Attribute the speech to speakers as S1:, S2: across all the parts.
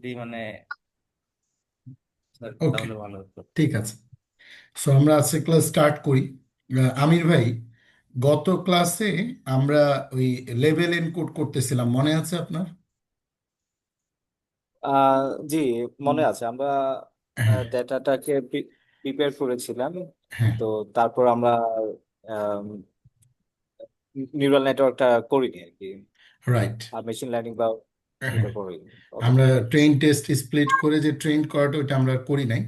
S1: যদি মানে
S2: ওকে,
S1: তাহলে ভালো হতো।
S2: ঠিক আছে। সো আমরা আজকে ক্লাস স্টার্ট করি। আমির ভাই, গত ক্লাসে আমরা ওই লেভেল এনকোড করতেছিলাম, মনে আছে আপনার?
S1: আহ জি,
S2: হুম।
S1: মনে আছে। আমরা
S2: হ্যাঁ।
S1: ডেটাটাকে প্রিপেয়ার করেছিলাম।
S2: হ্যাঁ।
S1: তো তারপর আমরা নিউরাল নেটওয়ার্কটা করিনি আর কি,
S2: রাইট।
S1: আর মেশিন লার্নিং বা
S2: হ্যাঁ,
S1: এটা করিনি
S2: আমরা
S1: অতটা।
S2: ট্রেন টেস্ট স্প্লিট করে যে ট্রেন করাটা ওটা আমরা আর করি নাই।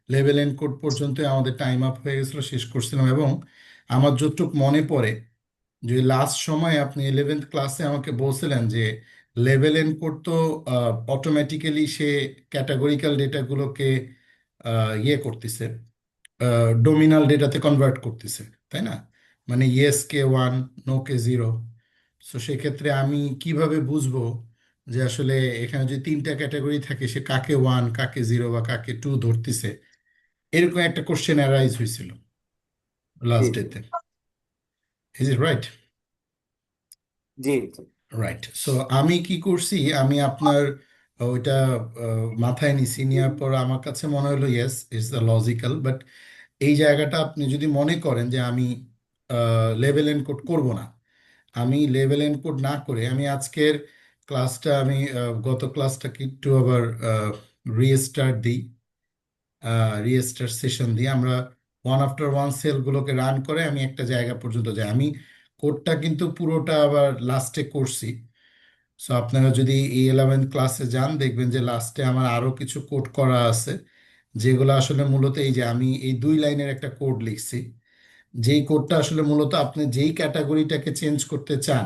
S2: লেভেল এনকোড পর্যন্ত আমাদের টাইম আপ হয়ে গেছিল, শেষ করছিলাম। এবং আমার যতটুক মনে পড়ে যে লাস্ট সময় আপনি 11th ক্লাসে আমাকে বলছিলেন যে লেভেল এনকোড তো অটোমেটিক্যালি সে ক্যাটাগরিক্যাল ডেটাগুলোকে ইয়ে করতেছে, ডোমিনাল ডেটাতে কনভার্ট করতেছে, তাই না? মানে ইয়েস কে ওয়ান, নো কে জিরো। তো সেক্ষেত্রে আমি কিভাবে বুঝবো যে আসলে এখানে যে তিনটা ক্যাটাগরি থাকে সে কাকে ওয়ান, কাকে জিরো বা কাকে টু ধরতেছে? এরকম একটা কোশ্চেন অ্যারাইজ হয়েছিল
S1: জি
S2: লাস্ট
S1: জি
S2: ডেতে। Is it right?
S1: G G.
S2: Right. So আমি কি করছি, আমি আপনার ওইটা মাথায় নিছি, নেওয়ার পর আমার কাছে মনে হলো yes, it's the logical. But এই জায়গাটা আপনি যদি মনে করেন যে আমি লেভেল এনকোড করব না, আমি লেভেল এনকোড না করে আমি আজকের ক্লাসটা আমি গত ক্লাসটাকে একটু আবার রিস্টার্ট দিই, রিস্টার্ট সেশন দিই। আমরা ওয়ান আফটার ওয়ান সেলগুলোকে রান করে আমি একটা জায়গা পর্যন্ত যাই। আমি কোডটা কিন্তু পুরোটা আবার লাস্টে করছি। সো আপনারা যদি এই 11th ক্লাসে যান দেখবেন যে লাস্টে আমার আরো কিছু কোড করা আছে, যেগুলো আসলে মূলত এই যে আমি এই 2 লাইনের একটা কোড লিখছি। যেই কোডটা আসলে মূলত আপনি যেই ক্যাটাগরিটাকে চেঞ্জ করতে চান,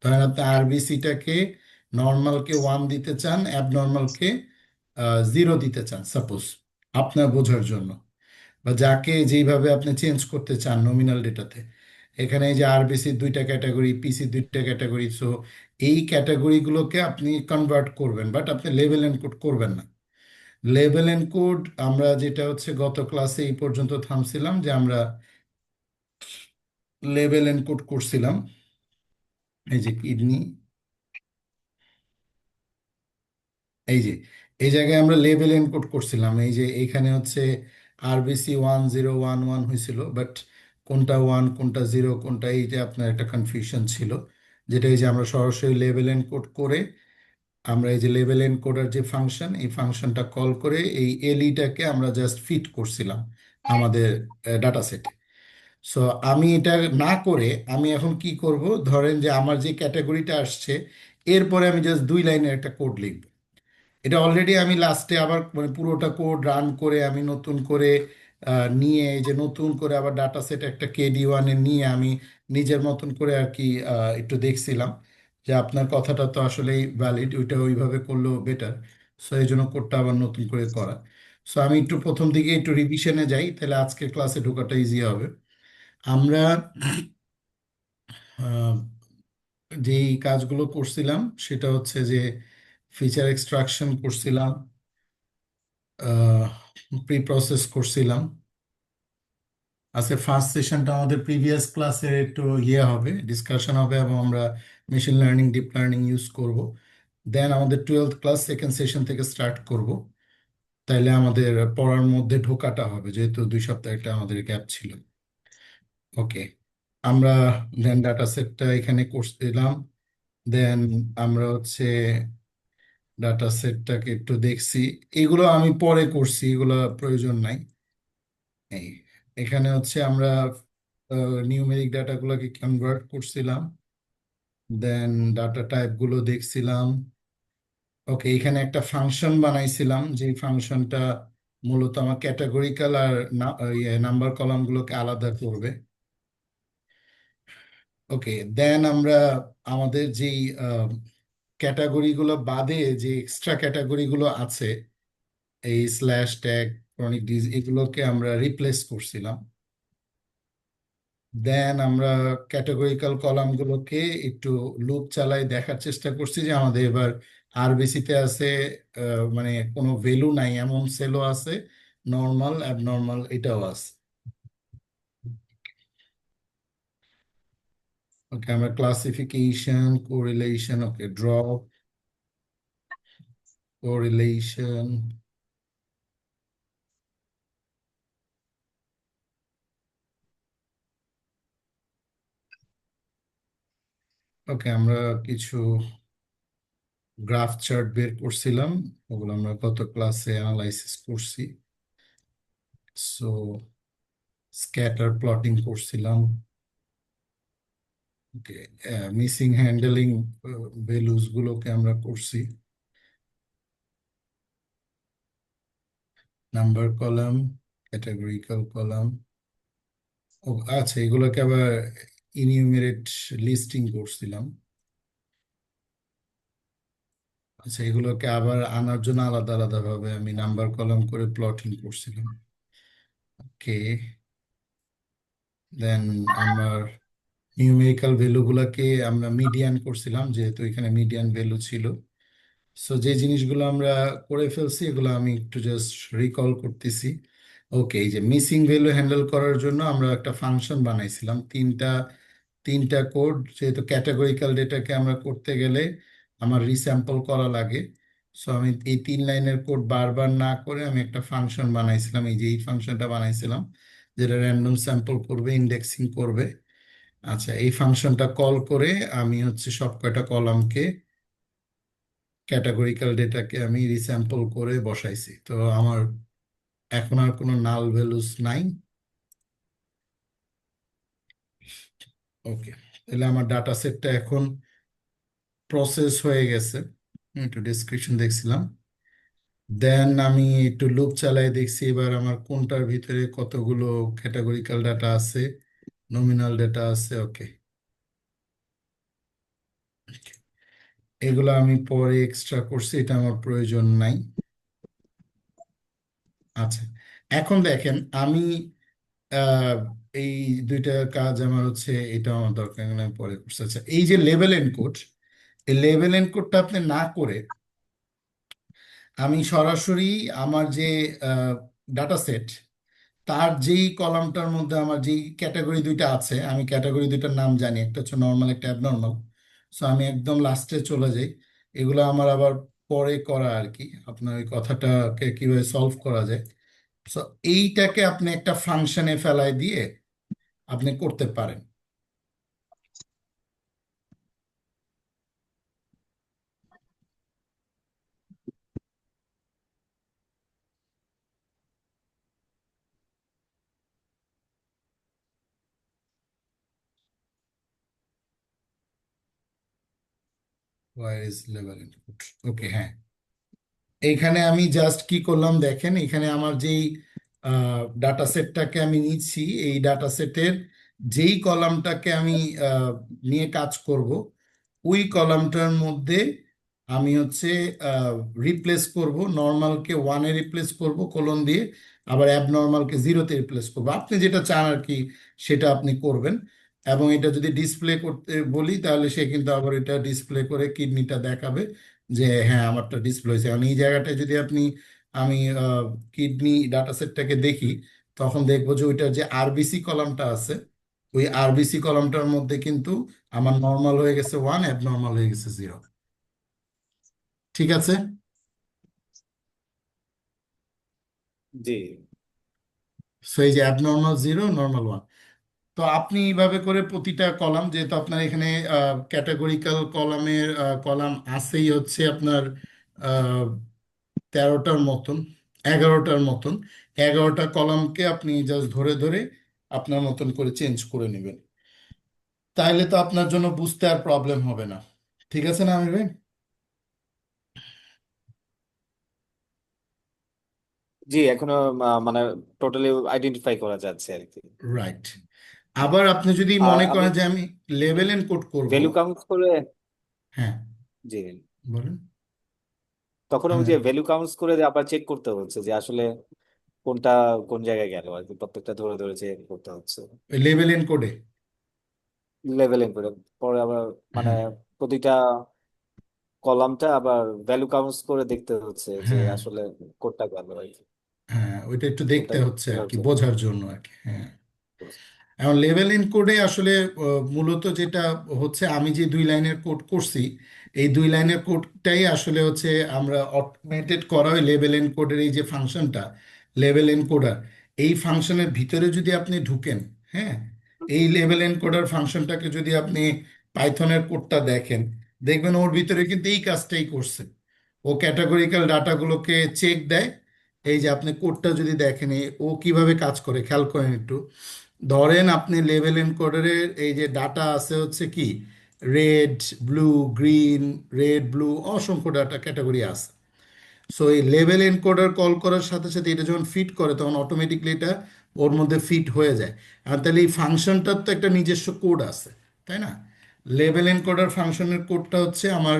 S2: ধরেন আপনি আরবিসিটাকে নর্মালকে ওয়ান দিতে চান, অ্যাবনর্মালকে জিরো দিতে চান সাপোজ, আপনার বোঝার জন্য, বা যাকে যেইভাবে আপনি চেঞ্জ করতে চান নমিনাল ডেটাতে। এখানে এই যে আরবিসি দুইটা ক্যাটাগরি, পিসি দুইটা ক্যাটাগরি, সো এই ক্যাটাগরিগুলোকে আপনি কনভার্ট করবেন, বাট আপনি লেভেল এনকোড করবেন না। লেভেল এনকোড আমরা যেটা হচ্ছে গত ক্লাসে এই পর্যন্ত থামছিলাম যে আমরা লেভেল এনকোড করছিলাম এই যে কিডনি, এই যে এই জায়গায় আমরা লেভেল এনকোড করছিলাম। এই যে এখানে হচ্ছে আরবিসি 1011 হয়েছিল, বাট কোনটা ওয়ান কোনটা জিরো কোনটা, এইটা আপনার একটা কনফিউশন ছিল। যেটা এই যে আমরা সরাসরি লেভেল এনকোড করে আমরা এই যে লেভেল এনকোডার যে ফাংশন, এই ফাংশনটা কল করে এই এলইটাকে আমরা জাস্ট ফিট করছিলাম আমাদের ডাটা সেটে। সো আমি এটা না করে আমি এখন কি করব, ধরেন যে আমার যে ক্যাটাগরিটা আসছে এরপরে আমি জাস্ট 2 লাইনের একটা কোড লিখব। এটা অলরেডি আমি লাস্টে আবার মানে পুরোটা কোড রান করে আমি নতুন করে নিয়ে এই যে নতুন করে আবার ডাটা সেট একটা KD1 এ নিয়ে আমি নিজের মতন করে আর কি একটু দেখছিলাম যে আপনার কথাটা তো আসলেই ভ্যালিড, ওইটা ওইভাবে করলেও বেটার। সো এই জন্য কোডটা আবার নতুন করে করা। সো আমি একটু প্রথম দিকে একটু রিভিশনে যাই, তাহলে আজকের ক্লাসে ঢোকাটা ইজি হবে। আমরা আহ, যেই কাজগুলো করছিলাম সেটা হচ্ছে যে ফিচার এক্সট্রাকশন করছিলাম, প্রি প্রসেস করছিলাম। আজকে ফার্স্ট সেশনটা আমাদের প্রিভিয়াস ক্লাসের একটু ইয়ে হবে, ডিসকাশন হবে, এবং আমরা machine learning deep learning use করব। দেন আমাদের 12th ক্লাস সেকেন্ড সেশন থেকে স্টার্ট করব। তাইলে আমাদের পড়ার মধ্যে ঢোকাটা হবে, যেহেতু 2 সপ্তাহ একটা আমাদের গ্যাপ ছিল। ওকে, আমরা দেন ডাটা সেটটা এখানে করছিলাম। দেন আমরা হচ্ছে ডাটা সেটটাকে একটু দেখছি। এগুলো আমি পরে করছি, এগুলো প্রয়োজন নাই। এই এখানে হচ্ছে আমরা নিউমেরিক ডাটাগুলোকে কনভার্ট করছিলাম। দেন ডাটা টাইপগুলো দেখছিলাম। ওকে, এখানে একটা ফাংশন বানাইছিলাম যে ফাংশনটা মূলত আমার ক্যাটাগরিক্যাল আর নাম্বার কলামগুলোকে আলাদা করবে। ওকে, দেন আমরা আমাদের যেই ক্যাটাগরিগুলো বাদে যে এক্সট্রা ক্যাটাগরিগুলো আছে, এই স্ল্যাশ ট্যাগ, ক্রনিক ডিজ, এগুলোকে আমরা রিপ্লেস করছিলাম। দেন আমরা ক্যাটাগরিক্যাল কলামগুলোকে একটু লুপ চালাই দেখার চেষ্টা করছি যে আমাদের এবার আরবিসিতে আছে মানে কোনো ভ্যালু নাই এমন সেলও আছে, নর্মাল অ্যাবনর্মাল এটাও আছে। ওকে, আমরা ক্লাসিফিকেশন, কোরিলেশন, ওকে, ড্রপ, কোরিলেশন। ওকে, আমরা কিছু গ্রাফ চার্ট বের করছিলাম, ওগুলো আমরা গত ক্লাসে অ্যানালাইসিস করছি। সো স্ক্যাটার প্লটিং করছিলাম। ওকে, মিসিং হ্যান্ডলিং ভ্যালুস গুলোকে আমরা করছি। Number column, categorical column. ও আচ্ছা, এগুলোকে আবার ইনিউমেরেট লিস্টিং করছিলাম। আচ্ছা, এগুলোকে আবার আনার জন্য আলাদা আলাদা ভাবে আমি নাম্বার কলাম করে প্লটিং করছিলাম। ওকে, দেন আমার নিউমেরিক্যাল ভ্যালুগুলোকে আমরা মিডিয়ান করছিলাম, যেহেতু এখানে মিডিয়ান ভ্যালু ছিল। সো যে জিনিসগুলো আমরা করে ফেলছি এগুলো আমি একটু জাস্ট রিকল করতেছি। ওকে, এই যে মিসিং ভ্যালু হ্যান্ডেল করার জন্য আমরা একটা ফাংশন বানাইছিলাম, তিনটা তিনটা কোড। যেহেতু ক্যাটাগরিক্যাল ডেটাকে আমরা করতে গেলে আমার রিস্যাম্পল করা লাগে, সো আমি এই 3 লাইনের কোড বারবার না করে আমি একটা ফাংশন বানাইছিলাম। এই যে এই ফাংশনটা বানাইছিলাম, যেটা র্যান্ডম স্যাম্পল করবে, ইন্ডেক্সিং করবে। আচ্ছা, এই ফাংশনটা কল করে আমি হচ্ছে সব কয়টা কলামকে, ক্যাটাগরিক্যাল ডেটাকে আমি রিস্যাম্পল করে বসাইছি। তো আমার এখন আর কোনো নাল ভ্যালুস নাই। ওকে, তাহলে আমার ডাটা সেটটা এখন প্রসেস হয়ে গেছে। আমি একটু ডেসক্রিপশন দেখছিলাম, দেন আমি একটু লুপ চালাই দেখছি এবার আমার কোনটার ভিতরে কতগুলো ক্যাটাগরিক্যাল ডাটা আছে, নমিনাল ডাটা আছে। ওকে, এগুলো আমি পরে এক্সট্রা করছি, এটা আমার প্রয়োজন নাই। আচ্ছা, এখন দেখেন আমি আহ, এই দুইটা কাজ আমার হচ্ছে, এটা আমার দরকার নেই, আমি পরে করছি। আচ্ছা, এই যে লেভেল এনকোড, এই লেভেল এনকোডটা আপনি না করে আমি সরাসরি আমার যে ডাটা সেট, তার যেই কলামটার মধ্যে আমার যেই ক্যাটাগরি দুইটা আছে, আমি ক্যাটাগরি দুইটার নাম জানি, একটা হচ্ছে নর্মাল, একটা অ্যাবনর্মাল। সো আমি একদম লাস্টে চলে যাই। এগুলো আমার আবার পরে করা আর কি, আপনার ওই কথাটাকে কিভাবে সলভ করা যায়। সো এইটাকে আপনি একটা ফাংশনে ফেলাই দিয়ে আপনি করতে পারেন। Where is level input? Okay, হ্যাঁ, এইখানে আমি জাস্ট কি করলাম দেখেন, এখানে আমার যেই ডাটা সেটটাকে আমি নিচ্ছি, এই ডাটা সেটের যেই কলামটাকে আমি নিয়ে কাজ করব, ওই কলামটার মধ্যে আমি হচ্ছে রিপ্লেস করব, নর্মালকে ওয়ানে রিপ্লেস করব কোলন দিয়ে, আবার অ্যাবনর্মালকে জিরোতে রিপ্লেস করব। আপনি যেটা চান আর কি সেটা আপনি করবেন। এবং এটা যদি ডিসপ্লে করতে বলি তাহলে সে কিন্তু আবার এটা ডিসপ্লে করে কিডনিটা দেখাবে যে হ্যাঁ আমারটা ডিসপ্লে হয়েছে। কারণ এই জায়গাটায় যদি আমি কিডনি ডাটা সেটটাকে দেখি, তখন দেখবো যে ওইটার যে আরবিসি কলামটা আছে, ওই আরবিসি কলামটার মধ্যে কিন্তু আমার নর্মাল হয়ে গেছে ওয়ান, অ্যাবনর্মাল হয়ে গেছে জিরো। ঠিক আছে?
S1: জি।
S2: সো এই যে অ্যাবনর্মাল জিরো, নর্মাল ওয়ান। তো আপনি এইভাবে করে প্রতিটা কলাম, যেহেতু আপনার এখানে ক্যাটাগরিক্যাল কলামের কলাম আছেই হচ্ছে আপনার 13টার মতন, 11টার মতন, 11টা কলামকে আপনি জাস্ট ধরে ধরে আপনার মতন করে চেঞ্জ করে নেবেন। তাইলে তো আপনার জন্য বুঝতে আর প্রবলেম হবে না। ঠিক আছে না আমির ভাই?
S1: জি, এখনো মানে টোটালি আইডেন্টিফাই করা যাচ্ছে আর কি।
S2: রাইট। আবার আপনি যদি
S1: আর
S2: মনে
S1: আমি
S2: করেন যে আমি লেভেল এনকোড করব।
S1: ভ্যালু কাউন্ট করে,
S2: হ্যাঁ,
S1: জি,
S2: বলেন।
S1: তখন আমি
S2: হ্যাঁ,
S1: যে ভ্যালু কাউন্টস করে যে আবার চেক করতে হচ্ছে যে আসলে কোনটা কোন জায়গায় গেল আর কি, প্রত্যেকটা ধরে ধরে চেক করতে হচ্ছে
S2: ওই লেভেল এনকোডে।
S1: লেভেলিং করে। পরে আবার মানে
S2: হ্যাঁ,
S1: প্রতিটা কলামটা আবার ভ্যালু কাউন্টস করে দেখতে হচ্ছে যে
S2: হ্যাঁ,
S1: আসলে কোনটা গেল আর কি,
S2: হ্যাঁ, ওইটা একটু
S1: কোনটা
S2: দেখতে হচ্ছে আর
S1: বোঝার
S2: কি,
S1: জন্য।
S2: বোঝার জন্য আর কি। হ্যাঁ, এখন লেভেল এনকোডে আসলে মূলত যেটা হচ্ছে, আমি যে 2 লাইনের কোড করছি, এই 2 লাইনের কোডটাই আসলে হচ্ছে আমরা অটোমেটেড করা হয় লেভেল এনকোডের এই যে ফাংশনটা, লেভেল এনকোডার, এই ফাংশনের ভিতরে যদি আপনি ঢুকেন, হ্যাঁ, এই লেভেল এনকোডার ফাংশনটাকে যদি আপনি পাইথনের কোডটা দেখেন, দেখবেন ওর ভিতরে কিন্তু এই কাজটাই করছে। ও ক্যাটাগরিক্যাল ডাটাগুলোকে চেক দেয়। এই যে আপনি কোডটা যদি দেখেন, ও কিভাবে কাজ করে খেয়াল করেন একটু। ধরেন আপনি লেভেল এনকোডারের এই যে ডাটা আছে হচ্ছে কি, red, blue, green, red, blue, অসংখ্য ডাটা ক্যাটাগরি আছে। সো এই লেভেল এনকোডার কল করার সাথে সাথে এটা যখন ফিট করে তখন অটোমেটিকলি এটা ওর মধ্যে ফিট হয়ে যায়। আর তাহলে এই ফাংশনটার তো একটা নিজস্ব কোড আছে, তাই না? লেভেল এনকোডার ফাংশনের কোডটা হচ্ছে আমার,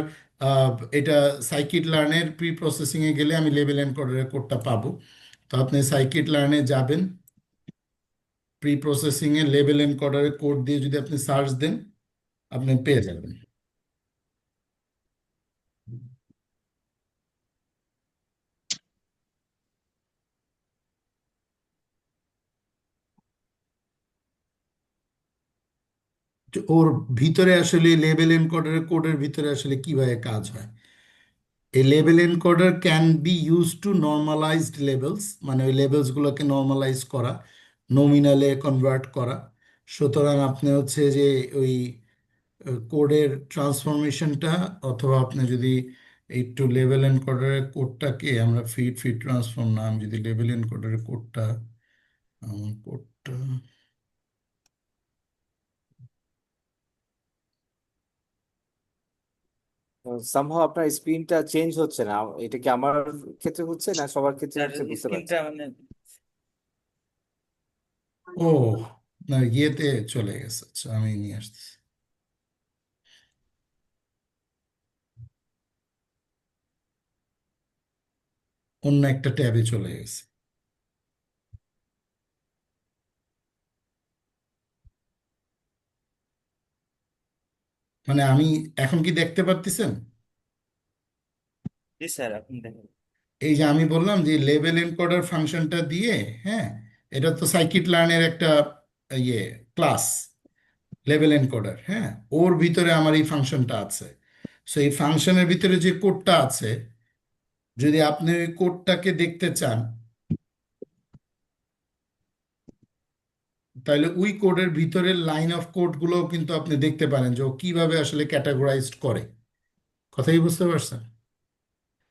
S2: এটা সাইকিট লার্নের প্রি প্রসেসিংয়ে গেলে আমি লেভেল এনকোডারের কোডটা পাবো। তো আপনি সাইকিট লার্নে যাবেন, প্রি প্রসেসিংয়ে লেভেল এনকোডারের কোড দিয়ে যদি আপনি সার্চ দেন, আপনি পেয়ে যাবেন। তো ওর ভিতরে আসলে লেবেল এনকোডারের কোডের ভিতরে আসলে কিভাবে কাজ হয়। এই label encoder can be use to normalised labels, মানে ওই লেবেলসগুলোকে নর্মালাইজ করা, নমিনালে কনভার্ট করা। সুতরাং আপনি হচ্ছে যে ওই কোডের ট্রান্সফরমেশনটা, অথবা আপনি যদি একটু লেবেল এনকোডারের কোডটাকে আমরা ফিট ফিট ট্রান্সফর্ম নাম যদি লেবেল এনকোডারের কোডটা, কোডটা
S1: সামহাও আপনার স্ক্রিনটা চেঞ্জ হচ্ছে না, এটা কি আমার ক্ষেত্রে হচ্ছে না সবার ক্ষেত্রে
S3: তার
S1: হচ্ছে বুঝতে পারছি
S3: স্ক্রিনটা
S1: না।
S3: মানে
S2: ও, না ইয়েতে চলে গেছে, আচ্ছা আমি নিয়ে আসতেছি। অন্য একটা ট্যাবে চলে গেছে। মানে আমি এখন কি দেখতে পারতেছেন?
S3: জি স্যার, আপনি দেখেন।
S2: এই যে আমি বললাম যে লেভেল এনকোডার ফাংশনটা দিয়ে, হ্যাঁ, এটা তো সাইকিট লার্নের একটা ইয়ে ক্লাস, লেভেল এনকোডার, হ্যাঁ, ওর ভিতরে আমার এই ফাংশনটা আছে। সো এই ফাংশনের ভিতরে যে কোডটা আছে, যদি আপনি ওই কোডটাকে দেখতে চান, তাহলে ওই কোডের ভিতরের লাইন অফ কোডগুলোও কিন্তু আপনি দেখতে পারেন যে ও কিভাবে আসলে ক্যাটাগরাইজড করে। কথাই বুঝতে পারছেন?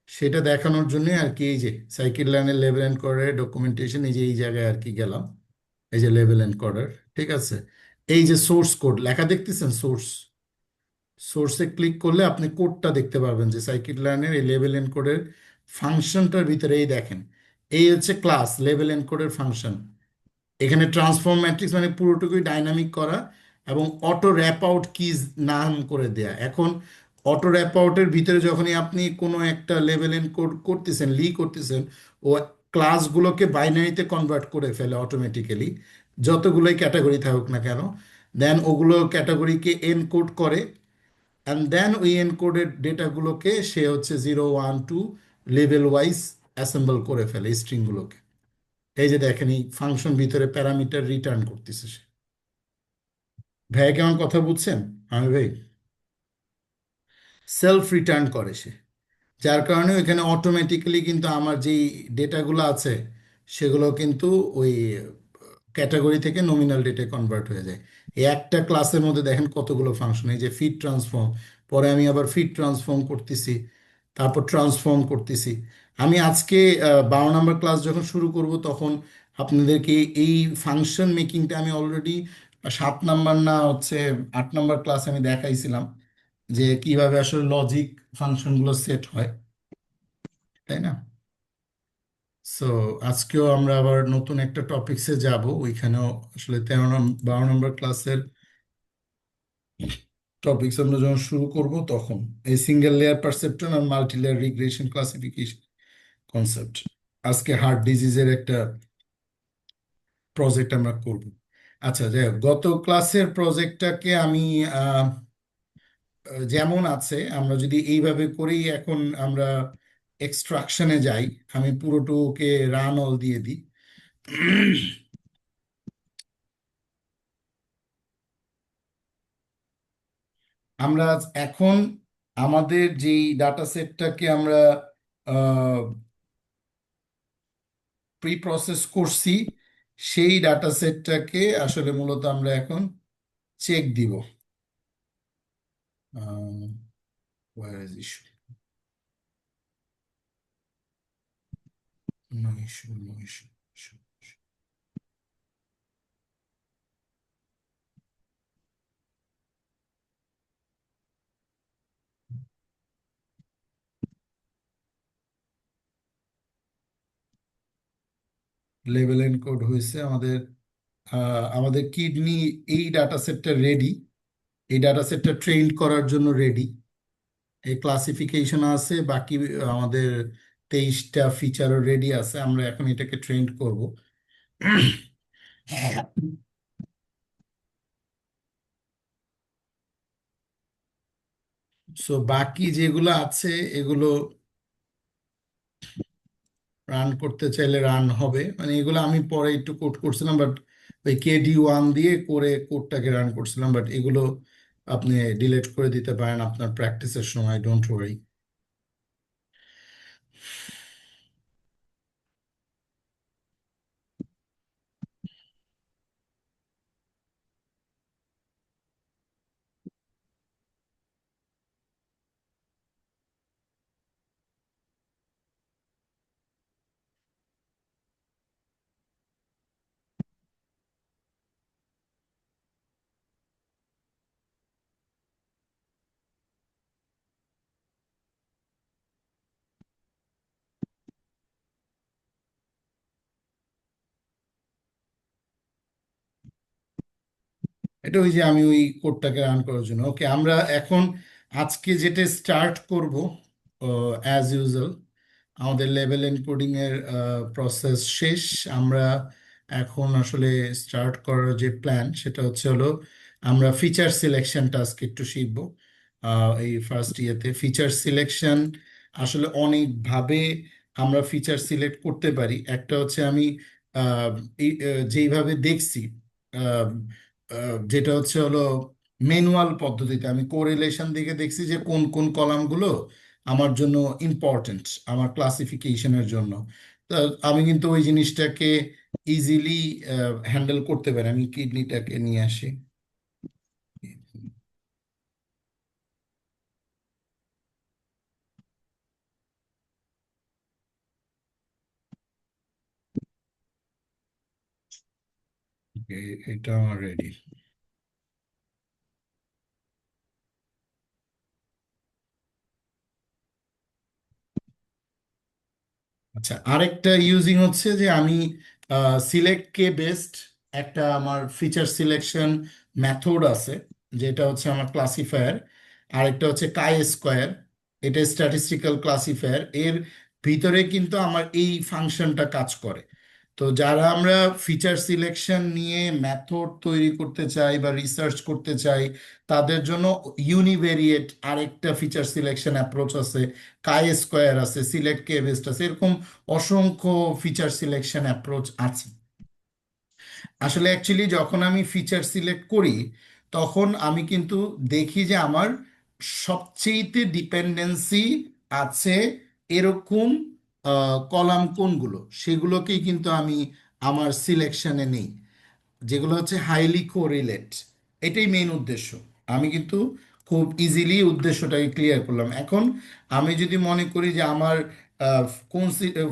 S2: সেটা দেখানোর জন্য আর কি এই যে সাইকেল লাইনের লেভেল এন্ড কর্ডার ডকুমেন্টেশন, এই যে এই জায়গায় আর কি গেলাম, এই যে লেভেল এন্ড কর্ডার, ঠিক আছে। এই যে সোর্স কোড লেখা দেখতেছেন, সোর্স, সোর্সে ক্লিক করলে আপনি কোডটা দেখতে পারবেন যে সাইকিট লার্নের এই লেভেল এনকোডের ফাংশনটার ভিতরে এই দেখেন, এই হচ্ছে ক্লাস লেভেল এনকোডের ফাংশন। এখানে ট্রান্সফর্ম ম্যাট্রিক্স মানে পুরোটুকুই ডাইনামিক করা, এবং অটো র্যাপ আউট কিজ নাম করে দেয়া। এখন অটো র্যাপ আউটের ভিতরে যখনই আপনি কোনো একটা লেভেল এনকোড করতেছেন, করতেছেন, ও ক্লাসগুলোকে বাইনারিতে কনভার্ট করে ফেলে অটোমেটিক্যালি, যতগুলোই ক্যাটাগরি থাকুক না কেন। দেন ওগুলো ক্যাটাগরিকে এনকোড করে, অ্যান্ড দেন ওই এনকোডেড ডেটাগুলোকে সে হচ্ছে 0 1 2 লেভেল ওয়াইজ অ্যাসেম্বল করে ফেলে স্ট্রিংগুলোকে। এই যে দেখেন এই ফাংশন ভিতরে প্যারামিটার রিটার্ন করতেছে সে। ভাইয়া কেমন কথা বুঝছেন? আমি ভাই সেলফ রিটার্ন করে সে, যার কারণে এখানে অটোমেটিক্যালি কিন্তু আমার যেই ডেটাগুলো আছে সেগুলো কিন্তু ওই ক্যাটাগরি থেকে নমিনাল ডেটায় কনভার্ট হয়ে যায়। এই একটা ক্লাসের মধ্যে দেখেন কতগুলো ফাংশন, এই যে ফিট ট্রান্সফর্ম, পরে আমি আবার ফিট ট্রান্সফর্ম করতেছি, তারপর ট্রান্সফর্ম করতেছি। আমি আজকে 12 নম্বর ক্লাস যখন শুরু করব তখন আপনাদেরকে এই ফাংশন মেকিংটা আমি অলরেডি 7 নম্বর না হচ্ছে 8 নম্বর ক্লাস আমি দেখাইছিলাম, যে কিভাবে আসলে লজিক ফাংশনগুলো সেট হয়, তাই না? সো আজকেও আমরা আবার নতুন একটা টপিকসে যাব, ওইখানেও আসলে 12 নম্বর ক্লাসের টপিকস আমরা যখন শুরু করব তখন এই সিঙ্গেল লেয়ার পারসেপট্রন আর multi layer regression classification concept, আজকে হার্ট ডিজিজের একটা প্রজেক্ট আমরা করব। আচ্ছা, যাই হোক, গত ক্লাসের প্রজেক্টটাকে আমি যেমন আছে আমরা যদি এইভাবে করেই এখন আমরা এক্সট্রাকশনে যাই, আমি পুরোটুকুকে রান অল দিয়ে দিই। আমরা এখন আমাদের যেই ডাটা সেটটাকে আমরা প্রি প্রসেস করছি, সেই ডাটা সেটটাকে আসলে মূলত আমরা এখন চেক দিব। Where is issue? No issue, no issue. Level encode হয়েছে আমাদের। আমাদের কিডনি এই ডাটা সেটটা রেডি, এই ডাটা সেটটা ট্রেন করার জন্য রেডি। এই ক্লাসিফিকেশন আছে, বাকি আমাদের 23টা ফিচারও রেডি আছে, আমরা এখন এটাকে ট্রেন করব। সো বাকি যেগুলো আছে এগুলো রান করতে চাইলে রান হবে, মানে এগুলো আমি পরে একটু কোড করছিলাম, বাট ওই KD1 দিয়ে করে কোডটাকে রান করছিলাম, বাট এগুলো আপনি ডিলিট করে দিতে পারেন আপনার প্র্যাকটিসের সময়, ডোন্ট ওয়ারি। এটা ওই যে আমি ওই কোডটাকে রান করার জন্য, ওকে। আমরা এখন আজকে যেটা স্টার্ট করব, অ্যাজ ইউজুয়াল আমাদের লেভেল এনকোডিং এর প্রসেস শেষ। আমরা এখন আসলে স্টার্ট করার যে প্ল্যান সেটা হচ্ছে হলো আমরা ফিচার সিলেকশনটা আজকে একটু শিখবো। এই ফার্স্ট ইয়েতে ফিচার সিলেকশন আসলে অনেকভাবে আমরা ফিচার সিলেক্ট করতে পারি। একটা হচ্ছে আমি আহ, যেইভাবে দেখছি, যেটা হচ্ছে হলো ম্যানুয়াল পদ্ধতিতে আমি কোরিলেশন দেখে দেখছি যে কোন কোন কলামগুলো আমার জন্য ইম্পর্টেন্ট, আমার ক্লাসিফিকেশনের জন্য। তা আমি কিন্তু ওই জিনিসটাকে ইজিলি হ্যান্ডেল করতে পারি। আমি কিডনিটাকে নিয়ে আসি। এটা আমার রেডি। আচ্ছা, আরেকটা ইউজিং হচ্ছে যে আমি সিলেক্ট কে বেস্ট একটা আমার ফিচার সিলেকশন মেথড আছে, যেটা হচ্ছে আমার ক্লাসিফায়ার। আরেকটা হচ্ছে কাই স্কোয়ার, এটা স্ট্যাটিস্টিক্যাল ক্লাসিফায়ার। এর ভিতরে কিন্তু আমার এই ফাংশনটা কাজ করে। তো যারা আমরা ফিচার সিলেকশন নিয়ে মেথড তৈরি করতে চাই বা রিসার্চ করতে চাই, তাদের জন্য ইউনিভেরিয়েট আরেকটা ফিচার সিলেকশন অ্যাপ্রোচ আছে, কাই স্কোয়ার আছে, সিলেক্ট কে বেস্ট আছে, এরকম অসংখ্য ফিচার সিলেকশন অ্যাপ্রোচ আছে। আসলে অ্যাকচুয়ালি যখন আমি ফিচার সিলেক্ট করি, তখন আমি কিন্তু দেখি যে আমার সবচেয়েতে ডিপেন্ডেন্সি আছে এরকম কলাম কোনগুলো, সেগুলোকেই কিন্তু আমি আমার সিলেকশনে নেই, যেগুলো হচ্ছে হাইলি কোরিলেট। এটাই মেইন উদ্দেশ্য। আমি কিন্তু খুব ইজিলি উদ্দেশ্যটাকে ক্লিয়ার করলাম। এখন আমি যদি মনে করি যে আমার কোন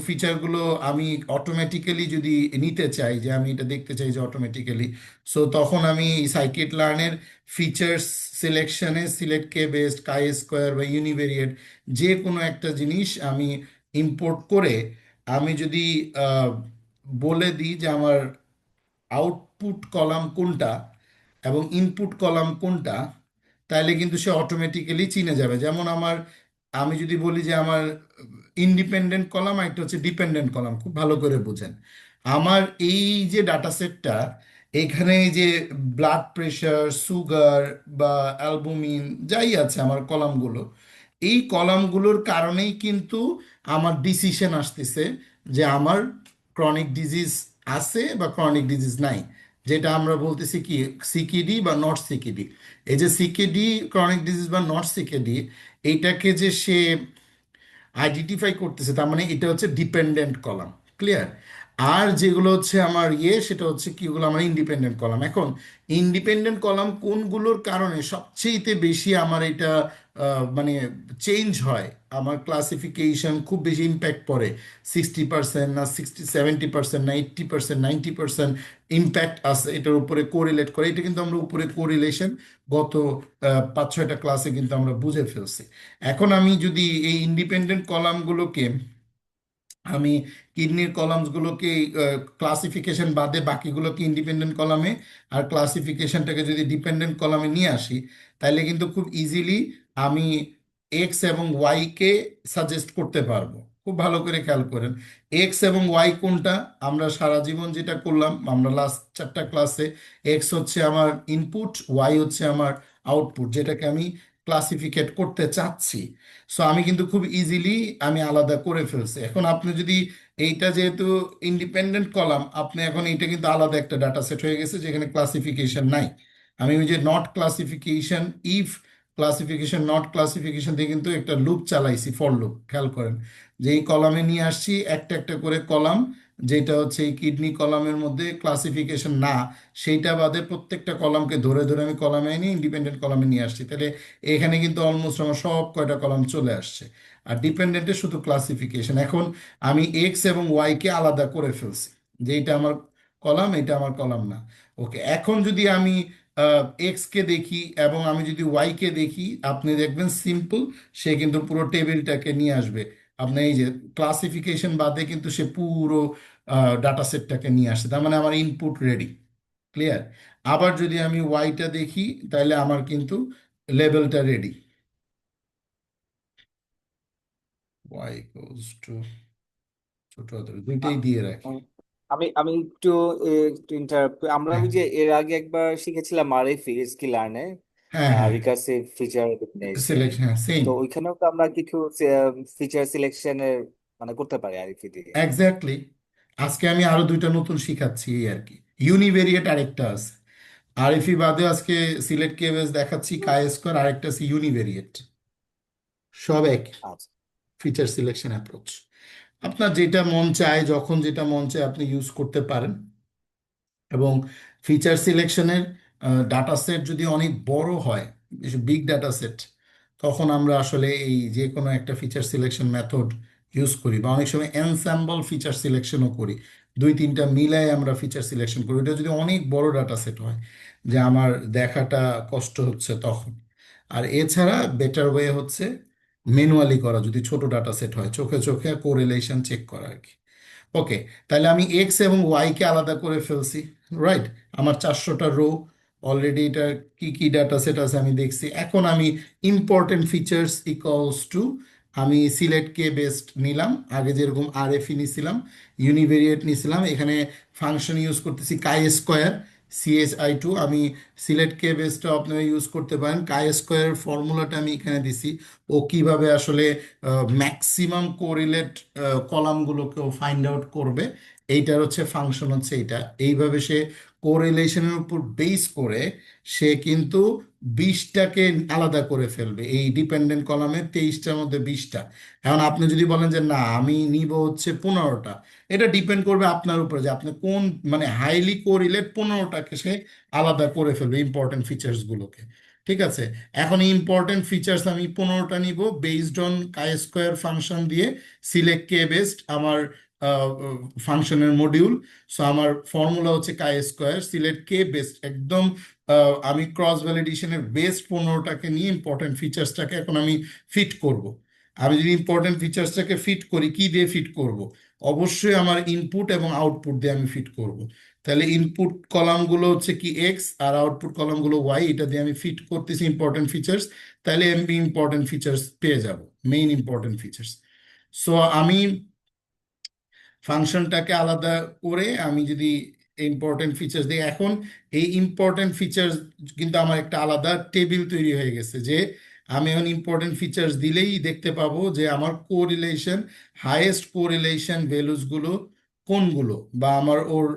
S2: ফিচারগুলো আমি অটোমেটিক্যালি যদি নিতে চাই, যে আমি এটা দেখতে চাই যে অটোমেটিক্যালি, সো তখন আমি scikit লার্নের features সিলেকশনে select K best, কাই স্কোয়ার বা ইউনিভেরিয়েট যে কোনো একটা জিনিস আমি ইম্পোর্ট করে, আমি যদি আহ, বলে দিই যে আমার আউটপুট কলাম কোনটা এবং ইনপুট কলাম কোনটা, তাহলে কিন্তু সে অটোমেটিক্যালি চিনে যাবে। যেমন আমার, আমি যদি বলি যে আমার ইন্ডিপেন্ডেন্ট কলাম আর একটা হচ্ছে ডিপেন্ডেন্ট কলাম, খুব ভালো করে বুঝেন। আমার এই যে ডাটা সেটটা, এখানে এই যে ব্লাড প্রেশার, সুগার বা অ্যালবুমিন যাই আছে আমার কলামগুলো, এই কলামগুলোর কারণেই কিন্তু আমার ডিসিশন আসতেছে যে আমার ক্রনিক ডিজিজ আছে বা ক্রনিক ডিজিজ নাই। যেটা আমরা বলতেছি কি সিকিডি বা নট সিকিডি। এই যে সিকিডি ক্রনিক ডিজিজ বা নট সিকিডি, এইটাকে যে সে আইডেন্টিফাই করতেছে, তার মানে এটা হচ্ছে ডিপেন্ডেন্ট কলাম। ক্লিয়ার? আর যেগুলো হচ্ছে আমার সেটা হচ্ছে কি, ওগুলো আমার ইন্ডিপেন্ডেন্ট কলাম। এখন ইন্ডিপেন্ডেন্ট কলাম কোনগুলোর কারণে সবচেয়েতে বেশি আমার এটা মানে চেঞ্জ হয়, আমার ক্লাসিফিকেশন খুব বেশি ইম্প্যাক্ট পড়ে, 60% না 70% না 80%, 90% ইম্প্যাক্ট আছে এটার উপরে কোরিলেট করে। এটা কিন্তু আমরা উপরে কোরিলেশন গত 5-6টা ক্লাসে কিন্তু আমরা বুঝে ফেলছি। এখন আমি যদি এই ইন্ডিপেন্ডেন্ট কলামগুলোকে, আমি কিডনির কলামসগুলোকে ক্লাসিফিকেশন বাদে বাকিগুলোকে ইন্ডিপেন্ডেন্ট কলামে আর ক্লাসিফিকেশনটাকে যদি ডিপেন্ডেন্ট কলামে নিয়ে আসি, তাহলে কিন্তু খুব ইজিলি আমি এক্স এবং ওয়াইকে সাজেস্ট করতে পারবো। খুব ভালো করে খেয়াল করেন, এক্স এবং ওয়াই কোনটা। আমরা সারা জীবন যেটা করলাম, আমরা লাস্ট 4টা ক্লাসে, এক্স হচ্ছে আমার ইনপুট, ওয়াই হচ্ছে আমার আউটপুট, যেটাকে আমি ক্লাসিফিকেট করতে চাচ্ছি। সো আমি কিন্তু খুব ইজিলি আমি আলাদা করে ফেলছি। এখন আপনি যদি এইটা যেহেতু ইন্ডিপেন্ডেন্ট কলাম, আপনি এখন এইটা কিন্তু আলাদা একটা ডাটা সেট হয়ে গেছে যেখানে ক্লাসিফিকেশন নাই। আমি ওই যে not classification, if classification, not classification দিয়ে কিন্তু একটা লুপ চালাইছি, ফর লুপ। খেয়াল করেন যে এই কলামে নিয়ে আসছি একটা একটা করে কলাম, যেটা হচ্ছে এই কিডনি কলামের মধ্যে ক্লাসিফিকেশন না, সেইটা বাদে প্রত্যেকটা কলামকে ধরে ধরে আমি কলামে এনে ইন্ডিপেন্ডেন্ট কলামে নিয়ে আসছি। তাহলে এখানে কিন্তু অলমোস্ট আমার সব কয়টা কলাম চলে আসছে। আর ডিপেন্ডেন্টে শুধু ক্লাসিফিকেশন। এখন আমি এক্স এবং ওয়াইকে আলাদা করে ফেলছি, যে এটা আমার কলাম, এটা আমার কলাম না। ওকে, এখন যদি আমি এক্স কে দেখি এবং আমি যদি ওয়াই কে দেখি, আপনি দেখবেন সিম্পল, সে কিন্তু পুরো টেবিলটাকে নিয়ে আসবে। আপনি এই যে ক্লাসিফিকেশন বাদে কিন্তু সে পুরো ডাটা সেটটাকে নিয়ে আসছে, তার মানে আমার ইনপুট রেডি। ক্লিয়ার? আবার যদি আমি ওয়াইটা দেখি, তাহলে আমার কিন্তু লেভেলটা রেডি। ওয়াই ইকুয়ালস টু ছোট হাতের দুইটাই
S1: আ-
S2: দিয়ে রাখি।
S1: উম, আমি আমি একটু আমরা
S2: হ্যাঁ,
S1: ওই যে এর আগে একবার শিখেছিলাম আরএফ স্কিল লার্নে
S2: হ্যাঁ, হ্যাঁ,
S1: রিকার্সিভ ফিচার রিকগনিশন।
S2: সিলেকশন, হ্যাঁ, সেম।
S1: তো ওইখানেও তো আমরা কিছু ফিচার সিলেকশনের মানে করতে পারি আরএফ দিয়ে।
S2: এক্স্যাক্টলি। আজকে আমি আরো দুইটা নতুন শিখাচ্ছি এই আর কি। ইউনিভেরিয়েট আরেকটা আছে, আরএফই বাদে আজকে সিলেক্ট কেভেস দেখাচ্ছি, কাই স্কোয়ার, আরেকটা আছে ইউনিভেরিয়েট। সব এক,
S1: আচ্ছা।
S2: Feature selection approach. আপনার যেটা মন চায়, যখন যেটা মন চায় আপনি ইউজ করতে পারেন। এবং ফিচার সিলেকশনের ডাটা সেট যদি অনেক বড় হয়, বিগ ডাটা সেট, তখন আমরা আসলে এই যে কোনো একটা ফিচার সিলেকশন মেথড ইউজ করি, বা অনেক সময় এনস্যাম্বল ফিচার সিলেকশনও করি। 2-3টা মিলায় আমরা ফিচার সিলেকশন করি। এটা যদি অনেক বড় ডাটা সেট হয় যে আমার দেখাটা কষ্ট হচ্ছে তখন। আর এছাড়া বেটার ওয়ে হচ্ছে ম্যানুয়ালি করা, যদি ছোট ডাটা সেট হয়, চোখে চোখে কোরিলেশন চেক করা আর কি। ওকে, তাহলে আমি এক্স এবং ওয়াইকে আলাদা করে ফেলছি। রাইট? আমার 400টা রো অলরেডি, এটা কি কি ডাটা সেট আছে আমি দেখছি। এখন আমি ইম্পর্টেন্ট ফিচার্স ইকুয়ালস টু, আমি সিলেক্ট কে বেস্ট নিলাম, আগে যেরকম আরএফই নিছিলাম, ইউনিভেরিয়েট নিছিলাম, এখানে ফাংশন ইউজ করতেছি কাই স্কোয়ার, CHI2। আমি সিলেক্ট কে বেসটা আপনারা ইউজ করতে পারেন। কাই স্কোয়ারের ফর্মুলাটা আমি এখানে দিছি, ও কিভাবে আসলে ম্যাক্সিমাম কোরিলেট কলামগুলোকেও ফাইন্ড আউট করবে, এইটার হচ্ছে ফাংশন হচ্ছে এটা। এইভাবে সে কোরিলেশনের উপর বেস করে সে কিন্তু 20টাকে আলাদা করে ফেলবে, এই ডিপেন্ডেন্ট কলামে 23টার মধ্যে 20টা। এখন আপনি যদি বলেন যে না আমি নিব হচ্ছে 15টা, এটা ডিপেন্ড করবে আপনার উপরে যে আপনি কোন, মানে হাইলি কোরিলেট 15টাকে সে আলাদা করে ফেলবে ইম্পর্টেন্ট ফিচার্সগুলোকে। ঠিক আছে? এখন ইম্পর্টেন্ট ফিচার্স আমি 15টা নিব based on chi square function দিয়ে, সিলেক্ট কে বেস্ট আমার ফাংশনের মডিউল। সো আমার ফর্মুলা হচ্ছে chi square select K best, একদম আমি ক্রস ভ্যালিডেশনের বেস্ট 15টাকে নিয়ে ইম্পর্টেন্ট ফিচার্সটাকে এখন আমি ফিট করব। আমি যদি ইম্পর্টেন্ট ফিচার্সটাকে ফিট করি, কি দিয়ে ফিট করব? অবশ্যই আমার ইনপুট এবং আউটপুট দিয়ে আমি ফিট করব। তাহলে ইনপুট কলামগুলো হচ্ছে কি এক্স, আর আউটপুট কলামগুলো ওয়াই, এটা দিয়ে আমি ফিট করতেছি ইম্পর্টেন্ট ফিচার্স। তাহলে আমি ইম্পর্টেন্ট ফিচার্স পেয়ে যাব, মেইন ইম্পর্টেন্ট ফিচার্স। সো আমি ফাংশনটাকে আলাদা করে আমি যদি ইম্পর্টেন্ট ফিচার্স দিই, এখন এই ইম্পর্টেন্ট ফিচার্স কিন্তু আমার একটা আলাদা টেবিল তৈরি হয়ে গেছে, যে আমি এখন ইম্পর্টেন্ট ফিচার্স দিলেই দেখতে পাবো যে আমার কোরিলেশন, হাইয়েস্ট কোরিলেশন ভ্যালুসগুলো কোনগুলো, বা আমার ওর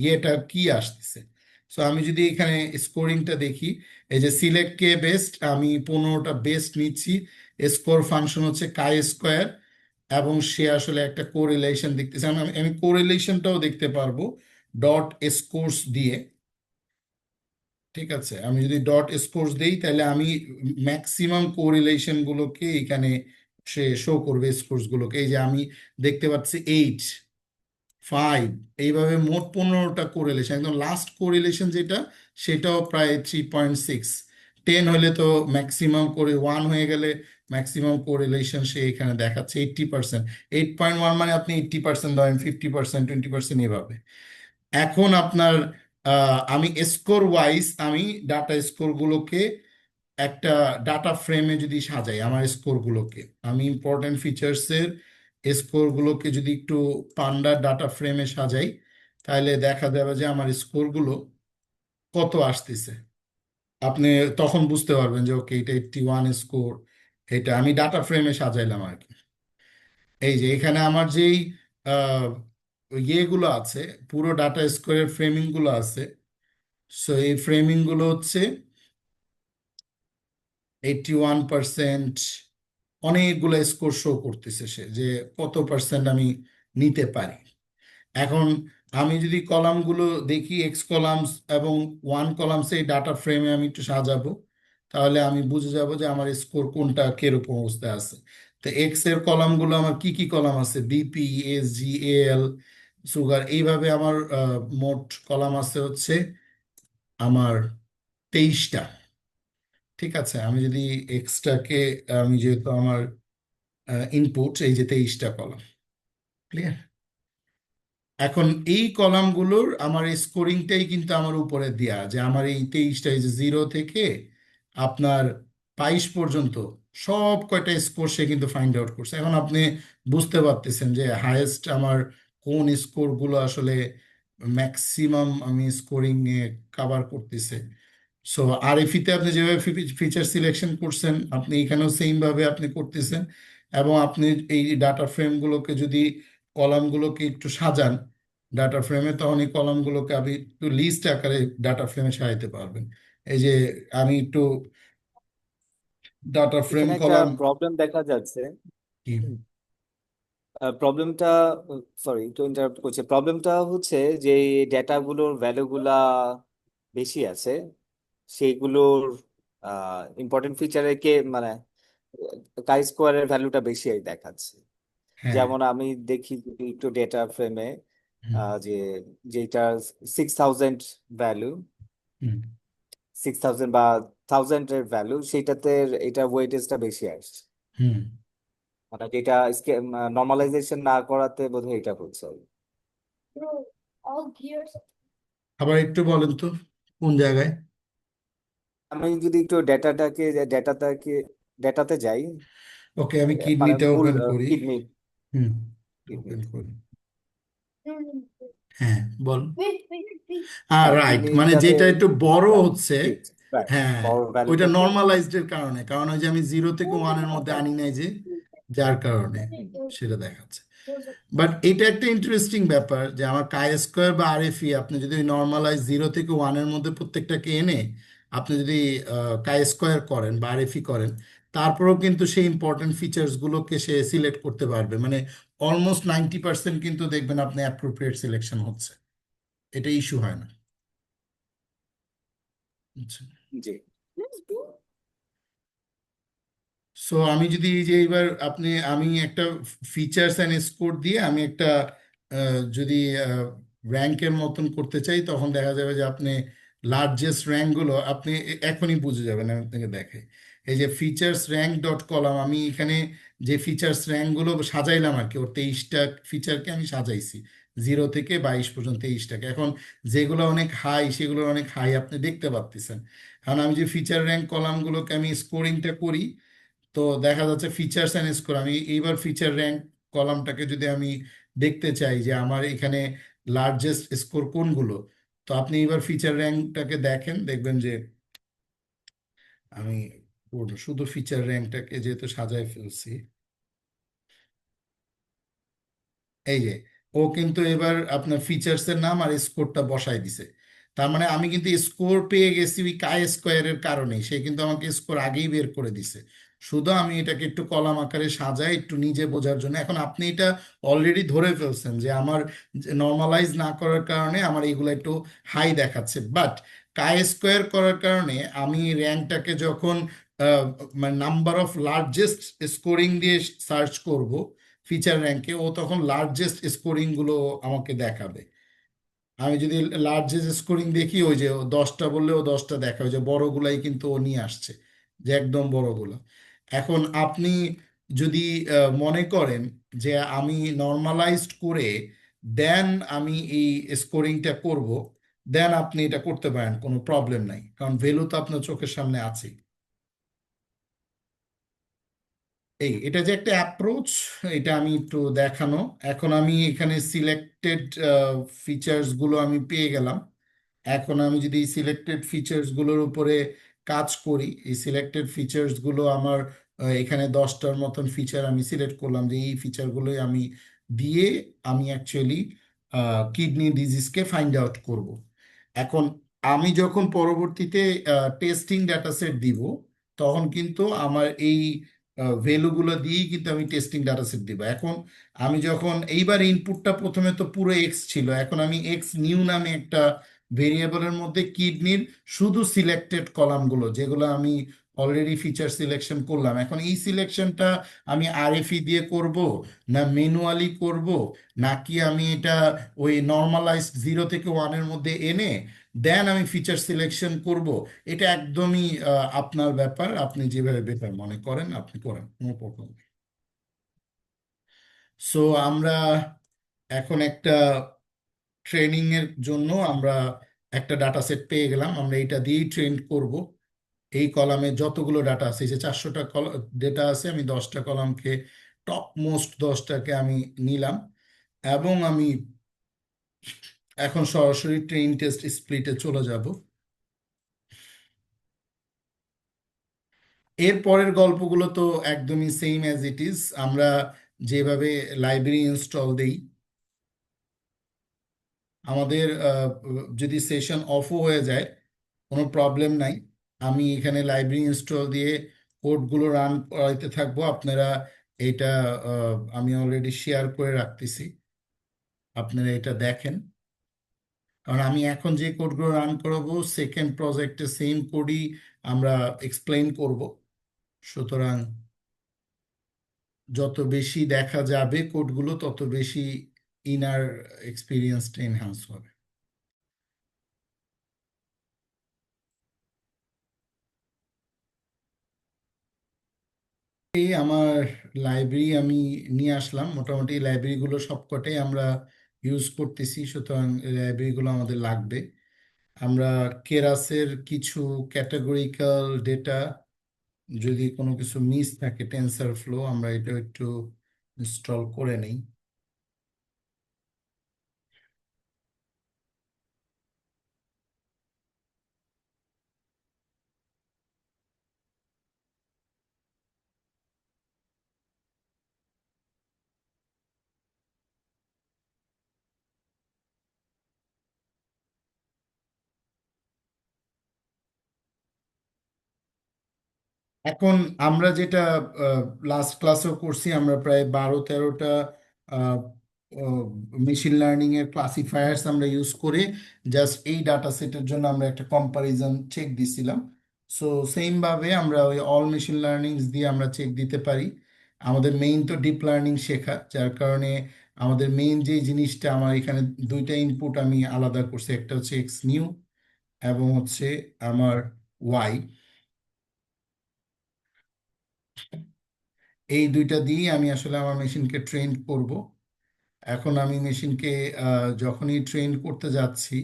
S2: ইয়েটা কি আসতেছে। সো আমি যদি এখানে স্কোরিংটা দেখি, এই যে সিলেক্ট কে বেস্ট, আমি 15টা বেস্ট নিচ্ছি। স্কোর ফাংশন হচ্ছে কাই স্কোয়ার, এবং সে আসলে একটা কোরিলেশন দেখতেছে। আমি আমি কোরিলেশনটাও দেখতে পারবো ডট স্কোরস দিয়ে। ঠিক আছে, আমি যদি ডট স্কোরস দেই তাহলে আমি ম্যাক্সিমাম কোরিলেশন গুলোকে এখানে সে শো করবে, স্কোরস গুলোকে। এই যে আমি দেখতে পাচ্ছি 8, 5, এইভাবে মোট 15টা কোরিলেশন। একদম লাস্ট কোরিলেশন যেটা, সেটাও প্রায় 3.6। 10 হলে তো ম্যাক্সিমাম করে, 1 হয়ে গেলে ম্যাক্সিমাম কোরিলেশন সে এখানে দেখাচ্ছে 80%। 8.1 মানে আপনি 80% ধরেন, 50%, 20% এভাবে। এখন আপনার আমি স্কোর ওয়াইজ আমি ডাটা স্কোর গুলোকে একটা ডাটা ফ্রেমে যদি সাজাই, আমার স্কোর গুলোকে আমি ইম্পর্টেন্ট ফিচার্সের স্কোর গুলোকে যদি একটু পান্ডা ডাটা ফ্রেমে সাজাই, তাহলে দেখা যাবে যে আমার স্কোর গুলো কত আসতেছে। আপনি তখন বুঝতে পারবেন যে ওকে, এটা 81 স্কোর। এটা আমি ডাটা ফ্রেমে সাজাইলাম আর কি। এই যে এখানে আমার যেই আহ, ইয়েগুলো আছে, পুরো ডাটা স্কোয়ারের ফ্রেমিং গুলো আছে। সো এই ফ্রেমিং গুলো হচ্ছে 81%। অনেকগুলো স্কোর শো করতেছে সে, যে কত পার্সেন্ট আমি নিতে পারি। এখন আমি যদি কলামগুলো দেখি, এক্স কলামস এবং ওয়ান কলামস, এই ডাটা ফ্রেমে আমি একটু সাজাবো, তাহলে আমি বুঝে যাব যে আমার স্কোর কোনটা কিরকম অবস্থায় আছে। তো এক্স এর কলামগুলো আমার কি কি কলাম আছে, বিপি, এস জি, এল, সুগার, এইভাবে আমার মোট কলাম আছে হচ্ছে আমার 23টা। ঠিক আছে, আমি যদি এক্সটাকে, আমি যেহেতু আমার ইনপুট এই যে 23টা কলাম, ক্লিয়ার। এখন এই কলামগুলোর আমার স্কোরিংটাই কিন্তু আমার উপরে দেয়া, যে আমার এই 23টা, এই যে 0 থেকে আপনার 22 পর্যন্ত সব কয়টা স্কোর সে কিন্তু ফাইন্ড আউট করছে। এখন আপনি বুঝতে পারতেছেন যে হায়েস্ট আমার কোন স্কোরগুলো আসলে ম্যাক্সিমাম আমি স্কোরিং এ কাভার করতেছে। সো আরএফইতে আপনি যেভাবে ফিচার সিলেকশন করছেন, আপনি এখানেও সেম ভাবে আপনি করতেছেন। এবং আপনি এই ডাটা ফ্রেমগুলোকে যদি, কলামগুলোকে একটু সাজান ডাটা ফ্রেমে, তখন এই কলামগুলোকে আপনি একটু লিস্ট আকারে ডাটা ফ্রেমে সাজাতে পারবেন। এই যে আমি একটু ডাটা ফ্রেম
S1: এখানে একটা
S2: কলাম
S1: প্রবলেম দেখা যাচ্ছে।
S2: কি।
S1: প্রবলেমটা, সরি একটু ইন্টারাপ্ট করছে, প্রবলেমটা হচ্ছে যে ডেটাগুলোর ভ্যালুগুলা বেশি আছে, সেইগুলোর ইম্পর্টেন্ট ফিচারে কে মানে কাই স্কোয়ারের ভ্যালুটা বেশি দেখাচ্ছে।
S2: হ্যাঁ।
S1: যেমন আমি দেখি যদি একটু ডেটা ফ্রেমে
S2: হুম।
S1: যে যেটা 6,000 ভ্যালু,
S2: হুম।
S1: 6,000 বা 1,000 এর ভ্যালু, সেইটাতে এটা ওয়েটেজটা বেশি আসছে।
S2: হুম।
S1: মানে যেটা নর্মালাইজেশন না করাতে বোধহয় এটা হচ্ছে।
S2: আবার একটু বলেন তো কোন জায়গায়।
S1: আমি যদি একটু ডেটাটাকে ডেটাতে যাই,
S2: ওকে, আমি
S1: মানে
S2: কিডনিটা
S1: ফুল
S2: ওপেন করি।
S1: কিডনি
S2: হুম।
S1: কিডনি
S2: ওপেন করি। হ্যাঁ, বল।
S1: হ্যাঁ,
S2: রাইট, মানে
S1: কিডনিটাতে,
S2: যেটা একটু বড় হচ্ছে।
S1: ঠিক, রাইট,
S2: হ্যাঁ,
S1: বড়
S2: ওইটা
S1: ভ্যালুটাতে।
S2: নর্মালাইজড এর কারণে, কারণ ওই যে আমি 0 থেকে 1 এর মধ্যে আনি নাই, যে যার কারণে সেটা দেখাচ্ছে। বাট এটা একটা ইন্টারেস্টিং ব্যাপার যে আমার কাই স্কোয়ার বা আরএফই, আপনি যদি নর্মালাইজ 0 থেকে 1 এর মধ্যে প্রত্যেকটাকে এনে আপনি যদি কাই স্কোয়ার করেন বা আরএফই করেন, তারপরেও কিন্তু সেই ইম্পর্টেন্ট ফিচার্স গুলোকে সে সিলেক্ট করতে পারবে। মানে অলমোস্ট 90% কিন্তু দেখবেন আপনি অ্যাপ্রোপ্রিয়েট সিলেকশন হচ্ছে, এটা ইস্যু হয় না। আচ্ছা।
S1: জি।
S2: সো আমি যদি এই যে এবার আপনি, আমি একটা ফিচার্স অ্যান্ড স্কোর দিয়ে আমি একটা যদি র্যাঙ্কের মতন করতে চাই, তখন দেখা যাবে যে আপনি লার্জেস্ট র্যাঙ্কগুলো আপনি এখনই বুঝে যাবেন। আমি আপনাকে দেখাই, এই যে ফিচার্স র্যাঙ্ক ডট কলাম, আমি এখানে যে ফিচার্স র্যাঙ্কগুলো সাজাইলাম আর কি, ওর 23টা ফিচারকে আমি সাজাইছি 0 থেকে 22 পর্যন্ত, 23টাকে। এখন যেগুলো অনেক হাই, সেগুলো অনেক হাই আপনি দেখতে পাচ্ছেন। এখন আমি যে ফিচার র্যাঙ্ক কলামগুলোকে আমি স্কোরিংটা করি, তো দেখা যাচ্ছে ফিচার্স অ্যান্ড স্কোর, আমি এইবার ফিচার র্যাঙ্ক কলামটাকে যদি আমি দেখতে চাই যে আমার এখানে লার্জেস্ট স্কোর কোনগুলো, তো আপনি এবার ফিচার র্যাঙ্কটাকে দেখেন, দেখবেন যে আমি শুধু ফিচার র্যাঙ্কটাকে যেহেতু সাজায় ফেলছি, এই যে ও কিন্তু এবার আপনার ফিচার্সের নাম আর স্কোরটা বসাই দিছে। তার মানে আমি কিন্তু স্কোর পেয়ে গেছি ওই কাই স্কোয়ারের কারণে, সে কিন্তু আমাকে স্কোর আগেই বের করে দিছে। শুধু আমি এটাকে একটু কলাম আকারে সাজাই একটু নিজে বোঝার জন্য। এখন আপনি এটা অলরেডি ধরে ফেলছেন যে আমার নর্মালাইজ না করার কারণে আমার এগুলো একটু হাই দেখাচ্ছে, বাট কাই স্কোয়ার করার কারণে আমি র্যাঙ্কটাকে যখন আহ, মানে নাম্বার অফ লার্জেস্ট স্কোরিং দিয়ে সার্চ করব ফিচার র্যাঙ্কে, ও তখন লার্জেস্ট স্কোরিং গুলো আমাকে দেখাবে। আমি যদি লার্জেস্ট স্কোরিং দেখি, ওই যে ও 10টা বললে ও 10টা দেখা, ওই যে বড়গুলাই কিন্তু ও নিয়ে আসছে, যে একদম বড়গুলো। এখন আপনি যদি মনে করেন যে আমি নর্মালাইজড করে দেন আমি এই স্কোরিংটা করব, দেন আপনি এটা করতে পারেন, কোনো প্রবলেম নাই, কারণ ভ্যালু তো আপনার চোখের সামনে আছে। এটা যে একটা অ্যাপ্রোচ, এটা আমি একটু দেখানো। এখন আমি এখানে সিলেক্টেড ফিচার্স গুলো আমি পেয়ে গেলাম। এখন আমি যদি এই সিলেক্টেড ফিচার্স গুলোর উপরে কাজ করি, এই সিলেক্টেড ফিচার্স গুলো আমার এখানে 10টার মতন ফিচার আমি সিলেক্ট করলাম, যে এই ফিচারগুলোই আমি দিয়ে আমি অ্যাকচুয়ালি কিডনি ডিজিজকে ফাইন্ড আউট করব। এখন আমি যখন পরবর্তীতে টেস্টিং ডাটা সেট দিব, তখন কিন্তু আমার এই ভ্যালুগুলো দিয়েই কিন্তু আমি টেস্টিং ডাটা সেট দিব। এখন আমি যখন এইবার ইনপুটটা প্রথমে তো পুরো এক্স ছিল, এখন আমি এক্স নিউ নামে একটা ভেরিয়েবলের মধ্যে কিডনির শুধু সিলেক্টেড কলামগুলো যেগুলো আমি অলরেডি ফিচার সিলেকশন করলাম, এখন এই সিলেকশনটা আমি আরএফই দিয়ে করব, না ম্যানুয়ালি করব, নাকি আমি এটা ওই নর্মালাইজড 0 থেকে 1-এর মধ্যে এনে দেন আমি ফিচার সিলেকশন করব, এটা একদমই আপনার ব্যাপার। আপনি যেভাবে বেটার মনে করেন আপনি করেন, কোনো প্রবলেম নেই। সো আমরা এখন একটা ট্রেনিং এর জন্য আমরা একটা ডাটা সেট পেয়ে গেলাম, আমরা এটা দিয়েই ট্রেন করব। এই কলামে যতগুলো ডাটা আছে, এই যে 400টা ডেটা আছে, আমি 10টা কলামকে টপ মোস্ট 10টাকে আমি নিলাম, এবং আমি এখন সরাসরি ট্রেন টেস্ট স্প্লিটে চলে যাব। এর পরের গল্পগুলো তো একদমই সেম অ্যাজ ইট ইজ। আমরা যেভাবে লাইব্রেরি ইনস্টল দেই, আমাদের যদি সেশন অফও হয়ে যায় কোনো প্রবলেম নাই, আমি এখানে লাইব্রেরি ইনস্টল দিয়ে কোডগুলো রান করাইতে থাকবো। আপনারা এটা আমি অলরেডি শেয়ার করে রাখতেছি, আপনারা এটা দেখেন। কারণ আমি এখন যে কোডগুলো রান করাবো সেকেন্ড প্রজেক্টে সেম কোডই আমরা এক্সপ্লেইন করব। সুতরাং যত বেশি দেখা যাবে কোডগুলো, তত বেশি ইনার এক্সপিরিয়েন্সটা এনহান্স হবে। এই আমার লাইব্রেরি আমি নিয়ে আসলাম, মোটামুটি লাইব্রেরিগুলো সবকটাই আমরা ইউজ করতেছি, সুতরাং লাইব্রেরিগুলো আমাদের লাগবে। আমরা কেরাসের কিছু ক্যাটাগরিক্যাল ডেটা, যদি কোনো কিছু মিস থাকে টেনসার ফ্লো, আমরা এটা একটু ইনস্টল করে নেই। এখন আমরা যেটা লাস্ট ক্লাসেও করছি, আমরা প্রায় 12-13টা মেশিন লার্নিং এর ক্লাসিফায়ার্স আমরা ইউজ করে জাস্ট এই ডাটা সেটের জন্য আমরা একটা কম্পারিজন চেক দিছিলাম। সো সেম ভাবে আমরা ওই অল মেশিন লার্নিং দিয়ে আমরা চেক দিতে পারি। আমাদের মেইন তো ডিপ লার্নিং শেখা, যার কারণে আমাদের মেইন যে জিনিসটা, আমার এখানে দুইটা ইনপুট আমি আলাদা করছি, একটা হচ্ছে এক্স নিউ এবং হচ্ছে আমার ওয়াই। এই দুইটা দিয়ে আমি আসলে আমার মেশিনকে ট্রেন করব। এখন আমি মেশিনকে যখনই ট্রেন করতে যাচ্ছি,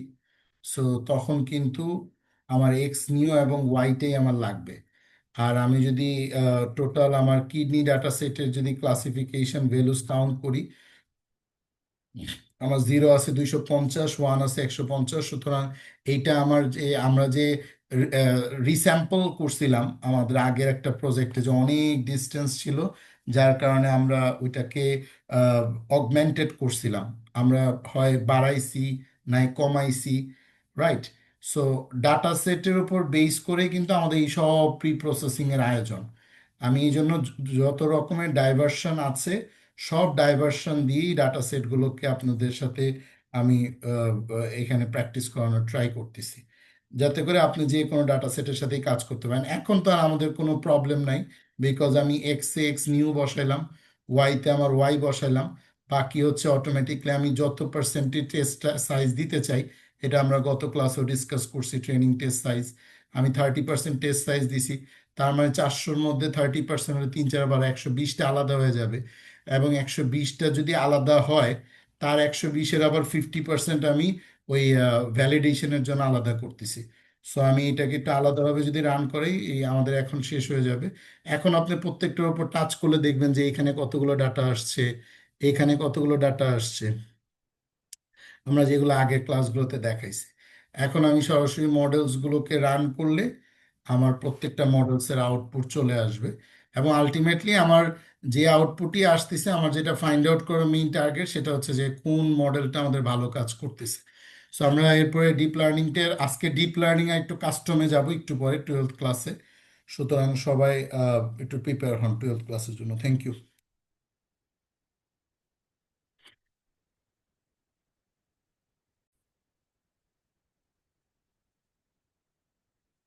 S2: সো তখন কিন্তু আমার এক্স নিউ এবং ওয়াইটাই আমার লাগবে। আর আমি যদি টোটাল আমার কিডনি ডাটা সেটের যদি ক্লাসিফিকেশন ভ্যালুস কাউন্ট করি, আমার 0 আছে 250, 1 আছে 150, সুতরাং এইটা আমার যে আমরা যে রিস্যাম্পল করছিলাম আমাদের আগের একটা প্রজেক্টে, যে অনেক ডিস্টেন্স ছিল, যার কারণে আমরা ওইটাকে অগমেন্টেড করছিলাম। আমরা হয় বাড়াইছি নাই কমাইছি, রাইট? সো ডাটা সেটের উপর বেস করে কিন্তু আমাদের এই সব প্রি প্রসেসিং এর আয়োজন। আমি এই জন্য যত রকমের ডাইভারশন আছে সব ডাইভারশন দিয়েই ডাটা সেটগুলোকে আপনাদের সাথে আমি এখানে প্র্যাকটিস করানোর ট্রাই করতেছি, যাতে করে আপনি যে কোনো ডাটা সেটের সাথেই কাজ করতে পারেন। এখন তো আর আমাদের কোনো প্রবলেম নাই, বিকজ আমি এক্স এ এক্স নিউ বসাইলাম, ওয়াইতে আমার ওয়াই বসাইলাম, বাকি হচ্ছে অটোমেটিকলি আমি যত পার্সেন্টেজ টেস্ট সাইজ দিতে চাই, এটা আমরা গত ক্লাসেও ডিসকাস করছি ট্রেনিং টেস্ট সাইজ। আমি 30% টেস্ট সাইজ দিছি, তার মানে 400-র মধ্যে 30% হলে 3-4 বার 120টা আলাদা হয়ে যাবে। এবং 120টা যদি আলাদা হয়, তার 120-এর আবার 50% আমি ওই ভ্যালিডেশনের জন্য আলাদা করতেছি। সো আমি এটাকে একটু আলাদাভাবে যদি রান করি, এই আমাদের এখন শেষ হয়ে যাবে। এখন আপনি প্রত্যেকটার উপর টাচ করলে দেখবেন যে এখানে কতগুলো ডাটা আসছে, এখানে কতগুলো ডাটা আসছে, আমরা যেগুলো আগের ক্লাসগুলোতে দেখাইছি। এখন আমি সরাসরি মডেলসগুলোকে রান করলে আমার প্রত্যেকটা মডেলসের আউটপুট চলে আসবে। এবং আলটিমেটলি আমার যে আউটপুটই আসতেছে, আমার যেটা ফাইন্ড আউট করার মেইন টার্গেট সেটা হচ্ছে যে কোন মডেলটা আমাদের ভালো কাজ করতেছে। সো আমরা এরপরে ডিপ লার্নিংটা, আজকে ডিপ লার্নিং এ একটু কাস্টমে যাব একটু পরে 12th ক্লাসে। সুতরাং সবাই একটু প্রিপেয়ার হন 12th ক্লাসের জন্য। Thank you.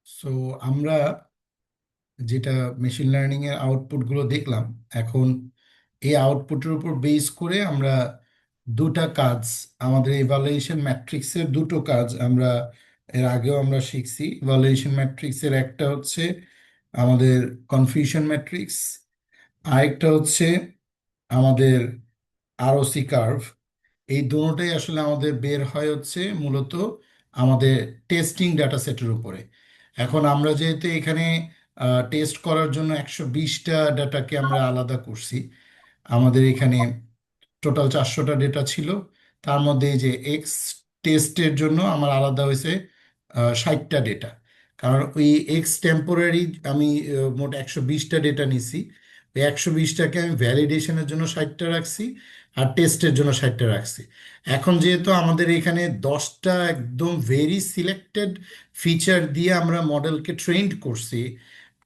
S2: সো আমরা যেটা মেশিন লার্নিং এর আউটপুটগুলো দেখলাম, এখন এই আউটপুটের উপর বেস করে আমরা দুটা কাজ, আমাদের ইভালুয়েশন ম্যাট্রিক্সের দুটো কাজ আমরা এর আগেও আমরা শিখছি। ইভালুয়েশন ম্যাট্রিক্সের একটা হচ্ছে আমাদের কনফিউশন ম্যাট্রিক্স, আরেকটা হচ্ছে আমাদের আরওসি কার্ভ। এই দুটোটাই আসলে আমাদের বের হয় হচ্ছে মূলত আমাদের টেস্টিং ডাটা সেটের উপরে। এখন আমরা যেহেতু এখানে টেস্ট করার জন্য 120টা ডাটাকে আমরা আলাদা করছি, আমাদের এখানে টোটাল 400টা ডেটা ছিল, তার মধ্যে এই যে এক্স টেস্টের জন্য আমার আলাদা হয়েছে 60টা ডেটা। কারণ ওই এক্স টেম্পোরারি আমি মোট 120টা ডেটা নিছি, ওই 120টাকে আমি ভ্যালিডেশনের জন্য 60টা রাখছি, আর টেস্টের জন্য 60টা রাখছি। এখন যেহেতু আমাদের এখানে 10টা একদম ভেরি সিলেক্টেড ফিচার দিয়ে আমরা মডেলকে ট্রেন্ড করছি,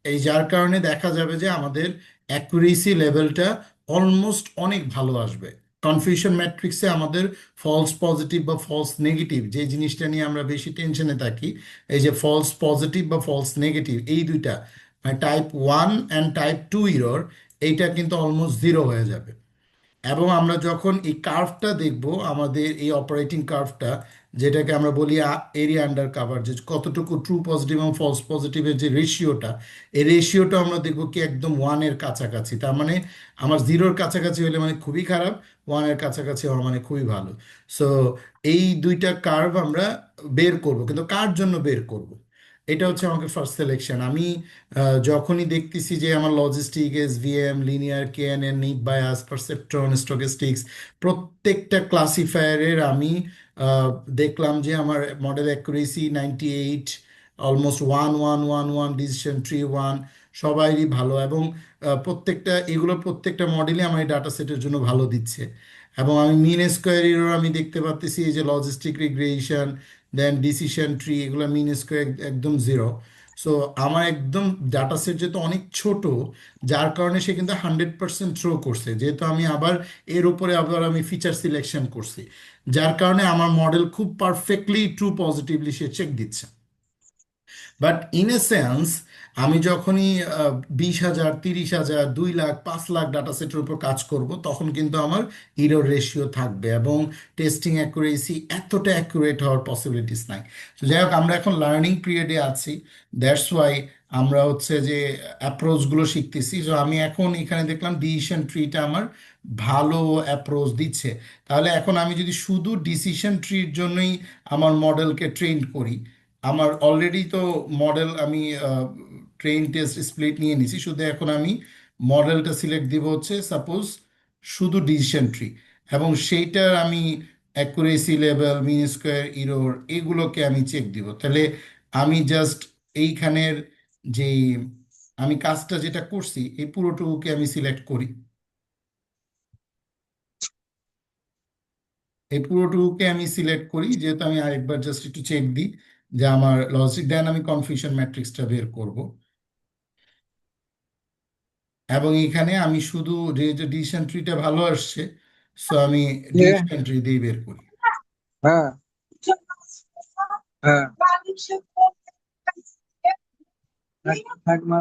S2: এই যার কারণে দেখা যাবে যে আমাদের অ্যাকুরেসি লেভেলটা অলমোস্ট অনেক ভালো আসবে। কনফিউশন ম্যাট্রিক্সে আমাদের ফলস পজিটিভ বা ফলস নেগেটিভ যে জিনিসটা নিয়ে আমরা বেশি টেনশনে থাকি, এই যে ফলস পজিটিভ বা ফলস নেগেটিভ এই দুইটা, মানে টাইপ 1 অ্যান্ড টাইপ 2 ইরর, এইটা কিন্তু অলমোস্ট জিরো হয়ে যাবে। এবং আমরা যখন এই কার্ভটা দেখব, আমাদের এই অপারেটিং কার্ভটা, যেটাকে আমরা বলি এরিয়া আন্ডার কাভার, যে কতটুকু ট্রু পজিটিভ এবং ফলস পজিটিভের যে রেশিওটা, এই রেশিওটা আমরা দেখব কি একদম ওয়ানের কাছাকাছি। তার মানে আমার জিরোর কাছাকাছি হলে মানে খুবই খারাপ, ওয়ানের কাছাকাছি হওয়া মানে খুবই ভালো। সো এই দুইটা কার্ভ আমরা বের করব, কিন্তু কার জন্য বের করব, এটা হচ্ছে আমাকে ফার্স্ট সিলেকশন। আমি যখনই দেখতেছি যে আমার logistic, SVM, linear, KNN, naive Bayes, perceptron, stochastics, প্রত্যেকটা ক্লাসিফায়ারের আমি দেখলাম যে আমার model accuracy 98, almost 1 1 1 1, decision tree 1, সবারই ভালো। এবং প্রত্যেকটা এগুলো প্রত্যেকটা মডেলই আমার এই ডাটা সেটের জন্য ভালো দিচ্ছে। এবং আমি মিন স্কোয়ারেরও আমি দেখতে পাচ্ছি এই যে লজিস্টিক রিগ্রেশন, দেন ডিসিশন ট্রি, এগুলো মিন স্কোয়ার একদম জিরো। সো আমার একদম ডাটা সেট যেহেতু অনেক ছোট, যার কারণে সে কিন্তু 100% থ্রো করছে, যেহেতু আমি আবার এর উপরে আবার আমি ফিচার সিলেকশন করছি, যার কারণে আমার মডেল খুব পারফেক্টলি ট্রু পজিটিভলি সে চেক দিচ্ছে। বাট ইন এ সেন্স, আমি যখনই 20,000, 30,000, 2 লাখ, 5 লাখ ডাটা সেটের উপর কাজ করব, তখন কিন্তু আমার ইরর রেশিও থাকবে এবং টেস্টিং অ্যাকুরেসি এতটা অ্যাকুরেট হওয়ার পসিবিলিটিস নাই। তো যাই হোক, আমরা এখন লার্নিং পিরিয়ডে আছি, দ্যাটস ওয়াই আমরা হচ্ছে যে অ্যাপ্রোচগুলো শিখতেছি। তো আমি এখন এখানে দেখলাম ডিসিশন ট্রিটা আমার ভালো অ্যাপ্রোচ দিচ্ছে। তাহলে এখন আমি যদি শুধু ডিসিশন ট্রির জন্যই আমার মডেলকে ট্রেন করি, আমার অলরেডি তো মডেল আমি ট্রেন টেস্ট স্প্লিট নিয়ে নিছি, শুধু এখন আমি মডেলটা সিলেক্ট দিব হচ্ছে সাপোজ শুধু ডিসিশন ট্রি, এবং সেইটার আমি accuracy level, mean square, error, এগুলোকে আমি চেক দিব। তাহলে আমি জাস্ট এইখানের যেই আমি কাজটা যেটা করছি এই পুরোটুকুকে আমি সিলেক্ট করি, এই পুরোটুকুকে আমি সিলেক্ট করি, যেহেতু আমি আরেকবার জাস্ট একটু চেক দিই যে আমার লজিক, দেন আমি কনফিউশন ম্যাট্রিক্সটা বের করব। এবং এখানে আমি শুধু যে ডিসিশন ট্রিটা ভালো আসছে, সো আমি
S3: হ্যাঁ,
S2: ডিসিশন ট্রি দিয়ে বের করি।
S3: হ্যাঁ, হ্যাঁ, থাক মা।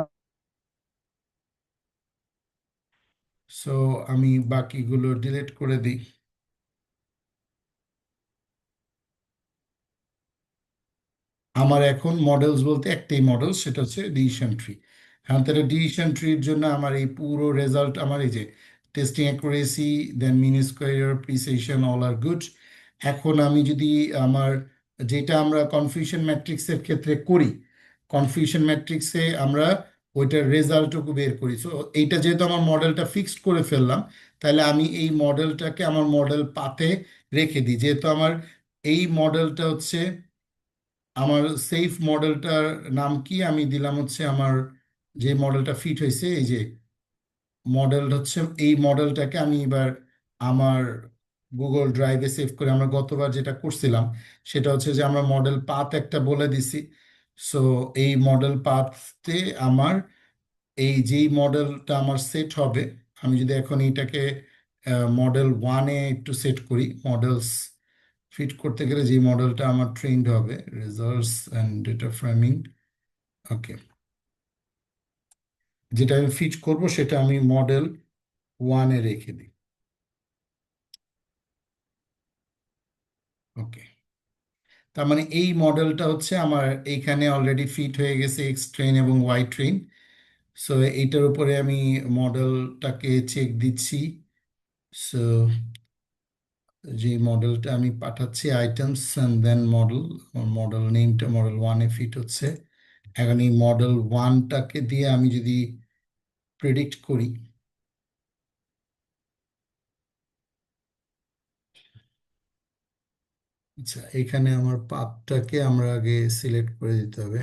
S2: সো আমি বাকিগুলো ডিলিট করে দিই। আমার এখন মডেলস বলতে একটাই মডেল, সেটা হচ্ছে ডিসিশন ট্রি। এখন তাহলে ডিসিশন ট্রির জন্য আমার এই পুরো রেজাল্ট, আমার এই যে টেস্টিং অ্যাকুরেসি, দেন মিন স্কোয়ার, প্রিসিশন, অল আর গুড। এখন আমি যদি আমার, যেটা আমরা কনফিউশন ম্যাট্রিক্সের ক্ষেত্রে করি, কনফিউশন ম্যাট্রিক্সে আমরা ওইটার রেজাল্টটুকু বের করি। সো এইটা যেহেতু আমার মডেলটা ফিক্সড করে ফেললাম, তাহলে আমি এই মডেলটাকে আমার মডেল পাথে রেখে দিই। যেহেতু আমার এই মডেলটা হচ্ছে আমার সেফ মডেলটার নাম কি আমি দিলাম হচ্ছে আমার যে মডেলটা ফিট হয়েছে, এই যে মডেল হচ্ছে এই মডেলটাকে আমি এবার আমার গুগল ড্রাইভে সেভ করে, আমরা গতবার যেটা করছিলাম সেটা হচ্ছে যে আমরা মডেল পাথ একটা বলে দিছি। সো এই মডেল পাথে আমার এই যেই মডেলটা আমার সেট হবে, আমি যদি এখন এইটাকে মডেল ওয়ানে একটু সেট করি, মডেলস ফিট করতে গেলে যে মডেলটা আমার ট্রেন্ড হবে, রেজাল্টস অ্যান্ড ডেটা ফ্রেমিং, ওকে, যেটা আমি ফিট করব সেটা আমি মডেল ওয়ানে রেখে দিই। ওকে, তার মানে এই মডেলটা হচ্ছে আমার এইখানে অলরেডি ফিট হয়ে গেছে, এক্স ট্রেন এবং ওয়াই ট্রেন। সো এইটার উপরে আমি মডেলটাকে চেক দিচ্ছি। সো যে মডেলটা আমি পাঠাচ্ছি items and then model, model নেমটা মডেল ওয়ানে ফিট হচ্ছে। এখন এই মডেল ওয়ানটাকে দিয়ে আমি যদি প্রেডিক্ট করি, আচ্ছা এখানে আমার পাথটাকে আমরা আগে সিলেক্ট করে দিতে হবে।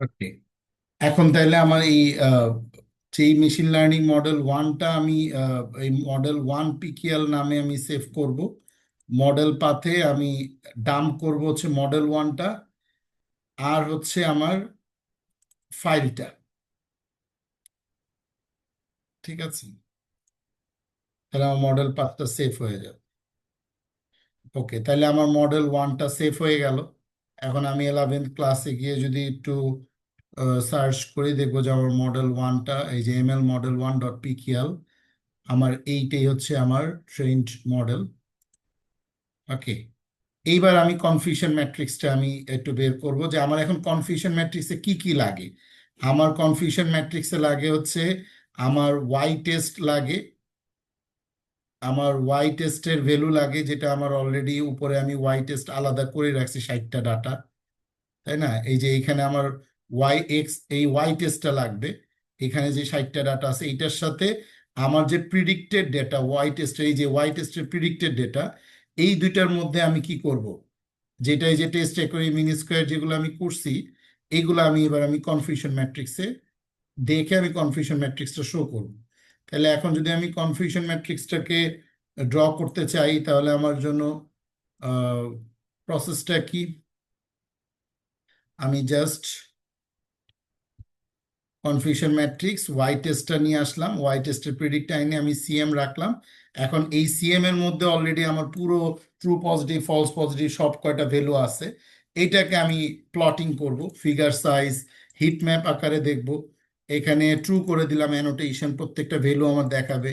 S2: ওকে, এখন তাইলে আমার এই যেই মেশিন লার্নিং মডেল ওয়ানটা আমি এই মডেল ওয়ান পিকিএল নামে আমি সেভ করব। মডেল পাথে আমি ডাম্প করব হচ্ছে মডেল ওয়ানটা, আর হচ্ছে আমার ফাইলটা, ঠিক আছে? তাহলে আমার মডেল পাথটা সেভ হয়ে যাবে। ওকে, তাহলে আমার মডেল ওয়ানটা সেভ হয়ে গেল। এখন আমি 11th ক্লাসে গিয়ে যদি একটু সার্চ করে দেখবো যে আমার মডেল ওয়ানটা, এই যে এমএল মডেল ওয়ান ডট পিকিএল, আমার এইটাই হচ্ছে আমার ট্রেন্ড মডেল। ওকে, এইবার আমি কনফিউশন ম্যাট্রিক্সটা আমি একটু বের করব যে আমার এখন কনফিউশন ম্যাট্রিক্সে কি কি লাগে। আমার কনফিউশন ম্যাট্রিক্সে লাগে হচ্ছে আমার ওয়াই টেস্ট লাগে, আমার ওয়াই টেস্টের ভ্যালু লাগে, যেটা আমার অলরেডি উপরে আমি ওয়াই টেস্ট আলাদা করে রাখছি 60টা ডাটা, তাই না? এই যে এখানে আমার ওয়াই এক্স, এই ওয়াই টেস্টটা লাগবে। এখানে যে 60টা ডাটা আছে এইটার সাথে আমার যে প্রিডিক্টেড ডেটা ওয়াই টেস্টের, এই যে ওয়াই টেস্টের প্রিডিক্টেড ডেটা, এই দুইটার মধ্যে আমি কি করব, যেটা এই যে টেস্ট একরি মিনি স্কোয়ার যেগুলো আমি করছি, এইগুলো আমি এবার আমি কনফিউশন ম্যাট্রিক্সে দেখে আমি কনফিউশন ম্যাট্রিক্সটা শো করব। তাহলে এখন যদি আমি কনফিউশন ম্যাট্রিক্সটাকে ড্র করতে চাই, তাহলে আমার জন্য প্রসেসটা কি, আমি জাস্ট কনফিউশন ম্যাট্রিক্স ওয়াই টেস্টটা নিয়ে আসলাম, ওয়াই টেস্টের প্রেডিক্ট আইনে আমি সিএম রাখলাম। এখন এই সিএম এর মধ্যে অলরেডি আমার পুরো ট্রু পজিটিভ ফলস পজিটিভ সব কয়টা ভ্যালু আছে, এইটাকে আমি প্লটিং করব, ফিগার সাইজ হিট ম্যাপ আকারে দেখব। এখানে ট্রু করে দিলাম অ্যানোটেশন, প্রত্যেকটা ভ্যালু আমার দেখাবে।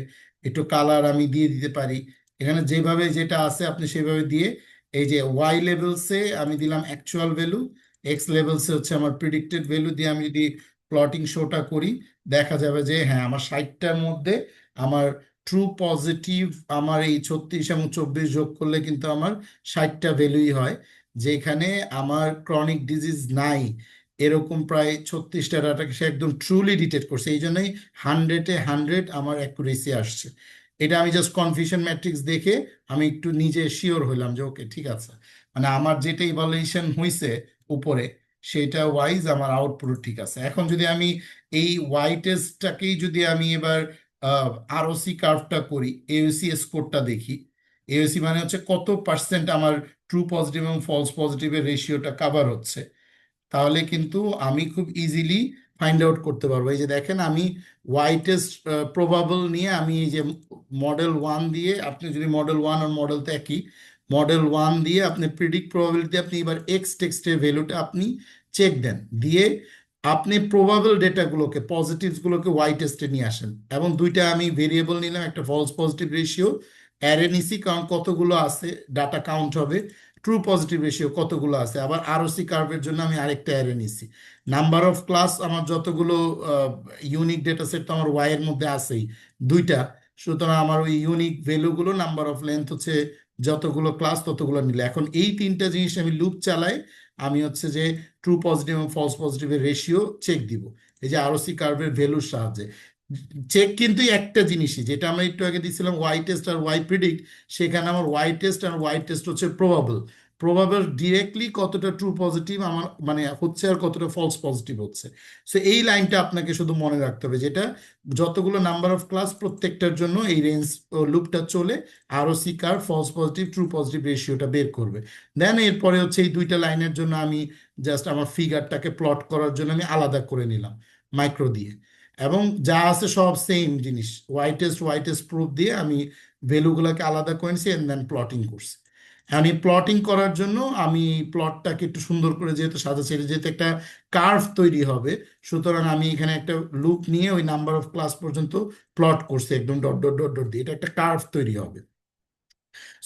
S2: একটু কালার আমি দিয়ে দিতে পারি, এখানে যেভাবে যেটা আছে আপনি সেভাবে দিয়ে, এই যে ওয়াই লেভেলসে আমি দিলাম অ্যাকচুয়াল ভ্যালু, এক্স লেভেলসে হচ্ছে আমার প্রিডিক্টেড ভ্যালু দিয়ে আমি যদি প্লটিং শোটা করি, দেখা যাবে যে হ্যাঁ আমার 60টার মধ্যে আমার ট্রু পজিটিভ, আমার এই 36 এবং 24 যোগ করলে কিন্তু আমার 60টা ভ্যালুই হয়, যেখানে আমার ক্রনিক ডিজিজ নাই। এরকম প্রায় 36টা ডাটাকে সে একদম ট্রুলি ডিটেক্ট করছে, এই জন্যই 100-এ 100 আমার অ্যাকুরেসি আসছে। এটা আমি জাস্ট কনফিউশন ম্যাট্রিক্স দেখে আমি একটু নিজে শিওর হইলাম যে ওকে ঠিক আছে, মানে আমার যেটা ইভালুয়েশন হয়েছে উপরে সেটা ওয়াইজ আমার আউটপুট ঠিক আছে। এখন যদি আমি এই ওয়াই টেস্টটাকেই যদি আমি এবার আরওসি কার্ভটা করি, এওসি স্কোরটা দেখি। এওসি মানে হচ্ছে কত পার্সেন্ট আমার ট্রু পজিটিভ এবং ফলস পজিটিভের রেশিওটা কাভার হচ্ছে, তাহলে কিন্তু আমি খুব ইজিলি ফাইন্ড আউট করতে পারবো। এই যে দেখেন আমি ওয়াই টেস্ট প্রবাবল নিয়ে আমি এই যে মডেল 1 দিয়ে, আপনি যদি মডেল 1 আর মডেলটা একই, মডেল 1 দিয়ে আপনি প্রিডিক্ট প্রবাবিলিটি, আপনি এবার এক্স টেক্সটের ভ্যালুটা আপনি চেক দেন, দিয়ে আপনি প্রবাবল ডেটাগুলোকে পজিটিভসগুলোকে ওয়াই টেস্টে নিয়ে আসেন, এবং দুইটা আমি ভেরিয়েবল নিলাম, একটা ফলস পজিটিভ রেশিও অ্যারে নিছি কারণ কতগুলো আছে ডাটা কাউন্ট হবে, ট্রু পজিটিভ রেশিও কতগুলো আছে, আবার আরওসি কার্ভের জন্য আমি আরেকটা অ্যারে নিছি, নাম্বার অফ ক্লাস আমার যতগুলো ইউনিক ডেটা সেট তো আমার ওয়াই এর মধ্যে আছেই দুইটা, সুতরাং আমার ওই ইউনিক ভ্যালুগুলো নাম্বার অফ লেন্থ হচ্ছে যতগুলো ক্লাস ততগুলো নিলে, এখন এই তিনটা জিনিস আমি লুপ চালাই, আমি হচ্ছে যে ট্রু পজিটিভ এবং ফলস পজিটিভের রেশিও চেক দিব এই যে আরওসি কার্ভের ভ্যালুর সাহায্যে। চেক কিন্তু একটা জিনিসই, যেটা আমরা একটু আগে দিয়েছিলাম ওয়াই টেস্ট আর ওয়াই প্রিডিক্ট, সেখানে আমার ওয়াই টেস্ট আর ওয়াই টেস্ট হচ্ছে প্রবাবল, প্রবাবল ডিরেক্টলি কতটা ট্রু পজিটিভ আমার মানে হচ্ছে আর কতটা ফলস পজিটিভ হচ্ছে। সো এই লাইনটা আপনাকে শুধু মনে রাখতে হবে, যেটা যতগুলো নাম্বার অফ ক্লাস প্রত্যেকটার জন্য এই রেঞ্জ লুপটা চলে, ROC curve false positive true positive রেশিওটা বের করবে। দেন এরপরে হচ্ছে এই দুইটা লাইনের জন্য আমি জাস্ট আমার ফিগারটাকে প্লট করার জন্য আমি আলাদা করে নিলাম মাইক্রো দিয়ে, এবং যা আছে সব সেম জিনিস ওয়াই টেস্ট প্রুফ দিয়ে আমি ভ্যালুগুলোকে আলাদা করে নিছি এন্ড দেন প্লটিং করছি। আমি প্লটিং করার জন্য আমি প্লটটাকে একটু সুন্দর করে, যেহেতু সাদা ছেড়ে যেহেতু একটা কার্ভ তৈরি হবে, সুতরাং আমি এখানে একটা লুপ নিয়ে ওই নাম্বার অফ ক্লাস পর্যন্ত প্লট করছি একদম ডট ডট ডট ডট দিয়ে, এটা একটা কার্ভ তৈরি হবে।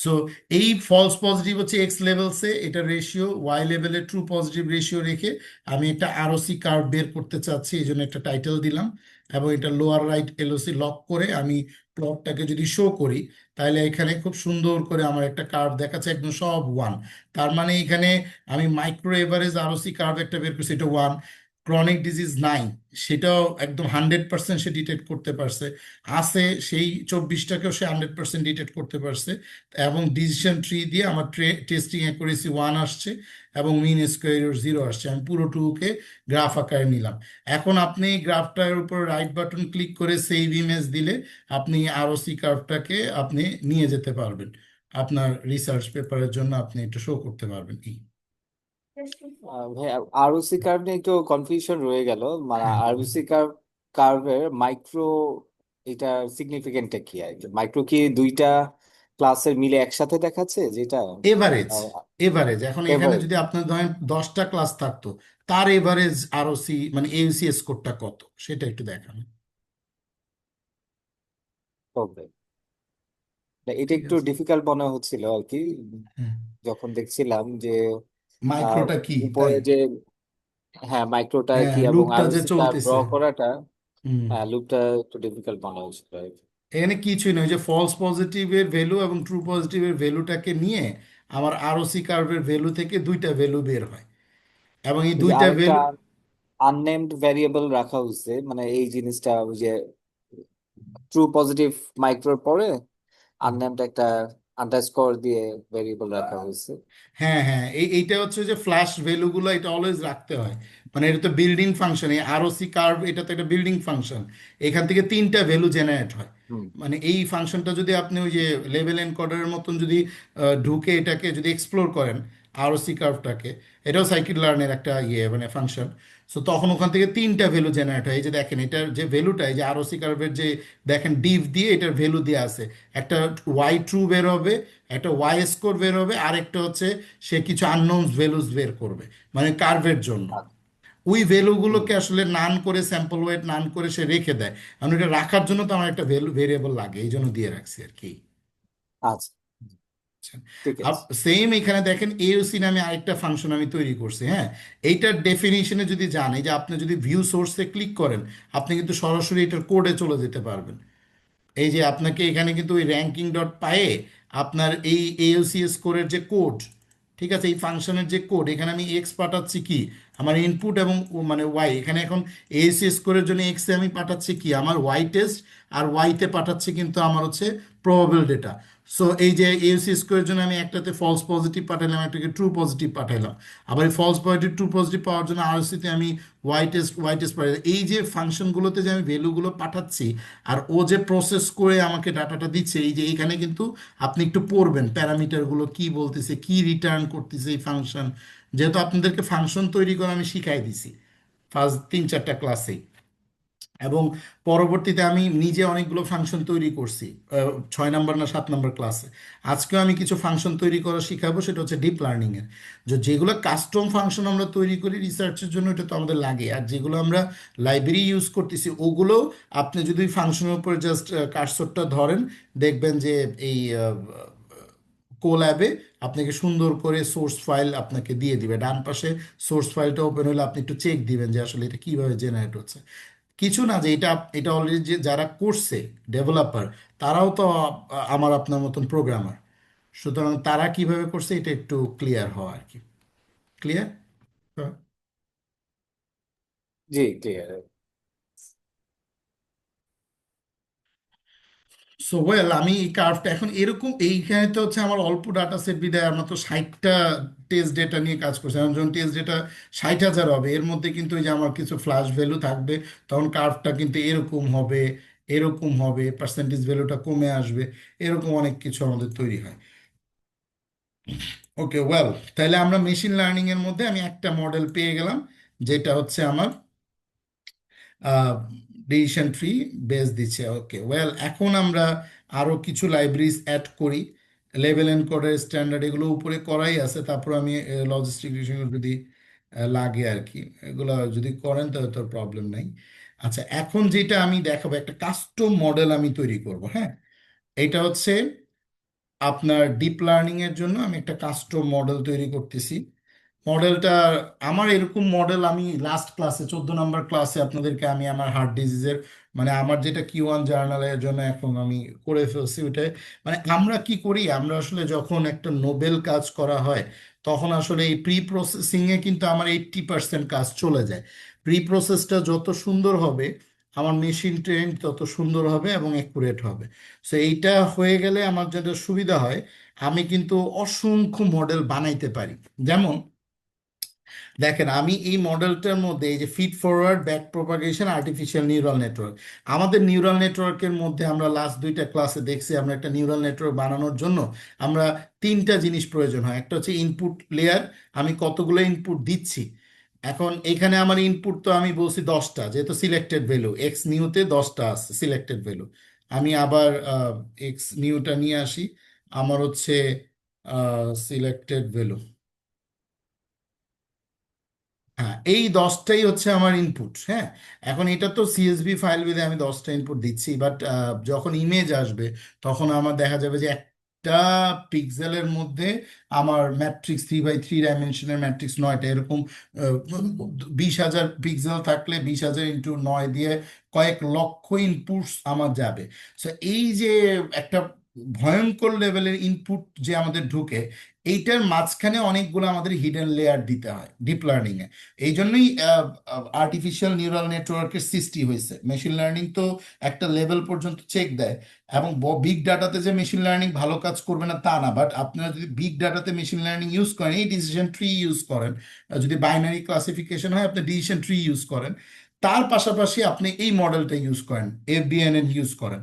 S2: সো এই ফলস পজিটিভ হচ্ছে এক্স লেভেলসে, এটা রেশিও ওয়াই লেভেলে ট্রু পজিটিভ রেশিও রেখে আমি একটা আরওসি কার্ভ বের করতে চাচ্ছি, এই জন্য একটা টাইটেল দিলাম, এবং এটা লোয়ার রাইট এলওসি লক করে আমি প্লটটাকে যদি শো করি, তাহলে এখানে খুব সুন্দর করে আমার একটা কার্ভ দেখাচ্ছে একদম সব 1, তার মানে এখানে আমি মাইক্রো এভারেজ আরওসি কার্ভ একটা বের করছি, এটা 1, ক্রনিক ডিজিজ 9, সেটাও একদম 100% সে ডিটেক্ট করতে পারছে, আছে সেই 24টাকেও সে 100% ডিটেক্ট করতে পারছে, এবং ডিসিশন ট্রি দিয়ে আমার টেস্টিং অ্যাকুরেসি 1 আসছে এবং মিন স্কোয়ার 0 আসছে, আমি পুরো টুকে গ্রাফ আকারে নিলাম। এখন আপনি গ্রাফটার উপর রাইট বাটন ক্লিক করে সেভ ইমেজ দিলে আপনি আরওসি কার্ভটাকে আপনি নিয়ে যেতে পারবেন আপনার রিসার্চ পেপারের জন্য, আপনি এটা শো করতে পারবেন কি।
S1: ভাই, আরওসি কার্ভ নিয়ে একটু কনফিউশন রয়ে গেল, মানে
S2: হ্যাঁ,
S1: আরওসি কার্ভের মাইক্রো, এটা সিগনিফিকেন্টটা কি আর কি? মাইক্রো কি দুইটা ক্লাসের মিলে একসাথে দেখাচ্ছে যেটা
S2: এভারেজ, এভারেজ এখন এখানে
S1: এভারেজ
S2: যদি আপনার ধরেন 10টা ক্লাস থাকতো, তার এভারেজ আরওসি মানে এউসি স্কোরটা কত সেটা একটু দেখান।
S1: হবে? এটা
S2: ঠিক
S1: একটু
S2: আছে,
S1: ডিফিকাল্ট মনে হচ্ছিল আর কি,
S2: হ্যাঁ,
S1: যখন দেখছিলাম যে আহ,
S2: মাইক্রোটা কি তাই,
S1: উপরে যে, হ্যাঁ মাইক্রোটা
S2: হ্যাঁ
S1: কি এবং
S2: লুপটা যে
S1: আরওসি কার্ভ ড্র
S2: চলতেছে।
S1: করাটা,
S2: হুম,
S1: হ্যাঁ লুপটা একটু ডিফিকাল্ট মনে হচ্ছিল আর কি।
S2: এখানে কিছুই নয়, যে ফলস পজিটিভের ভ্যালু এবং ট্রু পজিটিভের ভ্যালুটাকে নিয়ে আমার আরওসি কার্ভের ভ্যালু থেকে দুইটা ভ্যালু বের হয়, এবং এই
S1: এই যে
S2: দুইটা
S1: আরেকটা
S2: ভ্যালু,
S1: আননেমড ভ্যারিয়েবল রাখা হয়েছে, মানে এই জিনিসটা ওই যে ট্রু পজিটিভ মাইক্রোর পরে আননেমড একটা আন্ডারস্কোর দিয়ে ভ্যারিয়েবল রাখা হয়েছে।
S2: হ্যাঁ হ্যাঁ এইটা হচ্ছে যে ফ্ল্যাশ ভ্যালুগুলো এটা অলওয়েজ রাখতে হয়, মানে এটা তো বিল্ডিং ফাংশন, এই আরওসি কার্ভ এটা তো একটা বিল্ডিং ফাংশন, এখান থেকে 3টা ভ্যালু জেনারেট হয়,
S1: হুম।
S2: মানে এই ফাংশনটা যদি আপনি ওই যে লেভেল এনকোডারের মতন যদি ঢুকে এটাকে যদি এক্সপ্লোর করেন আরওসি কার্ভটাকে, এটাও সাইকিট লার্নের একটা ইয়ে মানে ফাংশন, সো তখন ওখান থেকে 3টা ভ্যালু জেনারেট হয়। এই যে দেখেন এটার যে ভ্যালুটা, এই যে আরওসি কার্ভের যে দেখেন ডিভ দিয়ে এটার ভ্যালু দেওয়া আছে, একটা ওয়াই ট্রু বের হবে, একটা ওয়াই স্কোর বের হবে, আর একটা হচ্ছে সে কিছু আননোন ভ্যালুস বের করবে মানে কার্ভের জন্য।
S1: আচ্ছা।
S2: ওই
S1: হুম।
S2: ভ্যালুগুলোকে আসলে নান করে স্যাম্পল ওয়েট নান করে সে রেখে দেয়, কারণ এটা রাখার জন্য তো আমার একটা ভ্যালু ভেরিয়েবল লাগে, এই জন্য দিয়ে রাখছি আর কি।
S1: আচ্ছা, ঠিক আছে।
S2: সেম এখানে দেখেন এওসি নামে আরেকটা ফাংশন আমি তৈরি করছি, হ্যাঁ, এইটার ডেফিনিশনে যদি যান, এই যে আপনি যদি ভিউ সোর্সে ক্লিক করেন, আপনি কিন্তু সরাসরি এটার কোডে চলে যেতে পারবেন। এই যে আপনাকে এখানে কিন্তু ওই র্যাঙ্কিং ডট পায়ে আপনার এই এওসি স্কোরের যে কোড, ঠিক আছে, এই ফাংশনের যে কোড, এখানে আমি এক্স পাঠাচ্ছি কি আমার ইনপুট, এবং মানে ওয়াই, এখানে এখন এএসসি স্কোরের জন্য এক্স এ আমি পাঠাচ্ছি কি আমার ওয়াই টেস্ট, আর ওয়াইতে পাঠাচ্ছি কিন্তু আমার হচ্ছে প্রবাবল ডেটা। সো এই যে এএসসি স্কোরের জন্য আমি একটাতে ফলস পজিটিভ পাঠাইলাম, একটাকে ট্রু পজিটিভ পাঠাইলাম, আবার এই ফলস পজিটিভ ট্রু পজিটিভ পাওয়ার জন্য আরসিতে আমি ওয়াই টেস্ট পাঠাই। এই যে ফাংশনগুলোতে যে আমি ভ্যালুগুলো পাঠাচ্ছি আর ও যে প্রসেস করে আমাকে ডাটাটা দিচ্ছে, এই যে এইখানে কিন্তু আপনি একটু পড়বেন প্যারামিটারগুলো কি বলতেছে, কি রিটার্ন করতেছে এই ফাংশন, যেহেতু আপনাদেরকে ফাংশন তৈরি করে আমি শিখাই দিছি ফার্স্ট 3-4টা ক্লাসেই, এবং পরবর্তীতে আমি নিজে অনেকগুলো ফাংশন তৈরি করছি 6 নম্বর না 7 নম্বর ক্লাসে। আজকেও আমি কিছু ফাংশন তৈরি করা শিখাবো, সেটা হচ্ছে ডিপ লার্নিংয়ের। যেগুলো কাস্টম ফাংশন আমরা তৈরি করি রিসার্চের জন্য, এটা তো আমাদের লাগে, আর যেগুলো আমরা লাইব্রেরি ইউজ করতেছি ওগুলো আপনি যদি ফাংশনের উপরে জাস্ট কার্সরটা ধরেন, দেখবেন যে এই কোল্যাবে আপনাকে সুন্দর করে সোর্স ফাইল আপনাকে দিয়ে দিবে ডান পাশে। সোর্স ফাইলটা ওপেন হলে আপনি একটু চেক দিবেন যে আসলে এটা কিভাবে জেনারেট হচ্ছে। কিছু না, যে এটা এটা অলরেডি যে যারা করছে ডেভেলপার, তারাও তো আমার আপনার মতন প্রোগ্রামার, সুতরাং তারা কিভাবে করছে এটা একটু ক্লিয়ার হওয়া আর কি। ক্লিয়ার?
S1: জি, ক্লিয়ার।
S2: সো ওয়েল, আমি এই কার্ভটা এখন এরকম, এইখানে তো হচ্ছে আমার অল্প ডাটা সেট বিদায় আমরা তো 60টা টেস্ট ডেটা নিয়ে কাজ করছি। এখন যখন টেস্ট ডেটা 60,000 হবে, এর মধ্যে কিন্তু ওই যে আমার কিছু ফ্ল্যাশ ভ্যালু থাকবে, তখন কার্ভটা কিন্তু এরকম হবে, এরকম হবে, পার্সেন্টেজ ভ্যালুটা কমে আসবে, এরকম অনেক কিছু আমাদের তৈরি হয়। ওকে ওয়েল, তাহলে আমরা মেশিন লার্নিং এর মধ্যে আমি একটা মডেল পেয়ে গেলাম, যেটা হচ্ছে আমার ডিসিশন ট্রি বেস দিচ্ছে। ওকে ওয়েল, এখন আমরা আরো কিছু লাইব্রেরিজ অ্যাড করি, লেভেল এনকোডার, স্ট্যান্ডার্ড, এগুলো উপরে করাই আছে, তারপর আমি লজিস্টিক যদি লাগে আর কি, এগুলো যদি করেন তাহলে তো প্রবলেম নাই। আচ্ছা, এখন যেটা আমি দেখাবো, একটা কাস্টম মডেল আমি তৈরি করব। হ্যাঁ, এটা হচ্ছে আপনার ডিপ লার্নিং এর জন্য আমি একটা কাস্টম মডেল তৈরি করতেছি। মডেলটা আমার এরকম মডেল আমি লাস্ট ক্লাসে 14 নম্বর ক্লাসে আপনাদেরকে আমি আমার হার্ট ডিজিজের, মানে আমার যেটা Q1 জার্নালের জন্য এখন আমি করে ফেলছি ওইটাই। মানে আমরা কি করি, আমরা আসলে যখন একটা নোবেল কাজ করা হয়, তখন আসলে এই প্রি প্রসেসিংয়ে কিন্তু আমার 80% কাজ চলে যায়। প্রি প্রসেসটা যত সুন্দর হবে, আমার মেশিন ট্রেন তত সুন্দর হবে এবং অ্যাকুরেট হবে। সো এইটা হয়ে গেলে আমার যেটা সুবিধা হয়, আমি কিন্তু অসংখ্য মডেল বানাইতে পারি। যেমন দেখেন, আমি এই মডেলটার মধ্যে এই যে feed forward, back propagation, artificial neural network, আমাদের নিউরাল নেটওয়ার্কের মধ্যে আমরা লাস্ট 2টা ক্লাসে দেখছি, আমরা একটা নিউরাল নেটওয়ার্ক বানানোর জন্য আমরা 3টা জিনিস প্রয়োজন হয়। একটা হচ্ছে ইনপুট লেয়ার, আমি কতগুলো ইনপুট দিচ্ছি। এখন এখানে আমার ইনপুট তো আমি বলছি 10টা, যেহেতু সিলেক্টেড ভ্যালু এক্স নিউতে 10টা আছে সিলেক্টেড ভ্যালু। আমি আবার এক্স নিউটা নিয়ে আসি, আমার হচ্ছে সিলেক্টেড ভ্যালু, হ্যাঁ এই 10টাই হচ্ছে আমার ইনপুট। হ্যাঁ, এখন এটা তো সিএসভি ফাইল বেঁধে আমি 10টা ইনপুট দিচ্ছি, বাট যখন ইমেজ আসবে তখন আমার দেখা যাবে যে একটা পিক্সেলের মধ্যে আমার ম্যাট্রিক্স 3x3 ডাইমেনশনের ম্যাট্রিক্স 9টা, এরকম 20,000 পিক্সেল থাকলে 20,000 ইন্টু 9 দিয়ে কয়েক লক্ষ ইনপুট আমার যাবে। সো এই যে একটা ভয়ঙ্কর লেভেলের ইনপুট যে আমাদের ঢুকে, এইটার মাঝখানে অনেকগুলো আমাদের হিডেন লেয়ার দিতে হয় ডিপ লার্নিং এ। এই জন্যই আর্টিফিশিয়াল নিউরাল নেটওয়ার্কের সৃষ্টি হয়েছে। মেশিন লার্নিং তো একটা লেভেল পর্যন্ত চেক দেয়, এবং বিগ ডাটাতে যে মেশিন লার্নিং ভালো কাজ করবে না তা না, বাট আপনারা যদি বিগ ডাটাতে মেশিন লার্নিং ইউজ করেন, এই ডিসিশন ট্রি ইউজ করেন, যদি বাইনারি ক্লাসিফিকেশন হয় আপনি ডিসিশন ট্রি ইউজ করেন, তার পাশাপাশি আপনি এই মডেলটা ইউজ করেন, এফবিএনএন ইউজ করেন,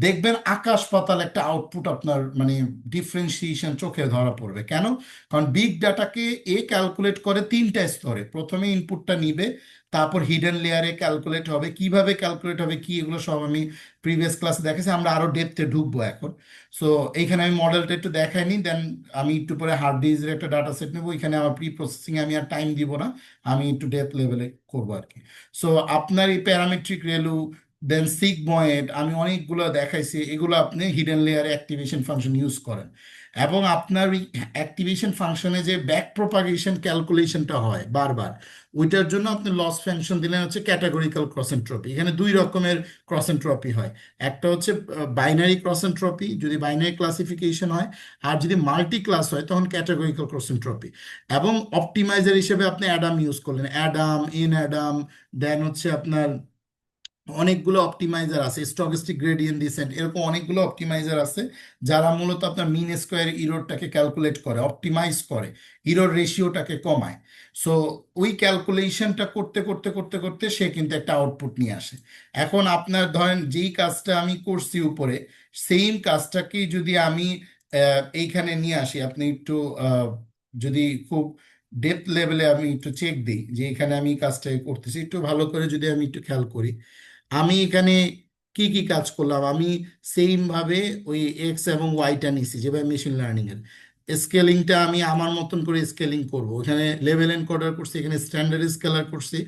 S2: দেখবেন আকাশ পাতাল একটা আউটপুট আপনার, মানে ডিফারেন্সিয়েশন চোখে ধরা পড়বে। কেন? কারণ বিগ ডাটাকে ক্যালকুলেট করে 3টা স্তরে, প্রথমে ইনপুটটা নিবে, তারপর হিডেন লেয়ারে ক্যালকুলেট হবে, কিভাবে ক্যালকুলেট হবে কি, এগুলো সব আমি প্রিভিয়াস ক্লাসে দেখেছি, আমরা আরো ডেপথে ঢুকবো এখন। সো এইখানে আমি মডেলটা একটু দেখাইনি, দেন আমি একটু পরে হার্ড ডিস্কের একটা ডাটা সেট নেবো, এখানে আমার প্রি প্রসেসিং আমি আর টাইম দিব না, আমি একটু ডেপথ লেভেলে করবো আর কি। সো আপনার এই প্যারামেট্রিক রেলু, দেন সিগময়েড, আমি অনেকগুলো দেখাইছি, এগুলো আপনি হিডেন লেয়ারে অ্যাক্টিভেশন ফাংশন ইউজ করেন। এবং আপনার ওই অ্যাক্টিভেশন ফাংশনে যে ব্যাক প্রপাগেশন ক্যালকুলেশনটা হয় বারবার, ওইটার জন্য আপনি লস ফাংশন দিলেন হচ্ছে ক্যাটাগরিক্যাল ক্রস এন্ট্রপি। এখানে দুই রকমের ক্রস এন্ট্রপি হয়, একটা হচ্ছে বাইনারি ক্রস এন্ট্রপি যদি বাইনারি ক্লাসিফিকেশন হয়, আর যদি মাল্টি ক্লাস হয় তখন ক্যাটাগরিক্যাল ক্রস এন্ট্রপি। এবং অপটিমাইজার হিসেবে আপনি অ্যাডাম ইউজ করলেন, অ্যাডাম, ইন অ্যাডাম, দেন হচ্ছে আপনার অনেকগুলো অপটিমাইজার আছে, স্টকিস্টিক গ্রেডিয়েন্ট ডিসেন্ট, এরকম অনেকগুলো অপটিমাইজার আছে যারা মূলত আপনার মিন স্কোয়ার ইরোরটাকে ক্যালকুলেট করে, অপটিমাইজ করে, ইরোর রেশিওটাকে কমায়। সো ওই ক্যালকুলেশনটা করতে করতে করতে করতে সে কিন্তু একটা আউটপুট নিয়ে আসে। এখন আপনার ধরেন যেই কাজটা আমি করছি উপরে, সেম কাজটাকেই যদি আমি এইখানে নিয়ে আসি, আপনি একটু আহ, যদি খুব ডেপথ লেভেলে আমি একটু চেক দিই যে এখানে আমি কাজটা করতেছি, একটু ভালো করে যদি আমি একটু খেয়াল করি, আমি এখানে কি কি কাজ করলাম। আমি সেম ভাবে ওই এক্স এবং ওয়াইটা নিছি যেভাবে মেশিন লার্নিং এর স্কেলিংটা আমি আমার মতন করে স্কেলিং করব। এখানে লেভেল এনকোডার করছি, এখানে স্ট্যান্ডার্ড স্কেলার করছি,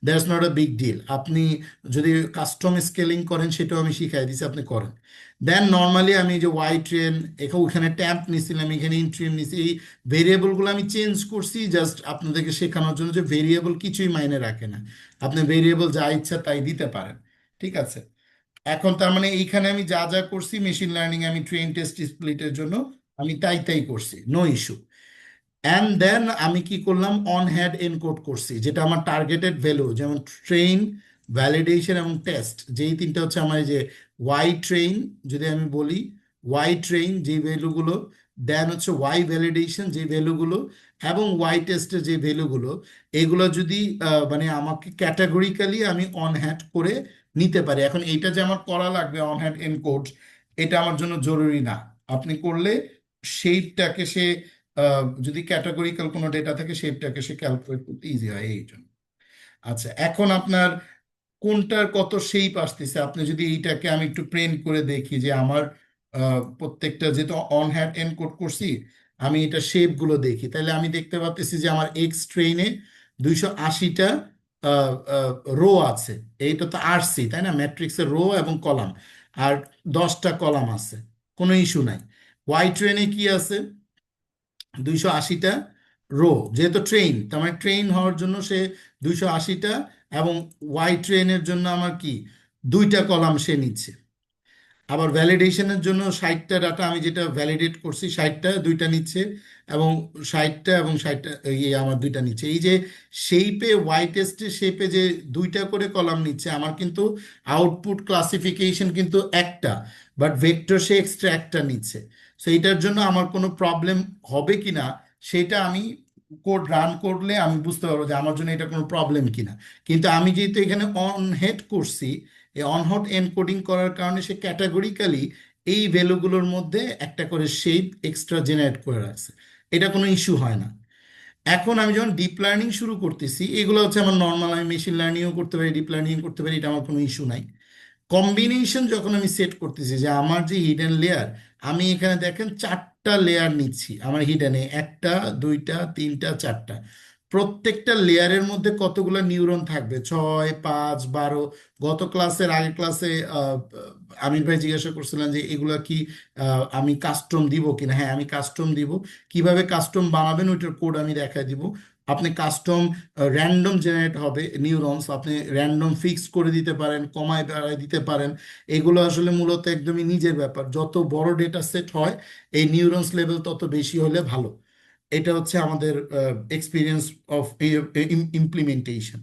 S2: that's not a big deal. আপনি যদি কাস্টম স্কেলিং করেন সেটাও আমি শিখাই দিছি, আপনি করেন। দেন নর্মালি আমি যে ওয়াই ট্রেন, ওখানে ট্যাম্প নিছিলাম, এখানে ইন্ট্রিম নিছি, এই ভেরিয়েবলগুলো আমি চেঞ্জ করছি জাস্ট আপনাদেরকে শেখানোর জন্য যে ভেরিয়েবল কিছুই মাইনে রাখে না, আপনি ভেরিয়েবল যা ইচ্ছা তাই দিতে পারেন। ঠিক আছে, এখন তার মানে এইখানে আমি যা যা করছি মেশিন লার্নিং আমি ট্রেন টেস্ট স্প্লিটের জন্য আমি তাই তাই করছি, নো ইস্যু। অ্যান্ড দেন আমি কি করলাম, অন হ্যাড এনকোড করছি যেটা আমার টার্গেটেড ভ্যালু, যেমন ট্রেন, ভ্যালিডেশন এবং টেস্ট, যেই তিনটা হচ্ছে আমার এই যে ওয়াই ট্রেন, যদি আমি বলি ওয়াই ট্রেন যে ভ্যালুগুলো, দেন হচ্ছে ওয়াই ভ্যালিডেশন যে ভ্যালুগুলো, এবং ওয়াই টেস্টের যে ভ্যালুগুলো, এগুলো যদি মানে আমাকে ক্যাটাগরিক্যালি আমি অন হ্যাড করে নিতে পারি। এখন এইটা যে আমার করা লাগবে অন হ্যাড এনকোড, এটা আমার জন্য জরুরি না। আপনি করলে সেইটাকে সে যদি ক্যাটাগরিক্যাল কোনো ডেটা থাকে সেইটাকে সে ক্যালকুলেট করতে ইজি হয় এই জন্য। আচ্ছা, এখন আপনার কোনটার কত শেপ আসতেছে, আপনি যদি এইটাকে আমি একটু প্রিন্ট করে দেখি যে আমার প্রত্যেকটা যেহেতু অন হ্যান্ড এনকোড করছি, আমি এটা শেপ গুলো দেখি, তাহলে আমি দেখতে পাচ্ছি যে আমার এক্স ট্রেনে 280টা রো আছে। এইটা তো আরসি তাই না, ম্যাট্রিক্সের রো এবং কলাম, আর 10টা কলাম আছে, কোনো ইস্যু নাই। ওয়াই ট্রেনে কি আছে, 280টা রো, যেহেতু ট্রেন তার মানে ট্রেন হওয়ার জন্য সে 280টা, এবং ওয়াই ট্রেনের জন্য আমার কি দুইটা কলাম সে নিচ্ছে। আবার ভ্যালিডেশনের জন্য 60টা ডাটা আমি যেটা ভ্যালিডেট করছি 60টা দুইটা নিচ্ছে, এবং 60টা এবং 60টা ইয়ে আমার দুইটা নিচ্ছে। এই যে শেপে ওয়াই টেস্টে শেপে যে দুইটা করে কলাম নিচ্ছে, আমার কিন্তু আউটপুট ক্লাসিফিকেশন কিন্তু একটা, বাট ভেক্টর সে এক্সট্রা একটা নিচ্ছে। সো এইটার জন্য আমার কোনো প্রবলেম হবে কিনা সেটা আমি কোড রান করলে আমি বুঝতে পারবো যে আমার জন্য এটা কোনো প্রবলেম কিনা। কিন্তু আমি যেহেতু এখানে অন হেড করছি, এই অনহট এনকোডিং করার কারণে সে ক্যাটাগরিক্যালি এই ভ্যালুগুলোর মধ্যে একটা করে শেপ এক্সট্রা জেনারেট করে রাখছে, এটা কোনো ইস্যু হয় না। এখন আমি যখন ডিপ লার্নিং শুরু করতেছি, এগুলো হচ্ছে আমার নর্মাল, আমি মেশিন লার্নিংও করতে পারি, ডিপ লার্নিং করতে পারি, এটা আমার কোনো ইস্যু নাই। কম্বিনেশন যখন আমি সেট করতেছি যে আমার যে হিডেন লেয়ার, আমি এখানে দেখেন 4টা লেয়ার নিচ্ছি আমার হিডেনে, একটা, দুইটা, তিনটা, 4টা। প্রত্যেকটা লেয়ারের মধ্যে কতগুলো নিউরন থাকবে, 6, 5, 12। গত ক্লাসের আগের ক্লাসে আমির ভাই জিজ্ঞাসা করছিলেন যে এগুলা কি আমি কাস্টম দিব কিনা। হ্যাঁ, আমি কাস্টম দিব। কিভাবে কাস্টম বানাবেন ওইটার কোড আমি দেখাই দিব। আপনি কাস্টম র্যান্ডম জেনারেট হবে নিউরনস, আপনি র্যান্ডম ফিক্স করে দিতে পারেন, কমায় বাড়ায় দিতে পারেন। এগুলো আসলে মূলত একদমই নিজের ব্যাপার, যত বড় ডেটা সেট হয় এই নিউরনস লেভেল তত বেশি হলে ভালো। এটা হচ্ছে আমাদের এক্সপিরিয়েন্স অফ ইমপ্লিমেন্টেশন।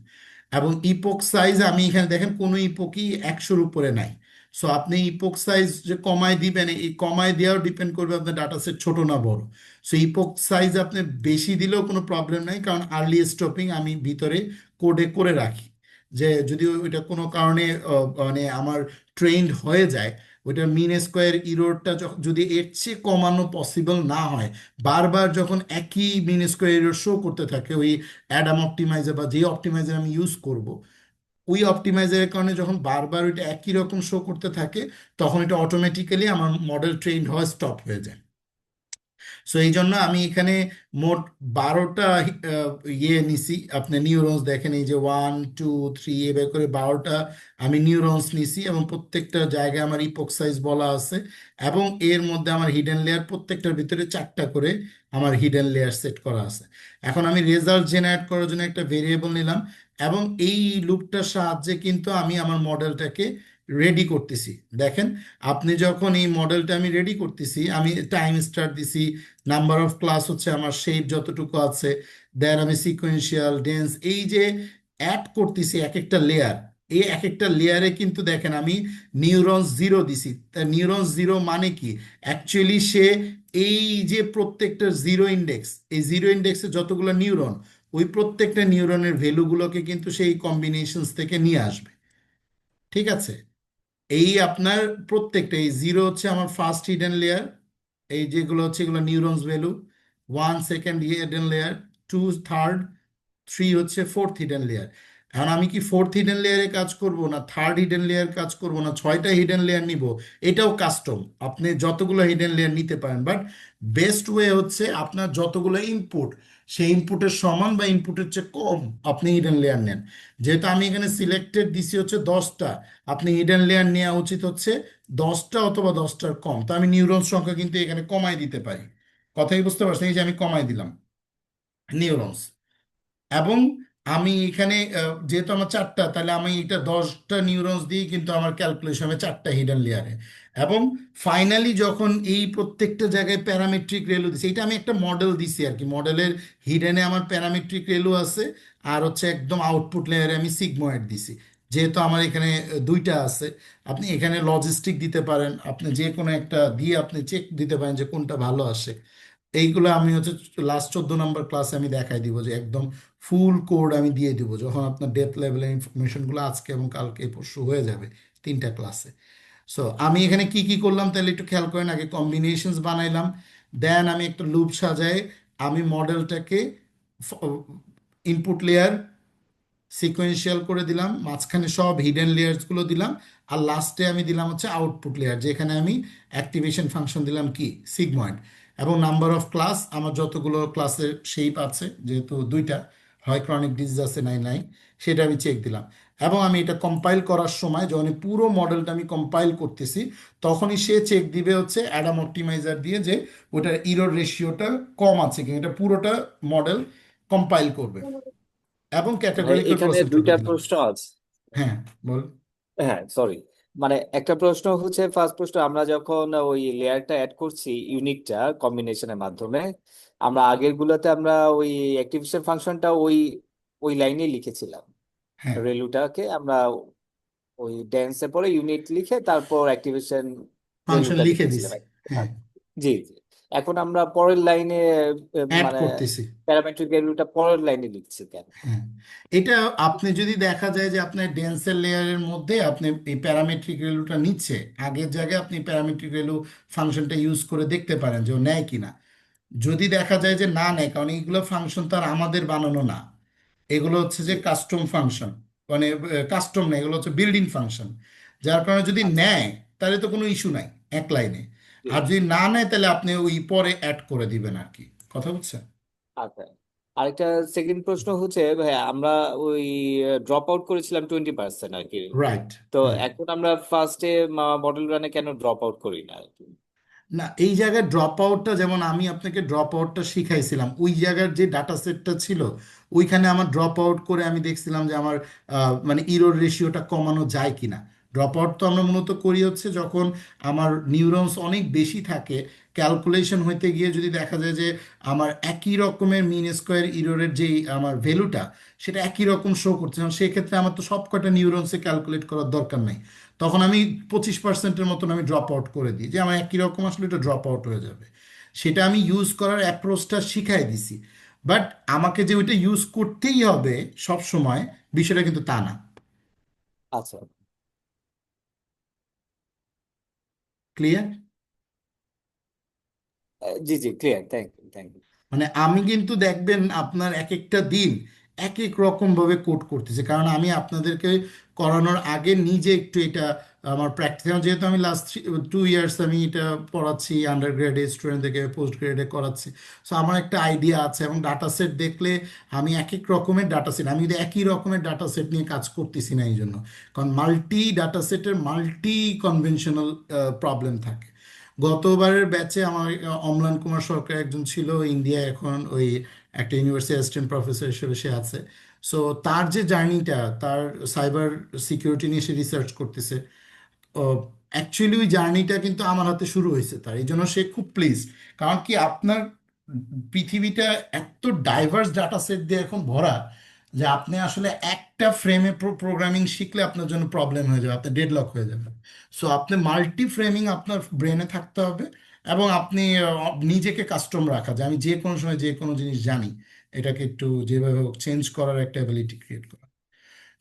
S2: এবং ইপোক সাইজ আমি এখানে দেখেন কোনো ইপোকই 100-র উপরে নাই। সো আপনি ইপোক সাইজ যে কমায় দিবেন, এই কমায় দেওয়াও ডিপেন্ড করবে আপনার ডাটা সেট ছোট না বড়। সো ইপোক সাইজ আপনি বেশি দিলেও কোনো প্রবলেম নাই, কারণ আর্লি স্টপিং আমি ভিতরে কোডে করে রাখি, যে যদি ওইটা কোনো কারণে মানে আমার ট্রেন্ড হয়ে যায়, ওইটা মিন স্কোয়ার ইরোরটা যদি এর চেয়ে কমানো পসিবল না হয়, বারবার যখন একই মিন স্কোয়ার ইরোর শো করতে থাকে ওই অ্যাডাম অপটিমাইজার বা যে অপটিমাইজার আমি ইউজ করব, ওই অপটিমাইজারের কারণে যখন বারবার ওইটা একই রকম শো করতে থাকে, তখন এটা অটোমেটিক্যালি আমার মডেল ট্রেন্ড হওয়া স্টপ হয়ে যায়। সো এই জন্য আমি এখানে মোট 12টা ইয়ে নিছি। আপনি নিউরনস দেখেন, এই যে 1 2 3 এভাবে করে 12টা আমি নিউরনস নিছি, এবং প্রত্যেকটা জায়গায় আমার ইপক সাইজ বলা আছে, এবং এর মধ্যে আমার হিডেন লেয়ার প্রত্যেকটার ভিতরে 4টা করে আমার হিডেন লেয়ার সেট করা আছে। এখন আমি রেজাল্ট জেনারেট করার জন্য একটা ভেরিয়েবল নিলাম, এবং এই লুপটার সাহায্যে কিন্তু আমি আমার মডেলটাকে রেডি করতেছি। দেখেন, আপনি যখন এই মডেলটা আমি রেডি করতেছি, আমি টাইম স্টার্ট দিছি, নাম্বার অফ ক্লাস হচ্ছে আমার শেপ যতটুকু আছে, দেন আমি সিকোয়েন্সিয়াল ডেন্স এই যে অ্যাড করতেছি এক একটা লেয়ার, এই এক একটা লেয়ারে কিন্তু দেখেন আমি নিউরনস জিরো দিছি। তা নিউরনস জিরো মানে কি? অ্যাকচুয়ালি সে এই যে প্রত্যেকটা জিরো ইন্ডেক্স, এই জিরো ইন্ডেক্সে যতগুলো নিউরন, ওই প্রত্যেকটা নিউরনের ভ্যালুগুলোকে কিন্তু সেই কম্বিনেশনস থেকে নিয়ে আসবে। ঠিক আছে? এই আপনার প্রত্যেকটা, এই জিরো হচ্ছে আমার ফার্স্ট হিডেন লেয়ার, এই যেগুলো হচ্ছে এগুলো neurons value, 1 second hidden layer, 2 third, 3 হচ্ছে ফোর্থ হিডেন লেয়ার। এখন আমি কি ফোর্থ হিডেন লেয়ারে কাজ করব, না থার্ড হিডেন লেয়ার কাজ করব, না 6টা হিডেন লেয়ার নিব? এটাও কাস্টম, আপনি যতগুলো হিডেন লেয়ার নিতে পারেন, বাট বেস্ট ওয়ে হচ্ছে আপনার যতগুলো ইনপুট, সেই ইনপুটের সমান বা ইনপুটের চেয়ে কম আপনি হিডেন লেয়ার নেন। যেহেতু আমি এখানে সিলেক্টেড দিছি হচ্ছে 10টা, আপনি হিডেন লেয়ার নেওয়া উচিত হচ্ছে 10টা অথবা 10টার কম। তো আমি নিউরন সংখ্যা কিন্তু এখানে কমাই দিতে পারি। কথাই বুঝতে পারছেন? এই যে আমি কমাই দিলাম নিউরনস, এবং আমি এখানে যেহেতু আমার 4টা, তাহলে আমি এটা 10টা নিউরনস দিয়ে কিন্তু আমার ক্যালকুলেশন হবে 4টা হিডেন লেয়ারে। এবং ফাইনালি যখন এই প্রত্যেকটা জায়গায় প্যারামেট্রিক রেলু দিছি, এটা আমি একটা মডেল দিছি আর কি, মডেলের হিডেনে আমার প্যারামেট্রিক রেলু আছে, আর হচ্ছে একদম আউটপুট লেয়ারে আমি সিগময়েড দিছি। যেহেতু আমার এখানে 2টা আছে, আপনি এখানে লজিস্টিক দিতে পারেন, আপনি যে কোনো একটা দিয়ে আপনি চেক দিতে পারেন যে কোনটা ভালো আসে। এইগুলো আমি হচ্ছে লাস্ট 14 নম্বর ক্লাসে আমি দেখাই দিব, যে একদম ফুল কোড আমি দিয়ে দিব যখন আপনার ডেথ লেভেলের ইনফরমেশনগুলো আজকে এবং কালকে পরশু হয়ে যাবে 3টা ক্লাসে। সো আমি এখানে কি কি করলাম তাহলে একটু খেয়াল করেন। আগে কম্বিনেশনস বানাইলাম, দেন আমি একটা লুপ সাজাই, আমি মডেলটাকে ইনপুট লেয়ার সিকোয়েন্সিয়াল করে দিলাম, মাঝখানে সব হিডেন লেয়ার্সগুলো দিলাম, আর লাস্টে আমি দিলাম হচ্ছে আউটপুট লেয়ার, যেখানে আমি অ্যাক্টিভেশন ফাংশন দিলাম কি সিগময়েড, এবং নাম্বার অফ ক্লাস আমার যতগুলো ক্লাসের শেপ আছে, যেহেতু 2টা, হয় ক্রনিক ডিজিজ আছে নাই নাই, সেটা আমি চেক দিলাম। এবং আমি এটা কম্পাইল করার সময় যখন এই পুরো মডেলটা আমি কম্পাইল করতেছি, তখনই সে চেক দিবে হচ্ছে অ্যাডাম অপটিমাইজার দিয়ে, যে ওটার ইরর রেশিওটা কম আছে কিনা, এটা পুরোটা মডেল কম্পাইল করবে, এবং
S1: ভাই
S2: ক্যাটাগরিক্যাল
S1: এখানে
S2: প্রসিডিউরও
S1: দুইটা
S2: দিলাম।
S1: প্রশ্ন আছে।
S2: হ্যাঁ, বল।
S1: হ্যাঁ, সরি, মানে একটা প্রশ্ন হচ্ছে, ফার্স্ট প্রশ্ন, আমরা যখন ওই লেয়ারটা অ্যাড করছি ইউনিটটা কম্বিনেশনের মাধ্যমে, আমরা আগের গুলোতে আমরা ওই অ্যাক্টিভেশন ফাংশনটা ওই ওই লাইনে লিখেছিলাম,
S2: হ্যাঁ,
S1: রেলুটাকে আমরা ওই ড্যান্সের পরে ইউনিট লিখে তারপর অ্যাক্টিভেশন
S2: ফাংশন
S1: রেলুটা
S2: লিখে
S1: লিখেছিলাম।
S2: দিছি। হ্যাঁ,
S1: জি জি। এখন আমরা পরের লাইনে
S2: অ্যাড
S1: মানে
S2: করতেছি।
S1: প্যারামেট্রিক রেলুটা পরের লাইনে লিখছি কেন?
S2: হ্যাঁ, এটা আপনি যদি দেখা যায় যে আপনার ডেন্সের লেয়ারের মধ্যে আপনি এই প্যারামেট্রিক রেলুটা নিচ্ছে, আগের জায়গায় আপনি প্যারামেট্রিক রেলু ফাংশনটা ইউজ করে দেখতে পারেন যে ও নেয় কিনা। যদি দেখা যায় যে না নেয়, কারণ এইগুলো ফাংশন তার আমাদের বানানো না, এগুলো হচ্ছে যে
S1: জি।
S2: কাস্টম ফাংশন, মানে কাস্টম না, এগুলো হচ্ছে বিল্ডিং ফাংশন। যার কারণে যদি
S1: আচ্ছা।
S2: নেয় তাহলে তো কোনো ইস্যু নাই এক লাইনে,
S1: জি।
S2: আর যদি না নেয় তাহলে আপনি ওই পরে অ্যাড করে দিবেন আর কি। কথা বুঝছেন?
S1: আচ্ছা, আরেকটা সেকেন্ড প্রশ্ন হচ্ছে, ভাই আমরা ওই ড্রপ আউট করেছিলাম 20% আর কি।
S2: রাইট,
S1: তো
S2: রাইট।
S1: এখন আমরা ফার্স্টে মডেল রানে কেন ড্রপ আউট করি না আর কি?
S2: না, এই জায়গায় ড্রপ আউটটা, যেমন আমি আপনাকে ড্রপ আউটটা শিখাইছিলাম, ওই জায়গার যে ডাটা সেটটা ছিল ওইখানে আমার ড্রপ আউট করে আমি দেখছিলাম যে আমার মানে ইরর রেশিওটা কমানো যায় কিনা। ড্রপ আউট তো আমরা মূলত করি হচ্ছে যখন আমার নিউরনস অনেক বেশি থাকে, ক্যালকুলেশন হইতে গিয়ে যদি দেখা যায় যে আমার একই রকমের মিন স্কোয়ার ইররের যেই আমার ভ্যালুটা, সেটা একই রকম শো করছে, সেক্ষেত্রে আমার তো সব কটা নিউরনসে ক্যালকুলেট করার দরকার নাই। তখন আমি 25%-এর মতন আমি ড্রপ আউট করে দিই, যে আমার একই রকম আসলে এটা ড্রপ আউট হয়ে যাবে। সেটা আমি ইউজ করার অ্যাপ্রোচটা শিখাই দিছি, বাট আমাকে যে ওইটা ইউজ করতেই হবে সব সময়, বিষয়টা কিন্তু তা না।
S1: আচ্ছা।
S2: ক্লিয়ার?
S1: জি জি, clear, thank you thank you.
S2: মানে আমি কিন্তু দেখবেন আপনার এক একটা দিন এক এক রকম ভাবে কোড করতেছি, কারণ আমি আপনাদেরকে করানোর আগে নিজে একটু এটা আমার প্র্যাকটিস, যেহেতু আমি লাস্ট 2 ইয়ার্স আমি এটা পড়াচ্ছি, আন্ডার গ্রেডে স্টুডেন্টদেরকে, পোস্ট গ্রেডে করাচ্ছি। সো আমার একটা আইডিয়া আছে, এবং ডাটা সেট দেখলে আমি এক এক রকমের ডাটা সেট, আমি কিন্তু একই রকমের ডাটা সেট নিয়ে কাজ করতেছি না এই জন্য, কারণ মাল্টি ডাটা সেটের মাল্টি কনভেনশনাল প্রবলেম থাকে। গতবারের ব্যাচে আমার অম্লান কুমার সরকার একজন ছিল, ইন্ডিয়া এখন ওই একটা ইউনিভার্সিটি অ্যাসিস্ট্যান্ট প্রফেসর হিসেবে সে আছে। সো তার যে জার্নিটা, তার সাইবার সিকিউরিটি নিয়ে সে রিসার্চ করতেছে, অ্যাকচুয়ালি ওই জার্নিটা কিন্তু আমার হাতে শুরু হয়েছে তার, এই জন্য সে খুব প্লিজ। কারণ কি, আপনার পৃথিবীটা এত ডাইভার্স ডাটা সেট দিয়ে এখন ভরা, যে আপনি আসলে একটা ফ্রেমে প্রোগ্রামিং শিখলে আপনার জন্য প্রবলেম হয়ে যাবে, আপনি ডেডলক হয়ে যাবে। সো আপনি মাল্টি ফ্রেমিং আপনার ব্রেনে থাকতে হবে, এবং আপনি নিজেকে কাস্টম রাখা, যে আমি যে কোনো সময় যে কোনো জিনিস জানি, এটাকে একটু যেভাবে হোক চেঞ্জ করার একটা অ্যাবিলিটি ক্রিয়েট করা।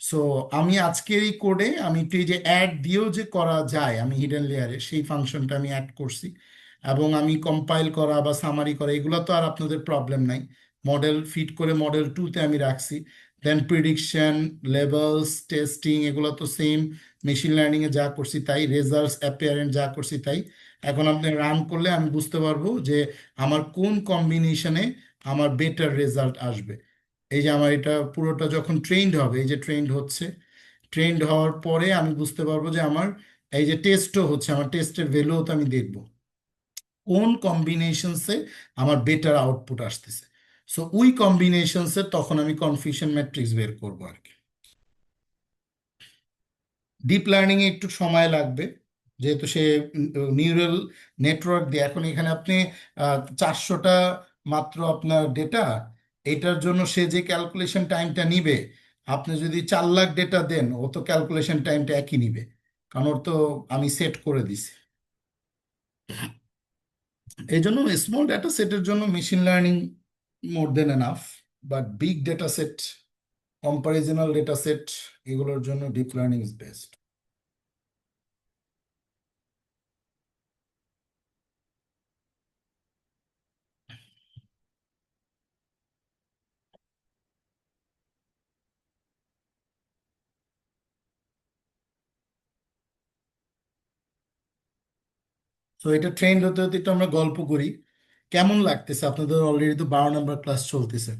S2: সো আমি আজকের এই কোডে আমি একটু এই যে অ্যাড দিয়েও যে করা যায়, আমি হিডেন লেয়ারে সেই ফাংশনটা আমি অ্যাড করছি, এবং আমি কম্পাইল করা বা সামারি করা এগুলো তো আর আপনাদের প্রবলেম নাই। মডেল ফিট করে মডেল 2-তে আমি রাখছি। দেন প্রিডিকশন, লেভেলস, টেস্টিং, এগুলো তো সেম, মেশিন লার্নিংয়ে যা করছি তাই, রেজাল্টস অ্যাপিয়ারেন্ট যা করছি তাই। এখন আপনি রান করলে আমি বুঝতে পারবো যে আমার কোন কম্বিনেশনে আমার বেটার রেজাল্ট আসবে। এই যে আমার এটা পুরোটা যখন ট্রেন্ড হবে, এই যে ট্রেন্ড হচ্ছে, ট্রেন্ড হওয়ার পরে আমি বুঝতে পারবো যে আমার এই যে টেস্টও হচ্ছে, আমার টেস্টের ভ্যালুও তো আমি দেখবো কোন কম্বিনেশনসে আমার বেটার আউটপুট আসতেছে। সো ওই কম্বিনেশনসে তখন আমি কনফিউশন ম্যাট্রিক্স বের করবো আর কি। ডিপ লার্নিং এ একটু সময় লাগবে, যেহেতু সে নিউরাল নেটওয়ার্ক দিয়ে, এখন এখানে আপনি 400টা মাত্র আপনার ডেটা, এটার জন্য সে যে ক্যালকুলেশন টাইমটা নিবে, আপনি যদি 4 লাখ ডেটা দেন, ও তো ক্যালকুলেশন টাইমটা একই নিবে, কারণ ওর তো আমি সেট করে দিছি। এই জন্য স্মল ডেটা সেটের জন্য machine learning more than enough, but big data set, computational data set, এগুলোর জন্য ডিপ লার্নিং ইজ বেস্ট। তো এটা ট্রেন্ড হতে হতে একটু আমরা গল্প করি। কেমন লাগতেছে আপনাদের? অলরেডি তো 12 নম্বর ক্লাস চলতেছে।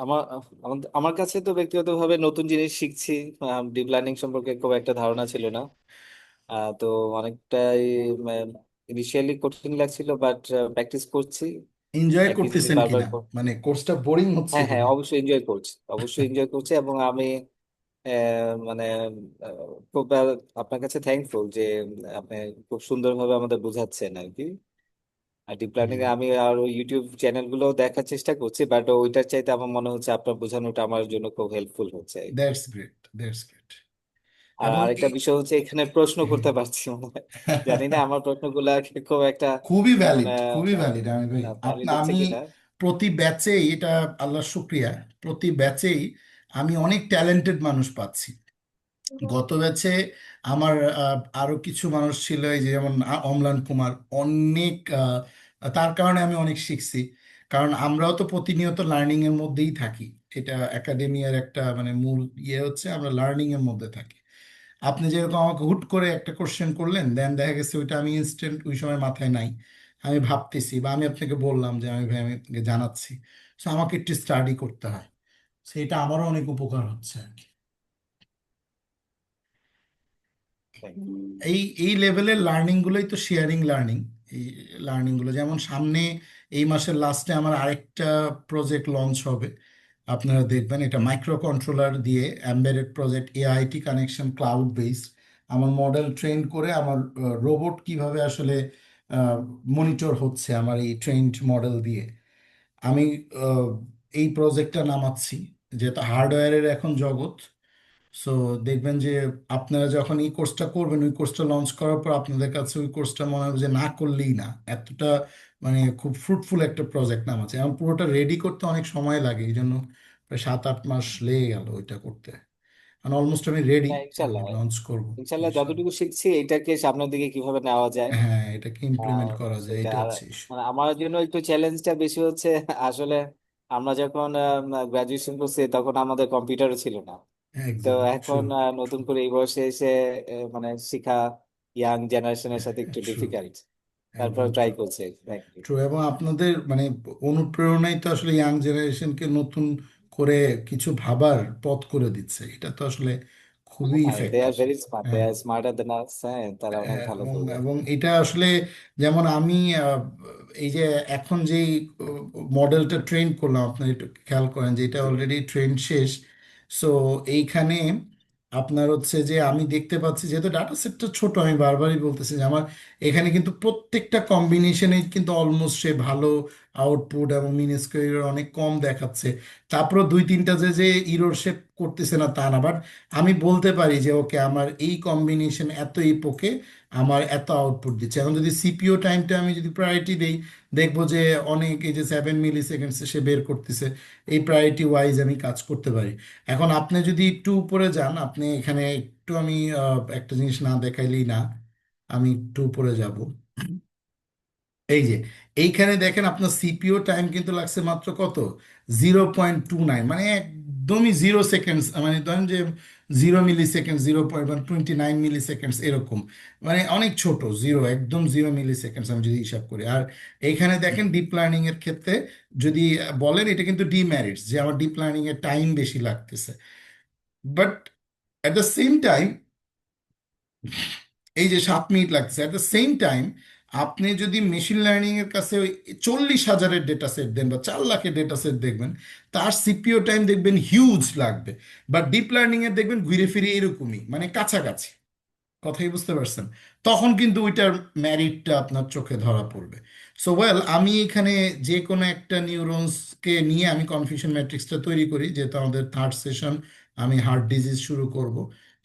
S1: আমার আমার কাছে তো ব্যক্তিগতভাবে নতুন জিনিস শিখছি। ডিপ লার্নিং সম্পর্কে খুব একটা ধারণা ছিল না। তো অনেকটাই ইনিশিয়ালি কঠিন লাগছিল, বাট প্র্যাকটিস করছি।
S2: এনজয়
S1: একই জিনিস
S2: করতেছেন
S1: বারবার
S2: কিনা, মানে কোর্সটা বোরিং হচ্ছে
S1: হ্যাঁ হ্যাঁ,
S2: কিনা?
S1: অবশ্যই এনজয় করছি, অবশ্যই এনজয় করছি। এবং আমি মানে খুব আপনার কাছে থ্যাঙ্কফুল যে আপনি খুব সুন্দরভাবে আমাদের বোঝাচ্ছেন আর কি। আর ডিপ লার্নিং এ আমি আর ইউটিউব চ্যানেলগুলো দেখার চেষ্টা করছি, বাট ওইটার চাইতে আমার মনে হচ্ছে আপনার বোঝানোটা আমার জন্য খুব হেল্পফুল হচ্ছে আর কি।
S2: That's great, that's great.
S1: আর
S2: এবং
S1: আরেকটা বিষয় হচ্ছে এখানে প্রশ্ন করতে পারছি মনে হয়। জানি না আমার প্রশ্নগুলো খুব একটা
S2: খুবই
S1: মানে
S2: ভ্যালিড, খুবই ভ্যালিড আমি ভাই।
S1: ভ্যালিড হচ্ছে
S2: আমি
S1: কিনা।
S2: প্রতি ব্যাচেই এটা, আল্লাহর শুক্রিয়া, প্রতি ব্যাচেই আমি অনেক ট্যালেন্টেড মানুষ পাচ্ছি। গত ব্যাচে আমার আরো কিছু মানুষ ছিল, এই যে যেমন অম্লান কুমার, অনেক তার কারণে আমি অনেক শিখছি। কারণ আমরাও তো প্রতিনিয়ত লার্নিং এর মধ্যেই থাকি। এটা একাডেমিয়ার একটা মানে মূল ইয়ে হচ্ছে, আমরা লার্নিং এর মধ্যে থাকি। আপনি যেরকম আমাকে হুট করে একটা কোশ্চেন করলেন, দেন দেখা গেছে ওইটা আমি ইনস্ট্যান্ট ওই সময় মাথায় নাই, আমি ভাবতেছি, বা আমি আপনাকে বললাম যে আমি ভাই আমি আপনাকে জানাচ্ছি, সো আমাকে একটু স্টাডি করতে হয়। সেটা আমারও অনেক উপকার হচ্ছে আর কি। এই এই লেভেলের লার্নিং গুলোই তো শেয়ারিং লার্নিং। এই লার্নিং গুলো যেমন সামনে এই মাসের লাস্টে আমার আরেকটা প্রজেক্ট লঞ্চ হবে, আপনারা দেখবেন। এটা মাইক্রো কন্ট্রোলার দিয়ে embedded project, AIT connection, cloud based. আমার মডেল ট্রেন করে আমার রোবট কিভাবে আসলে মনিটর হচ্ছে আমার এই ট্রেন্ড মডেল দিয়ে, আমি আহ, এই প্রজেক্টটা নামাচ্ছি। যেহেতু হার্ডওয়্যারের এখন জগৎ, সো দেখবেন যে আপনারা যখন এই কোর্সটা করবেন, ওই কোর্সটা লঞ্চ করার পর আপনাদের কাছে ওই কোর্সটা মনে হবে যে না করলেই না, এতটা মানে খুব ফ্রুটফুল একটা প্রজেক্ট নাম আছে। এবং পুরোটা রেডি করতে অনেক সময় লাগে, এই জন্য প্রায় 7-8 মাস লেগে গেল ওইটা করতে। মানে অলমোস্ট আমি রেডি,
S1: হ্যাঁ,
S2: আমি
S1: ইনশাল্লাহ।
S2: লঞ্চ করব
S1: ইনশাল্লাহ
S2: ইনশাল্লাহ।
S1: যতটুকু শিখছি এটাকে সামনের দিকে কিভাবে নেওয়া যায়।
S2: হ্যাঁ, এটাকে ইমপ্লিমেন্ট
S1: আহ,
S2: করা যায়,
S1: সেটা
S2: এটা
S1: আর
S2: হচ্ছে issue।
S1: মানে আমার জন্য একটু চ্যালেঞ্জটা বেশি হচ্ছে আসলে। আমরা যখন গ্রাজুয়েশন করছি তখন আমাদের কম্পিউটারও ছিল না। তো
S2: এক্স্যাক্টলি ট্রু।
S1: এখন নতুন করে এই বয়সে এসে মানে শিখা ইয়াং জেনারেশনের সাথে একটু
S2: ট্রু,
S1: ডিফিকাল্ট। তারপর
S2: একদম
S1: ট্রাই
S2: ট্রু।
S1: করছে exactly।
S2: ট্রু, এবং আপনাদের মানে অনুপ্রেরণাই তো আসলে ইয়াং জেনারেশনকে নতুন করে কিছু ভাবার পথ করে দিচ্ছে, এটা তো আসলে খুবই
S1: হ্যাঁ, দে আর
S2: ইফেক্টিভ।
S1: ভেরি স্মার্ট, দে আর স্মার্টার দেন আস। হ্যাঁ, তারা অনেক ভালো
S2: এবং
S1: করবে।
S2: এবং এটা আসলে যেমন আমি এই যে এখন যেই মডেলটা ট্রেন করলাম, আপনি একটু খেয়াল করেন যে এটা
S1: জি।
S2: অলরেডি ট্রেন শেষ। সো এইখানে আপনার হচ্ছে যে আমি দেখতে পাচ্ছি যেহেতু ডাটা সেটটা ছোট, আমি বারবারই বলতেছি যে আমার এখানে কিন্তু প্রত্যেকটা কম্বিনেশনে কিন্তু অলমোস্ট সে ভালো আউটপুট এবং মিন স্কোয়ার অনেক কম দেখাচ্ছে। তারপর দুই তিনটা যে ইরর শেপ করতেছে না তা না, বাট আমি বলতে পারি যে ওকে আমার এই কম্বিনেশন এত ইপোকে আমার এত আউটপুট দিচ্ছে। এখন যদি সিপিইউ টাইমটা আমি যদি প্রায়োরিটি দেই, দেখবো যে অনেক এই যে 7 মিলি সেকেন্ডসে সে বের করতেছে। এই প্রায়োরিটি ওয়াইজ আমি কাজ করতে পারি। এখন আপনি যদি একটু উপরে যান, আপনি এখানে একটু আমি একটা জিনিস না দেখাইলেই না, আমি একটু উপরে যাব। এই যে এইখানে দেখেন আপনার সিপিইউ টাইম কিন্তু লাগছে মাত্র কত, 0.29, মানে একদমই 0 সেকেন্ডস, মানে ধরেন যে 0 মিলি সেকেন্ড, 0.29 মিলি সেকেন্ডস এরকম, মানে অনেক ছোট জিরো, একদম 0 মিলি সেকেন্ডস আমি যদি হিসাব করি। আর এইখানে দেখেন ডিপ লার্নিং এর ক্ষেত্রে যদি বলেন, এটা কিন্তু ডিমেরিটস যে আমার ডিপ লার্নিং এর টাইম বেশি লাগতেছে, but at the same time এই যে 7 মিনিট লাগছে, অ্যাট দ্য সেম টাইম আপনি যদি মেশিন লার্নিং এর কাছে ওই 40,000-এর ডেটা সেট দেন বা 4 লাখের ডেটা সেট দেখবেন, তার সিপিইউ টাইম দেখবেন হিউজ লাগবে। বাট ডিপ লার্নিং এর দেখবেন ঘুরে ফিরে এরকমই, মানে কাছাকাছি। কথাই বুঝতে পারছেন? তখন কিন্তু ওইটার ম্যারিটটা আপনার চোখে ধরা পড়বে। সো ওয়েল, আমি এখানে যে কোনো একটা নিউরনসকে নিয়ে আমি কনফিউশন ম্যাট্রিক্সটা তৈরি করি, যেহেতু আমাদের থার্ড সেশন, আমি হার্ট ডিজিজ শুরু করব।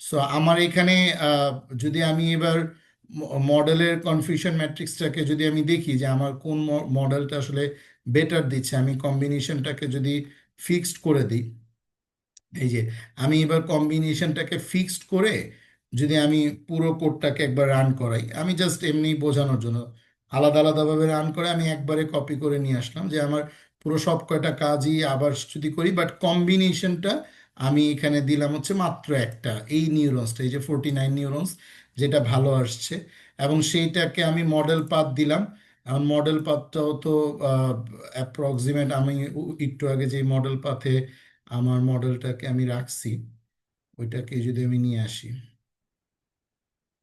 S2: সো আমার এখানে আহ, যদি আমি এবার মডেলের কনফিউশন ম্যাট্রিক্সটাকে যদি আমি দেখি যে আমার কোন মডেলটা আসলে বেটার দিচ্ছে, আমি কম্বিনেশনটাকে যদি ফিক্সড করে দিই, এই যে আমি এবার কম্বিনেশনটাকে ফিক্সড করে যদি আমি পুরো কোডটাকে একবার রান করাই, আমি জাস্ট এমনি বোঝানোর জন্য আলাদা আলাদাভাবে রান করে আমি একবারে কপি করে নিয়ে আসলাম যে আমার পুরো সব কয়টা কাজই আবার যদি করি, বাট কম্বিনেশনটা আমি এখানে দিলাম হচ্ছে মাত্র একটা, এই নিউরনসটা, এই যে 49 নিউরনস, যেটা ভালো আসছে। এবং সেইটাকে আমি মডেল পাথ দিলাম। এখন মডেল পাথটাও তো অ্যাপ্রক্সিমেট, আমি একটু আগে যে মডেল পাথে আমার মডেলটাকে আমি রাখছি, ওইটাকে যদি আমি নিয়ে আসি,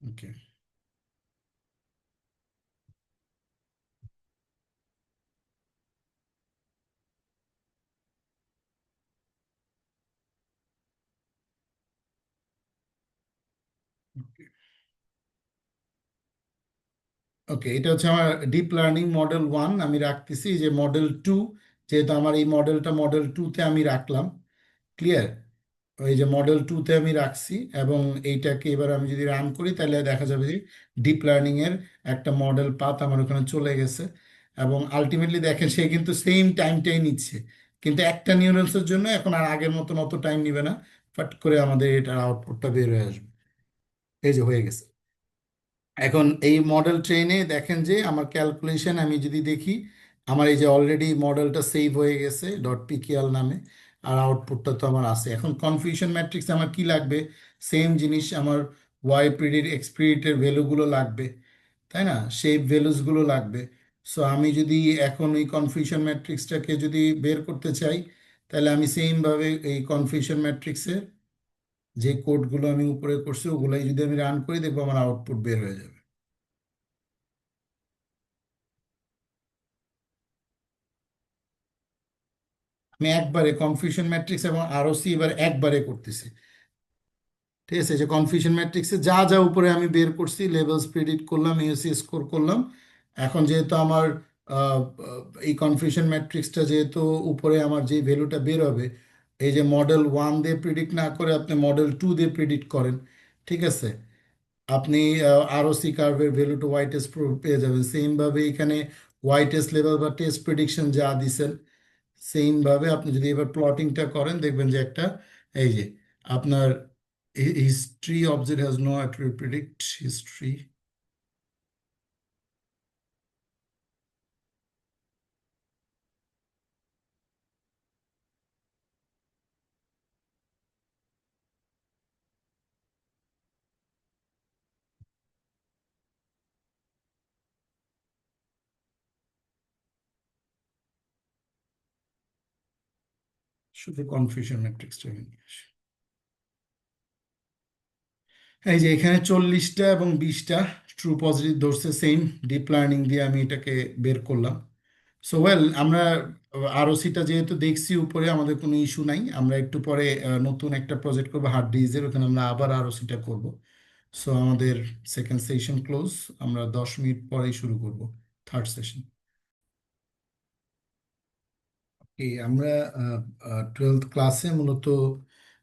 S2: ওকে, ওকে, এটা হচ্ছে আমার ডিপ লার্নিং মডেল 1, আমি রাখতেছি যে মডেল 2, যেহেতু আমার এই মডেলটা মডেল 2-তে আমি রাখলাম। ক্লিয়ার? ওই যে মডেল 2-তে আমি রাখছি, এবং এইটাকে এবার আমি যদি রান করি তাহলে দেখা যাবে যে ডিপ লার্নিং এর একটা মডেল পাথ আমার ওখানে চলে গেছে। এবং আলটিমেটলি দেখেন সে কিন্তু সেম টাইমটাই নিচ্ছে, কিন্তু একটা নিউরনসের জন্য এখন আর আগের মতন অত টাইম নিবে না, ফট করে আমাদের এটার আউটপুটটা বের হয়ে আসবে। এই যে হয়ে গেছে। এখন এই মডেল ট্রেনে দেখেন যে আমার ক্যালকুলেশন আমি যদি দেখি, আমার এই যে অলরেডি মডেলটা সেভ হয়ে গেছে .pql নামে, আর আউটপুটটা তো আমার আছে। এখন কনফিউশন ম্যাট্রিক্স আমার কি লাগবে, সেম জিনিস, আমার ওয়াই প্রিডিট এক্স প্রিডিটের ভ্যালুগুলো লাগবে, তাই না, সেই ভ্যালুসগুলো লাগবে। সো আমি যদি এখন এই কনফিউশন ম্যাট্রিক্সটাকে যদি বের করতে চাই, তাহলে আমি সেমভাবে এই কনফিউশন ম্যাট্রিক্সের যে কোডগুলো আমি উপরে করছি ওগুলাই যদি আমি রান করি, দেখবো আমার আউটপুট বের হয়ে যাবে। আমি একবারে কনফিউশন ম্যাট্রিক্স এবং আরওসি এবার একবারে করতেছি। ঠিক আছে, যে কনফিউশন ম্যাট্রিক্সে যা যা উপরে আমি বের করছি, লেভেলস প্রেডিক্ট করলাম, ইউসি স্কোর করলাম। এখন যেহেতু আমার আহ, এই কনফিউশন ম্যাট্রিক্সটা যেহেতু উপরে আমার যে ভ্যালুটা বের হবে, এই যে মডেল 1 দিয়ে প্রিডিক্ট না করে আপনি মডেল 2 দিয়ে প্রিডিক্ট করেন, ঠিক আছে, আপনি আরওসি কার্ভের ভ্যালু টু ওয়াই টেস্ট পেয়ে যাবেন। সেমভাবে এখানে ওয়াই টেস্ট লেভেল বা টেস্ট প্রেডিকশন যা দিছেন, সেম ভাবে আপনি যদি এবার প্লটিংটা করেন, দেখবেন যে একটা, এই যে আপনার history object has no attribute predict history, শুধু কনফিউশন ম্যাট্রিক্সটা নিয়ে আসি। এই যে এখানে 40টা এবং 20টা ট্রু পজিটিভ ধরছে, সেম ডিপ লার্নিং দিয়ে আমি এটাকে বের করলাম। সো ওয়েল, আমরা আরওসিটা যেহেতু দেখছি উপরে, আমাদের কোনো ইস্যু নাই। আমরা একটু পরে নতুন একটা প্রজেক্ট করবো হার্ড ডিস্কের, ওখানে আমরা আবার আরওসিটা করব। সো আমাদের সেকেন্ড সেশন ক্লোজ, আমরা 10 মিনিট পরেই শুরু করব থার্ড সেশন। এই আমরা 12th ক্লাসে মূলত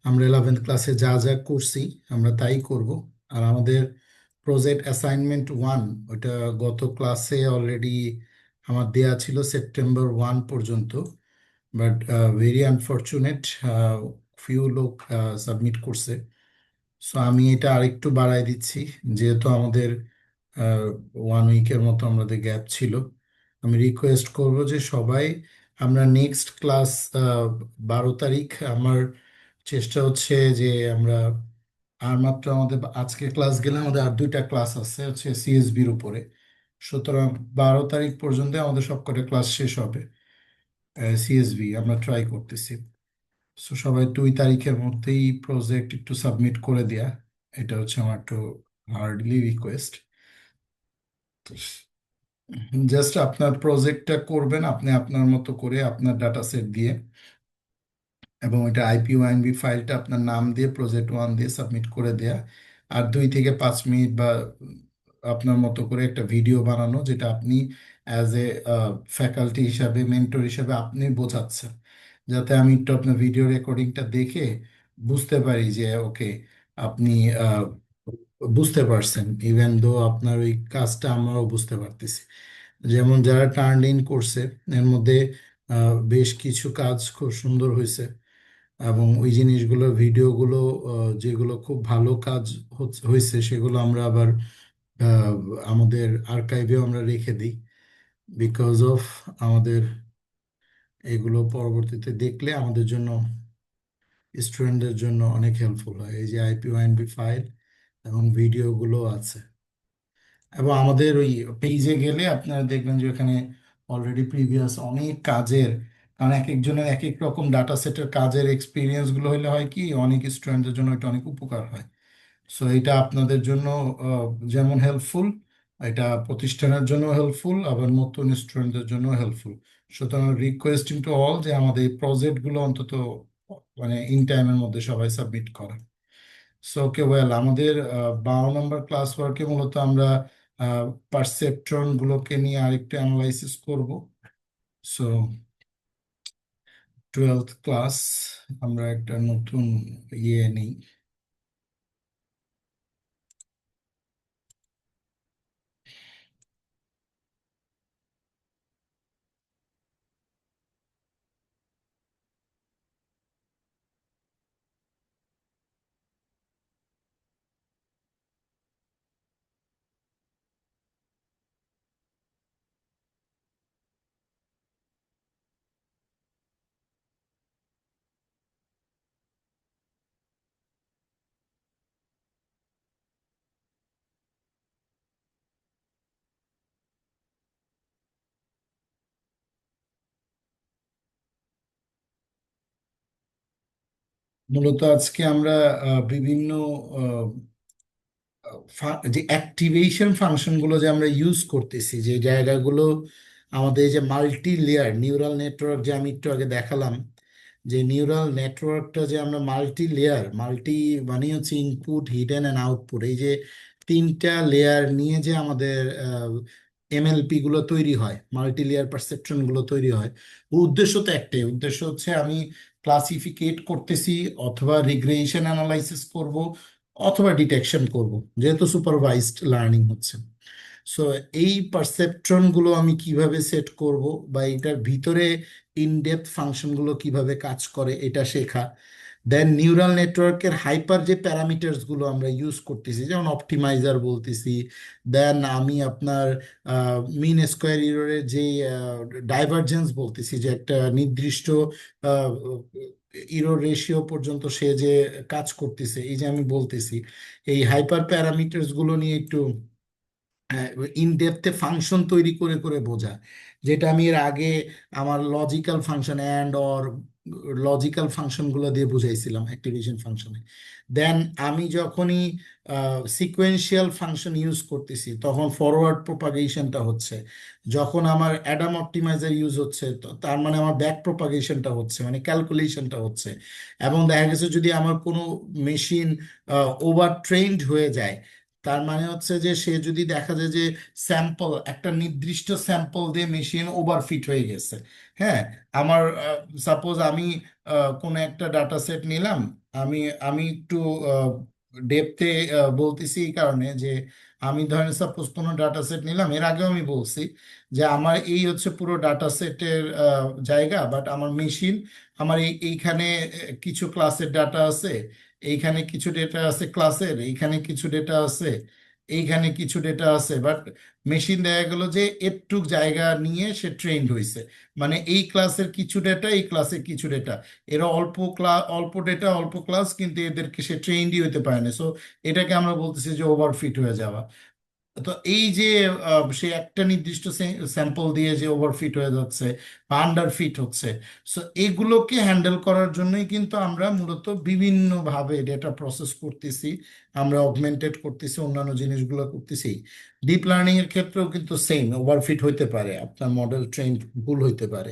S2: আমরা 11th ক্লাসে যা যা করছি আমরা তাই করব। আর আমাদের প্রজেক্ট অ্যাসাইনমেন্ট 1, ওটা গত ক্লাসে অলরেডি আমার দেয়া ছিল সেপ্টেম্বর 1 পর্যন্ত, বাট ভেরি আনফর্চুনেট, ফিউ লোক সাবমিট করছে। সো আমি এটা আরেকটু বাড়াই দিচ্ছি, যেহেতু আমাদের 1 উইকের মতো আমাদের গ্যাপ ছিল। আমি রিকোয়েস্ট করব যে সবাই, আমরা নেক্সট ক্লাস 12 তারিখ, আমার চেষ্টা হচ্ছে যে আমরা আর মাত্র আমাদের আজকে ক্লাস গেলে আমাদের আর 2টা ক্লাস আছে হচ্ছে সিএসবির উপরে। সুতরাং 12 তারিখ পর্যন্ত আমাদের সবকটা ক্লাস শেষ হবে সিএসবি, আমরা ট্রাই করতেছি। সো সবাই 2 তারিখের মধ্যেই প্রজেক্ট একটু সাবমিট করে দেয়া, এটা হচ্ছে আমার একটু হার্ডলি রিকোয়েস্ট। জাস্ট আপনার প্রজেক্টটা করবেন আপনি আপনার মতো করে আপনার ডাটা সেট দিয়ে, এবং ওইটা আইপিওআইএনবি ফাইলটা আপনার নাম দিয়ে প্রজেক্ট 1 দিয়ে সাবমিট করে দেয়া। আর 2 থেকে 5 মিনিট বা আপনার মতো করে একটা ভিডিও বানানো, যেটা আপনি অ্যাজ এ ফ্যাকাল্টি হিসাবে, মেন্টর হিসাবে আপনি বোঝাচ্ছেন, যাতে আমি একটু আপনার ভিডিও রেকর্ডিংটা দেখে বুঝতে পারি যে ওকে, আপনি আহ, বুঝতে পারছেন, ইভেন দো আপনার ওই কাজটা আমরাও বুঝতে পারতেছি। যেমন যারা টার্ন ইন করছে এর মধ্যে বেশ কিছু কাজ খুব সুন্দর হয়েছে, এবং ওই জিনিসগুলো ভিডিওগুলো যেগুলো খুব ভালো কাজ হয়েছে সেগুলো আমরা আবার আহ, আমাদের আর্কাইভেও আমরা রেখে দিই, বিকজ অফ আমাদের এগুলো পরবর্তীতে দেখলে আমাদের জন্য, স্টুডেন্টদের জন্য অনেক হেল্পফুল হয়। এই যে আইপিওআইএনবি ফাইল এবং ভিডিওগুলো আছে, এবং আমাদের ওই পেজে গেলে আপনারা দেখবেন যে ওখানে অলরেডি প্রিভিয়াস অনেক কাজের, কারণ এক একজনের এক এক রকম ডাটা সেটের কাজের এক্সপিরিয়েন্স গুলো হলে হয় কি, অনেক স্টুডেন্টদের জন্য এটা অনেক উপকার হয়। সো এটা আপনাদের জন্য যেমন হেল্পফুল, এটা প্রতিষ্ঠানের জন্য হেল্পফুল, আবার নতুন স্টুডেন্টদের জন্য হেল্পফুল। সুতরাং রিকোয়েস্টিং টু অল যে আমাদের এই প্রজেক্টগুলো অন্তত মানে ইন টাইমের মধ্যে সবাই সাবমিট করে। সো ওকে, ওয়েল, আমাদের 12 নম্বর ক্লাস ওয়ার্কে মূলত আমরা পারসেপট্রন গুলোকে নিয়ে আরেকটু অ্যানালাইসিস করব। সো 12th ক্লাস আমরা একটা নতুন নিই। মূলত আজকে আমরা বিভিন্ন যে অ্যাক্টিভেশন ফাংশনগুলো যে আমরা ইউজ করতেছি, যে জায়গাগুলো আমাদের যে মাল্টি লেয়ার নিউরাল নেটওয়ার্ক, যে আমি একটু আগে দেখালাম, যে নিউরাল নেটওয়ার্কটা যে আমরা মাল্টি লেয়ার, মাল্টি মানে হচ্ছে ইনপুট, হিডেন অ্যান্ড আউটপুট, এই যে 3টা লেয়ার নিয়ে যে আমাদের এমএলপি গুলো তৈরি হয়, মাল্টি লেয়ার পারসেপট্রন গুলো তৈরি হয়, ওর উদ্দেশ্য তো একটাই, উদ্দেশ্য হচ্ছে আমি ক্লাসিফিকেট করতেছি, অথবা রিগ্রেশন অ্যানালাইসিস করব, অথবা ডিটেকশন করব, যেহেতু সুপারভাইজড লার্নিং হচ্ছে। সো এই পারসেপট্রন গুলো আমি কিভাবে সেট করব, বা এটার ভিতরে ইনডেপথ ফাংশন গুলো কিভাবে কাজ করে এটা শেখা। দেন নিউরাল নেটওয়ার্কের হাইপার যে প্যারামিটার্স গুলো আমরা ইউজ করতেছি, যেমন অপটিমাইজার বলতেছি, দেন আমি আপনার মিন স্কোয়ার ইররের যে ডাইভারজেন্স বলতেছি, যে একটা নির্দিষ্ট ইরর রেশিও পর্যন্ত সে যে কাজ করতেছে, এই যে আমি বলতেছি, এই হাইপার প্যারামিটার্স গুলো নিয়ে একটু ইন ডেপথে ফাংশন তৈরি করে করে বোঝা, যেটা আমি এর আগে আমার logical function and or logical ফাংশনগুলো দিয়ে বুঝাইছিলাম অ্যাক্টিভেশন ফাংশনে। দেন আমি যখনই সিকোয়েন্সিয়াল ফাংশন ইউজ করতেছি তখন ফরওয়ার্ড প্রপাগেশনটা হচ্ছে, যখন আমার অ্যাডাম অপটিমাইজার ইউজ হচ্ছে তার মানে আমার ব্যাক প্রপাগেশনটা হচ্ছে, মানে ক্যালকুলেশনটা হচ্ছে। এবং দেখা গেছে যদি আমার কোনো মেশিন ওভার ট্রেন্ড হয়ে যায়, তার মানে হচ্ছে যে সে যদি দেখা যায় যে স্যাম্পল, একটা নির্দিষ্ট স্যাম্পল দিয়ে মেশিন ওভারফিট হয়ে গেছে। হ্যাঁ, আমার সাপোজ আমি কোনো একটা ডাটা সেট নিলাম, আমি আমি একটু ডেপথে বলতেছি এই কারণে যে আমি ধরেন সাপোজ কোনো ডাটা সেট নিলাম, এর আগেও আমি বলছি যে আমার এই হচ্ছে পুরো ডাটা সেটের জায়গা, বাট আমার মেশিন, আমার এইখানে কিছু ক্লাসের ডাটা আছে, এইখানে কিছু ডেটা আছে ক্লাসের, এইখানে কিছু ডেটা আছে, এইখানে কিছু ডেটা আছে, বাট মেশিন দেখা গেল যে একটু জায়গা নিয়ে সে ট্রেন্ড হয়েছে। মানে এই ক্লাসের কিছু ডেটা, এই ক্লাসের কিছু ডেটা, এরা অল্প ক্লাস, অল্প ডেটা, অল্প ক্লাস, কিন্তু এদেরকে সে ট্রেন্ডই হতে পারে না। সো এটাকে আমরা বলতেছি যে ওভারফিট হয়ে যাওয়া। তো এই যে সে একটা নির্দিষ্ট স্যাম্পল দিয়ে যে ওভারফিট হয়ে যাচ্ছে বা আন্ডারফিট হচ্ছে, সো এগুলোকে হ্যান্ডেল করার জন্যই কিন্তু আমরা মূলত বিভিন্নভাবে ডেটা প্রসেস করতেছি, আমরা অগমেন্টেড করতেছি, অন্যান্য জিনিসগুলো করতেছি। ডিপ লার্নিং এর ক্ষেত্রেও কিন্তু সেম, ওভারফিট হইতে পারে, আপনার মডেল ট্রেন ভুল হইতে পারে,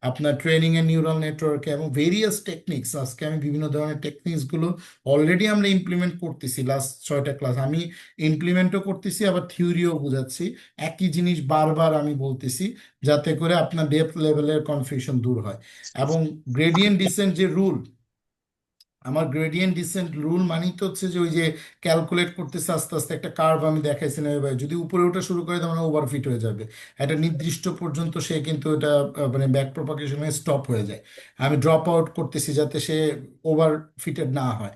S2: আপনার ট্রেনিং এর নিউরাল নেটওয়ার্কে, এবং ভেরিয়াস টেকনিক্স। আজকে আমি বিভিন্ন ধরনের টেকনিক্স গুলো অলরেডি আমরা ইমপ্লিমেন্ট করতেছি, লাস্ট 6টা ক্লাস আমি ইমপ্লিমেন্টও করতেছি, আবার থিওরিও বোঝাচ্ছি। একই জিনিস বারবার আমি বলতেছি যাতে করে আপনার ডেপথ লেভেলের কনফিউশন দূর হয়। এবং গ্রেডিয়েন্ট ডিসেন্ট যে রুল, আমার গ্রেডিয়েন্ট ডিসেন্ট রুল মানেই তো হচ্ছে যে ওই যে ক্যালকুলেট করতেছে আস্তে আস্তে একটা কার্ভ আমি দেখাইছিলাম, এবার যদি উপরে ওঠা শুরু করে তার মানে ওভারফিট হয়ে যাবে, একটা নির্দিষ্ট পর্যন্ত সে কিন্তু এটা মানে ব্যাক প্রপাগেশনে স্টপ হয়ে যায়। আমি ড্রপ আউট করতেছি যাতে সে ওভারফিটেড না হয়,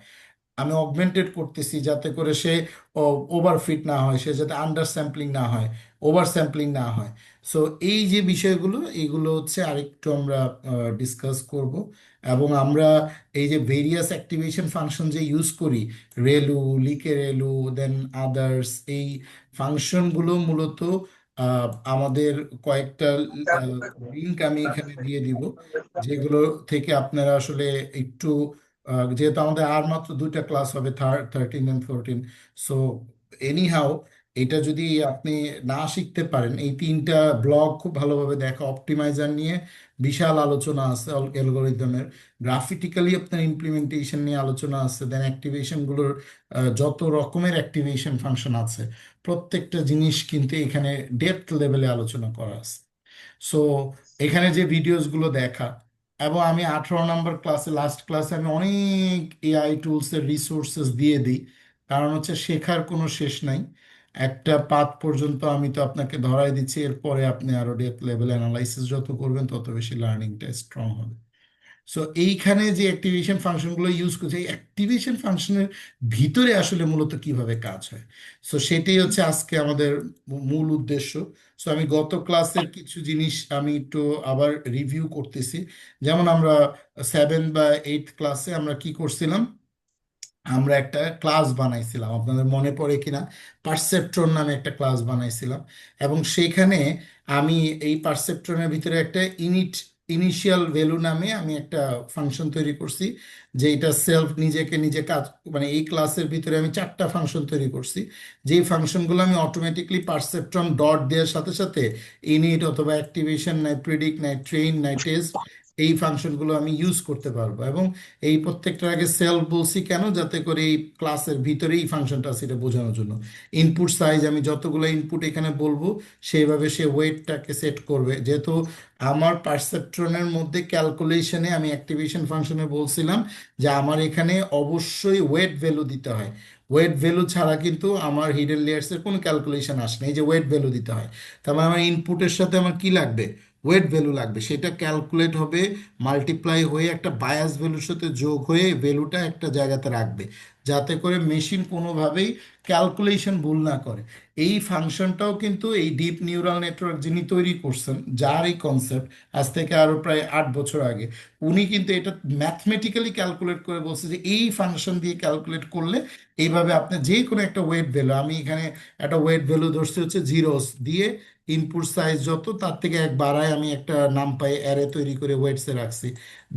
S2: আমি অগমেন্টেড করতেছি যাতে করে সে ওভারফিট না হয়, সে যাতে আন্ডার স্যাম্পলিং না হয়, ওভার স্যাম্পলিং না হয়। সো এই যে বিষয়গুলো, এইগুলো হচ্ছে আরেকটু আমরা ডিসকাস করব। এবং আমরা এই যে ভেরিয়াস অ্যাক্টিভেশন ফাংশন যে ইউজ করি, রেলু, লিকে রেলু, দেন আদার্স, এই ফাংশনগুলো মূলত আমাদের কয়েকটা লিঙ্ক আমি এখানে দিয়ে দিব, যেগুলো থেকে আপনারা আসলে একটু যেহেতু আমাদের আর মাত্র 2টা ক্লাস হবে, 13 এন্ড 14, সো এনিহাও এটা যদি আপনি না শিখতে পারেন, এই 3টা ব্লগ খুব ভালোভাবে দেখা, অপটিমাইজার নিয়ে বিশাল আলোচনা আছে, অ্যালগোরিদমের গ্রাফিটিক্যালি আপনার ইমপ্লিমেন্টেশন নিয়ে আলোচনা আছে, দেন অ্যাক্টিভেশনগুলোর যত রকমের অ্যাক্টিভেশন ফাংশন আছে প্রত্যেকটা জিনিস কিন্তু এখানে ডেপথ লেভেলে আলোচনা করা আছে। সো এখানে যে ভিডিওসগুলো দেখা, এবং আমি 18 নম্বর ক্লাসে, লাস্ট ক্লাসে আমি অনেক এআই টুলসের রিসোর্সেস দিয়ে দিই, কারণ হচ্ছে শেখার কোনো শেষ নাই। একটা পাথ পর্যন্ত আমি তো আপনাকে ধরাই দিচ্ছি, এরপরে আপনি আরো ডেপথ লেভেল অ্যানালাইসিস যত করবেন তত বেশি লার্নিংটা স্ট্রং হবে। সো এইখানে যে অ্যাক্টিভেশন ফাংশনগুলো ইউজ করছে, এই অ্যাক্টিভেশন ফাংশনের ভিতরে আসলে মূলত কিভাবে কাজ হয়, সো সেটাই হচ্ছে আজকে আমাদের মূল উদ্দেশ্য। সো আমি গত ক্লাসের কিছু জিনিস আমি একটু আবার রিভিউ করতেছি। যেমন আমরা 7 বা 8 ক্লাসে আমরা কি করছিলাম, আমরা একটা ক্লাস বানাইছিলাম, আপনাদের মনে পড়ে কিনা, পারসেপ্ট্রন নামে একটা ক্লাস বানাইছিলাম। এবং সেখানে আমি এই পারসেপ্ট্রনের ভিতরে একটা ইনিশিয়াল ভ্যালু নামে আমি একটা ফাংশন তৈরি করছি, যে এটা সেলফ নিজেকে নিজে কাজ, মানে এই ক্লাসের ভিতরে আমি 4টা ফাংশন তৈরি করছি, যেই ফাংশনগুলো আমি অটোমেটিকলি পারসেপ্ট্রন ডট দেওয়ার সাথে সাথে ইনিট অথবা অ্যাক্টিভেশন নাই, প্রিডিক্ট নাই, ট্রেন নাই, টেস্ট, এই ফাংশনগুলো আমি ইউজ করতে পারবো। এবং এই প্রত্যেকটার আগে সেলফ বলছি কেন, যাতে করে এই ক্লাসের ভিতরে এই ফাংশনটা আছে এটা বোঝানোর জন্য। ইনপুট সাইজ, আমি যতগুলো ইনপুট এখানে বলবো সেইভাবে সে ওয়েটটাকে সেট করবে। যেহেতু আমার পারসেপট্রনের মধ্যে ক্যালকুলেশনে আমি অ্যাক্টিভেশন ফাংশনে বলছিলাম যে আমার এখানে অবশ্যই ওয়েট ভ্যালু দিতে হয়, ওয়েট ভ্যালু ছাড়া কিন্তু আমার হিডেন লেয়ার্সের কোনো ক্যালকুলেশন আসে না, এই যে ওয়েট ভ্যালু দিতে হয়। তার মানে আমার ইনপুটের সাথে আমার কি লাগবে, ওয়েট ভ্যালু লাগবে, সেটা ক্যালকুলেট হবে, মাল্টিপ্লাই হয়ে একটা বায়াস ভ্যালুর সাথে যোগ হয়ে ভ্যালুটা একটা জায়গাতে রাখবে, যাতে করে মেশিন কোনোভাবেই ক্যালকুলেশন ভুল না করে। এই ফাংশনটাও কিন্তু এই ডিপ নিউরাল নেটওয়ার্ক যিনি তৈরি করছেন, যার এই কনসেপ্ট আজ থেকে আরো প্রায় 8 বছর আগে, উনি কিন্তু এটা ম্যাথমেটিক্যালি ক্যালকুলেট করে বলছে যে এই ফাংশন দিয়ে ক্যালকুলেট করলে এইভাবে আপনি যে কোনো একটা ওয়েট ভ্যালু, আমি এখানে একটা ওয়েট ভ্যালু ধরছি হচ্ছে জিরোস দিয়ে ইনপুট সাইজ যত তার থেকে এক বাড়ায় আমি একটা নামপাই অ্যারে তৈরি করে ওয়েটসে রাখছি।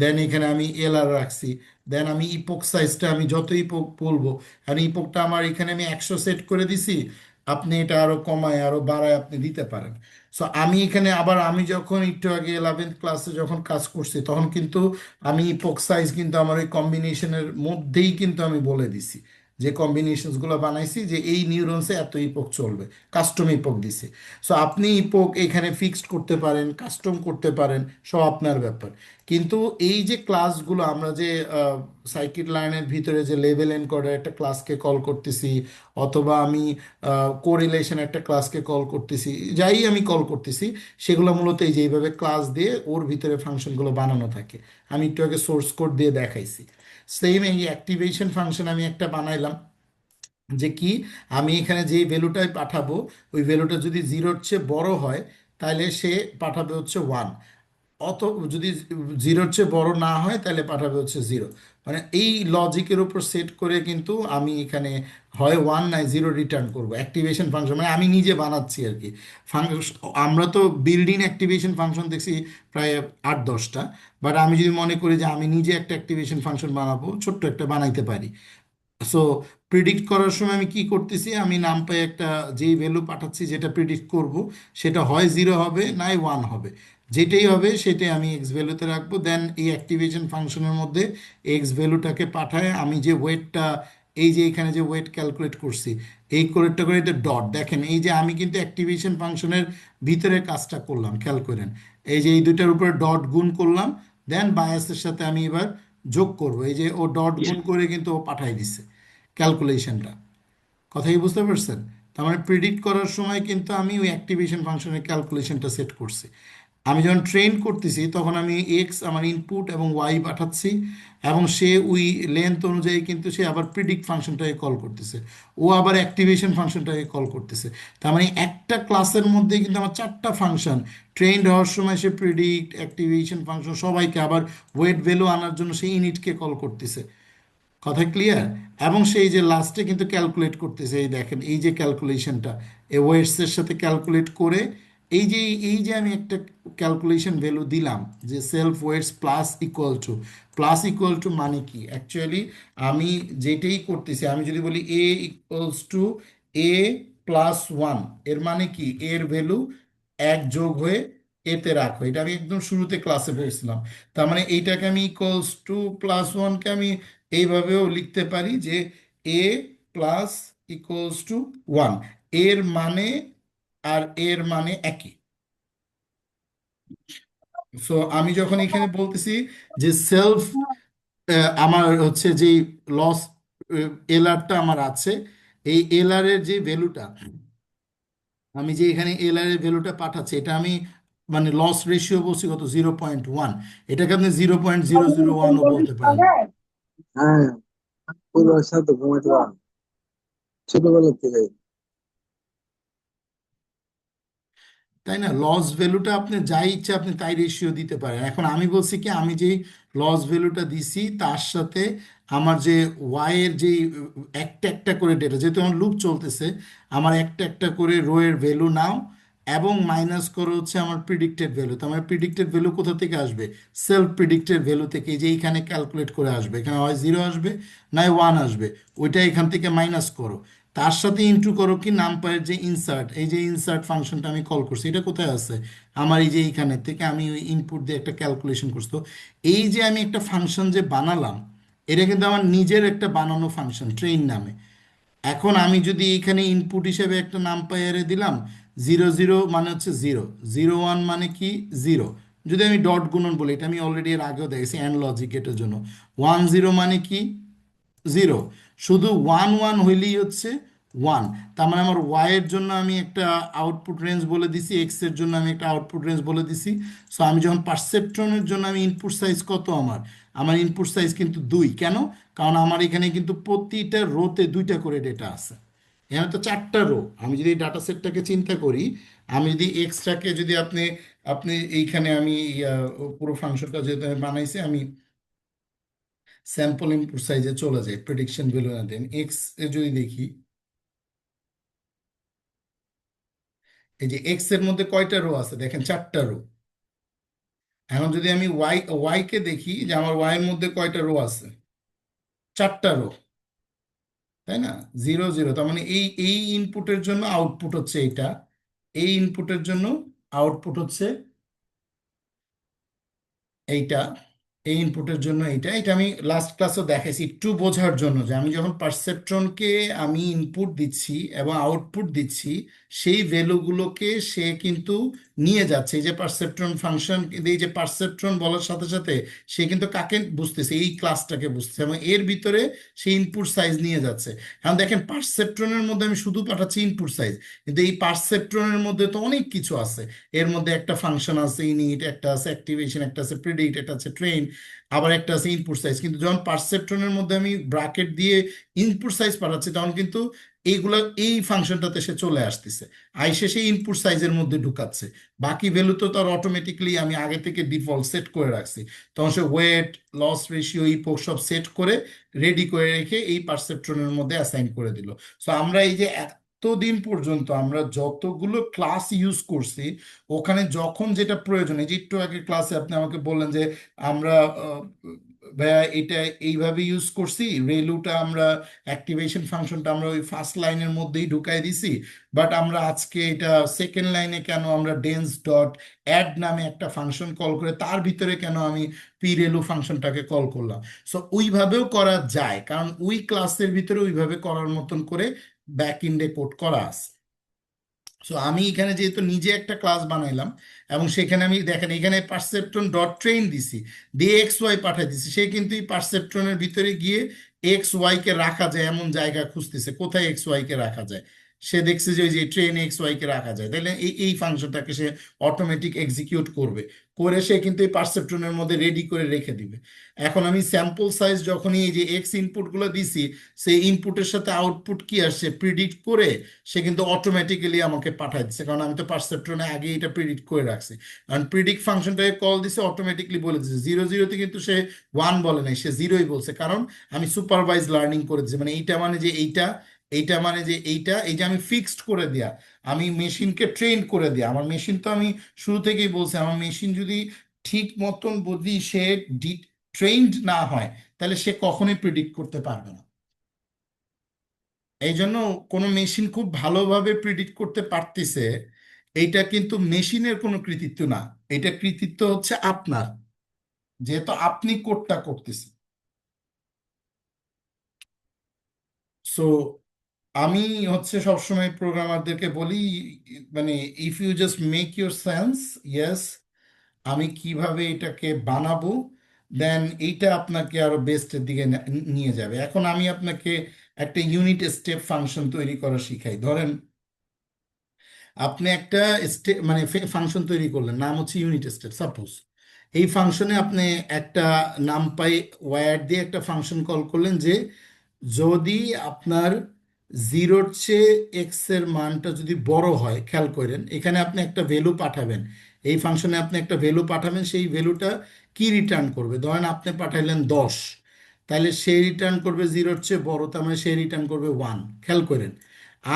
S2: দেন এখানে আমি এলআর রাখছি। দেন আমি ইপক সাইজটা আমি যত ইপক বলবো, আর ইপকটা আমার এখানে আমি 100 সেট করে দিছি। আপনি এটা আরো কমায় আরো বাড়ায় আপনি দিতে পারেন। সো আমি এখানে আবার আমি যখন একটু আগে 11th ক্লাসে যখন কাজ করছি তখন কিন্তু আমি ইপক সাইজ কিন্তু আমার ওই কম্বিনেশনের মধ্যেই কিন্তু আমি বলে দিছি যে কম্বিনেশনস গুলো বানাইছি যে এই নিউরনসে এত ইপক চলবে, কাস্টম ইপক দিছি। সো আপনি ইপক এখানে ফিক্সড করতে পারেন, কাস্টম করতে পারেন, সব আপনার ব্যাপার। কিন্তু এই যে ক্লাসগুলো আমরা যে সাইকিট লাইনের ভিতরে যে লেভেল এনকোডার একটা ক্লাসকে কল করতেছি, অথবা আমি কোরিলেশন একটা ক্লাসকে কল করতেছি, যাই আমি কল করতেছি, সেগুলো মূলত এই যে এইভাবে ক্লাস দিয়ে ওর ভিতরে ফাংশনগুলো বানানো থাকে। আমি একটু আগে সোর্স কোড দিয়ে দেখাইছি। সেম এই অ্যাক্টিভেশন ফাংশন আমি একটা বানাইলাম, যে কি আমি এখানে যে ভ্যালুটাই পাঠাবো ওই ভ্যালুটা যদি জিরোর চেয়ে বড় হয় তাহলে সে পাঠাবে হচ্ছে ওয়ান। অত যদি জিরোর চেয়ে বড় না হয় তাহলে পাঠাবে হচ্ছে জিরো। মানে এই লজিকের উপর সেট করে কিন্তু আমি এখানে হয় ওয়ান নাই জিরো রিটার্ন করব অ্যাক্টিভেশন ফাংশন, মানে আমি নিজে বানাচ্ছি আর কি ফাংশন। আমরা তো বিল্ডিং অ্যাক্টিভেশন ফাংশন দেখছি প্রায় 8-10টা, বাট আমি যদি মনে করি যে আমি নিজে একটা অ্যাক্টিভেশন ফাংশন বানাবো, ছোট্ট একটা বানাইতে পারি। সো প্রিডিক্ট করার সময় আমি কি করতেছি, আমি নামপাই একটা যেই ভ্যালু পাঠাচ্ছি যেটা প্রিডিক্ট করব সেটা হয় জিরো হবে নাই ওয়ান হবে, যেটাই হবে সেটাই আমি এক্স ভ্যালুতে রাখবো। দেন এই অ্যাক্টিভেশন ফাংশনের মধ্যে এক্স ভ্যালুটাকে পাঠায় আমি যে ওয়েটটা, এই যে এখানে যে ওয়েট ক্যালকুলেট করছি এই কোরেটটা করে এটা ডট দেখেন, এই যে আমি কিন্তু অ্যাক্টিভেশন ফাংশনের ভিতরে কাজটা করলাম, খেয়াল করেন। এই যে এই দুইটার উপরে ডট গুণ করলাম, দেন বায়াসের সাথে আমি এবার যোগ করব, এই যে ও ডট গুণ করে কিন্তু ও পাঠাই দিছে ক্যালকুলেশনটা। কথা কি বুঝতে পারছেন? তার মানে প্রিডিক্ট করার সময় কিন্তু আমি ওই অ্যাক্টিভেশন ফাংশনের ক্যালকুলেশনটা সেট করছি। আমি যখন ট্রেন করতেছি তখন আমি এক্স আমার ইনপুট এবং ওয়াই পাঠাচ্ছি, এবং সে ওই লেন্থ অনুযায়ী কিন্তু সে আবার প্রিডিক্ট ফাংশনটাকে কল করতেছে, ও আবার অ্যাক্টিভেশন ফাংশনটাকে কল করতেছে। তার মানে একটা ক্লাসের মধ্যে কিন্তু আমার চারটা ফাংশন ট্রেন্ড হওয়ার সময় সে প্রিডিক্ট, অ্যাক্টিভেশন ফাংশন সবাইকে আবার ওয়েট ভ্যালু আনার জন্য সেই ইউনিটকে কল করতেছে। কথা ক্লিয়ার? এবং সেই যে লাস্টে কিন্তু ক্যালকুলেট করতেছে, এই দেখেন এই যে ক্যালকুলেশনটা এই ওয়েটসের সাথে ক্যালকুলেট করে, এই যে আমি একটা ক্যালকুলেশন ভ্যালু দিলাম যে self weights plus equal to মানে কি অ্যাকচুয়ালি আমি যেটাই করতেছি, আমি যদি বলি a = a+1, এর মানে কি এর ভ্যালু এক যোগ হয়ে এতে রাখো, এটা আমি একদম শুরুতে ক্লাসে বলছিলাম। তার মানে এইটাকে আমি =+1কে আমি এইভাবেও লিখতে পারি যে a+=1, এর মানে আর এর মানে একই। সো আমি যখন এখানে বলতেছি যে সেলফ আমার হচ্ছে যে লস এলআরটা আমার আছে, এই এলআর এর যে ভ্যালুটা আমি যে এখানে এলআর এর ভ্যালুটা পাঠাচ্ছি এটা আমি মানে লস রেশিও বলছি কত 0.1, এটাকে আপনি 0.001ও বলতে পারেন।
S3: হ্যাঁ, পুরো সাথে ঘুমাইতে পারো ছোটবেলা থেকে।
S2: তাই না? লস ভ্যালুটা আপনি যাই ইচ্ছা আপনি তাই রেশিও দিতে পারেন। এখন আমি বলছি কি আমি যেই লস ভ্যালুটা দিছি তার সাথে আমার যে ওয়াই এর যেই একটা একটা করে ডেটা, যেহেতু আমার লুপ চলতেছে, আমার একটা একটা করে রো এর ভ্যালু নাও এবং মাইনাস করো হচ্ছে আমার প্রিডিক্টেড ভ্যালু। তো আমার প্রিডিক্টেড ভ্যালু কোথা থেকে আসবে? সেলফ প্রিডিক্টেড ভ্যালু থেকে, এই যে এইখানে ক্যালকুলেট করে আসবে, এখানে হয় জিরো আসবে নয় ওয়ান আসবে, ওইটা এখান থেকে মাইনাস করো। তার সাথে ইন্টু করো কি নামপারের যে ইনসার্ট, এই যে ইনসার্ট ফাংশনটা আমি কল করছি এটা কোথায় আছে আমার এই যে এইখানে থেকে আমি ওই ইনপুট দিয়ে একটা ক্যালকুলেশন করছি। তো এই যে আমি একটা ফাংশন যে বানালাম এটা কিন্তু আমার নিজের একটা বানানো ফাংশন ট্রেন নামে। এখন আমি যদি এখানে ইনপুট হিসেবে একটা নামপাই অ্যারে দিলাম, 0 0 মানে হচ্ছে জিরো, 0 1 মানে কি জিরো, যদি আমি ডট গুণন বলি এটা আমি অলরেডি এর আগেও দেখেছি অ্যান্ড লজিক এটার জন্য, 1 0 মানে কি জিরো, শুধু 1 1 হইলেই হচ্ছে ওয়ান। তার মানে আমার ওয়াই এর জন্য আমি একটা আউটপুট রেঞ্জ বলে দিছি, এক্স এর জন্য আমি একটা আউটপুট রেঞ্জ বলে দিছি। সো আমি যখন পারসেপট্রনের জন্য আমি ইনপুট সাইজ কত, আমার আমার ইনপুট সাইজ কিন্তু 2, কেন? কারণ আমার এখানে কিন্তু প্রতিটা রোতে দুইটা করে ডেটা আছে, এখানে তো চারটা রো। আমি যদি ডাটা সেটটাকে চিন্তা করি, আমি যদি এক্সট্রাকে যদি আপনি আপনি এইখানে আমি পুরো ফাংশনটা যেহেতু আমি বানাইছি, আমি স্যাম্পল ইনপুট সাইজে চলে যায় প্রেডিকশন ভ্যালু না দেন এক্স এ যদি দেখি, এই যে এক্স এর মধ্যে কয়টা রো আছে দেখেন, 4টা রো। এখন যদি আমি ওয়াই ওয়াই কে দেখি যে আমার ওয়াই এর মধ্যে কয়টা রো আছে, 4টা রো, তাই না? 0 0, তার মানে এই এই ইনপুটের জন্য আউটপুট হচ্ছে এটা, এই ইনপুটের জন্য আউটপুট হচ্ছে এইটা, এই ইনপুটের জন্য এইটা। এটা আমি লাস্ট ক্লাসও দেখাইছি একটু বোঝার জন্য, যে আমি যখন পারসেপট্রনকে আমি ইনপুট দিচ্ছি এবং আউটপুট দিচ্ছি, সেই ভ্যালুগুলোকে সে কিন্তু নিয়ে যাচ্ছে। এই যে পারসেপট্রন ফাংশন, এই যে পারসেপট্রন বলার সাথে সাথে সে কিন্তু কাকে বুঝতেছে, এই ক্লাসটাকে বুঝতেছে, এবং এর ভিতরে সে ইনপুট সাইজ নিয়ে যাচ্ছে। এখন দেখেন পারসেপট্রনের মধ্যে আমি শুধু পাঠাচ্ছি ইনপুট সাইজ, কিন্তু এই পারসেপট্রনের মধ্যে তো অনেক কিছু আছে। এর মধ্যে একটা ফাংশন আছে ইনিট, একটা আছে অ্যাক্টিভেশন, একটা আছে প্রেডিক্ট, একটা আছে ট্রেন, আবার একটা আছে ইনপুট সাইজ। কিন্তু যখন পারসেপট্রনের মধ্যে আমি ব্র্যাকেট দিয়ে ইনপুট সাইজ পাঠাচ্ছি, তখন কিন্তু এইগুলা এই ফাংশনটাতে সে চলে আসতেছে, আইসে সেই ইনপুট সাইজের মধ্যে ঢুকাচ্ছে। বাকি ভ্যালু তো তার অটোমেটিকলি আমি আগে থেকে ডিফল্ট সেট করে রাখছি, তখন সে ওয়েট, লস রেশিও, ইপোক সব সেট করে রেডি করে রেখে এই পারসেপট্রনের মধ্যে অ্যাসাইন করে দিল। সো আমরা এই যে এতদিন পর্যন্ত আমরা যতগুলো ক্লাস ইউজ করছি, ওখানে যখন যেটা প্রয়োজন, এই যে একটু আগে ক্লাসে আপনি আমাকে বললেন যে আমরা ভাইয়া এটা এইভাবে ইউজ করছি, রেলুটা আমরা অ্যাক্টিভেশন ফাংশনটা আমরা ওই ফার্স্ট লাইনের মধ্যেই ঢুকাই দিছি, বাট আমরা আজকে এটা সেকেন্ড লাইনে কেন আমরা ডেন্স ডট অ্যাড নামে একটা ফাংশন কল করে তার ভিতরে কেন আমি পি রেলু ফাংশনটাকে কল করলাম। সো ওইভাবেও করা যায়, কারণ ওই ক্লাসের ভিতরে ওইভাবে করার মতন করে ব্যাক ইন্ডে কোড করা আছে। সো আমি এখানে যেহেতু নিজে একটা ক্লাস বানাইলাম, এবং সেখানে আমি দেখেন এখানে পারসেপট্রন ডট ট্রেন দিছি, দিয়ে এক্স ওয়াই পাঠিয়ে দিছি, সে কিন্তু এই পারসেপট্রনের ভিতরে গিয়ে এক্স ওয়াই কে রাখা যায় এমন জায়গা খুঁজতেছে, কোথায় এক্স ওয়াই কে রাখা যায়। সে দেখছে যে ওই যে ট্রেন এক্স ওয়াই কে রাখা যায়, তাহলে এই এই ফাংশনটাকে সে অটোমেটিক এক্সিকিউট করবে, করে সে কিন্তু এই পারসেপট্রনের মধ্যে রেডি করে রেখে দিবে। এখন আমি স্যাম্পল সাইজ যখনই এই যে এক্স ইনপুটগুলো দিছি, সেই ইনপুটের সাথে আউটপুট কি আসছে প্রিডিক্ট করে সে কিন্তু অটোমেটিক্যালি আমাকে পাঠাই দিচ্ছে, কারণ আমি তো পারসেপট্রনে আগে এটা প্রিডিক্ট করে রাখছি। কারণ প্রিডিক্ট ফাংশনটাকে কল দিছে, অটোমেটিকলি বলে দিচ্ছে 0 0-তে, কিন্তু সে 1 বলে নাই, সে 0-ই বলছে, কারণ আমি সুপারভাইজ লার্নিং করে দিচ্ছি। মানে এইটা মানে যে এইটা, এইটা মানে যে এইটা, এই যে আমি ফিক্সড করে দেয়া, আমি মেশিনকে ট্রেন করে দেয়া। আমার মেশিন তো আমি শুরু থেকেই বলছি, আমার মেশিন যদি ঠিক মতন বুদ্ধি সে ট্রেন্ড না হয়, তাহলে সে কখনোই প্রিডিক্ট করতে পারবে না। এই জন্য কোনো মেশিন খুব ভালোভাবে প্রিডিক্ট করতে পারতেছে, এইটা কিন্তু মেশিনের কোনো কৃতিত্ব না, এটা কৃতিত্ব হচ্ছে আপনার, যেহেতু আপনি কোডটা করতেছেন। সো আমি হচ্ছে সবসময় প্রোগ্রামারদেরকে বলি, মানে if you just make your sense, yes আমি কিভাবে এটাকে বানাবো, দেন এইটা আপনাকে আরো বেস্টের দিকে নিয়ে যাবে। এখন আমি আপনাকে একটা ইউনিট স্টেপ ফাংশন তৈরি করা শিখাই। ধরেন আপনি একটা মানে ফাংশন তৈরি করলেন, নাম হচ্ছে ইউনিট স্টেপ সাপোজ। এই ফাংশনে আপনি একটা নামপাই ওয়্যার দিয়ে একটা ফাংশন কল করলেন, যে যদি আপনার 0-র চেয়ে এক্স এর মানটা যদি বড় হয়, খেয়াল করেন এখানে আপনি একটা ভ্যালু পাঠাবেন, এই ফাংশনে আপনি একটা ভ্যালু পাঠাবেন, সেই ভ্যালুটা কি রিটার্ন করবে। ধরেন আপনি পাঠাইলেন 10, তাহলে সে রিটার্ন করবে 0-র চেয়ে বড়, তার মানে সে রিটার্ন করবে 1, খেয়াল করেন।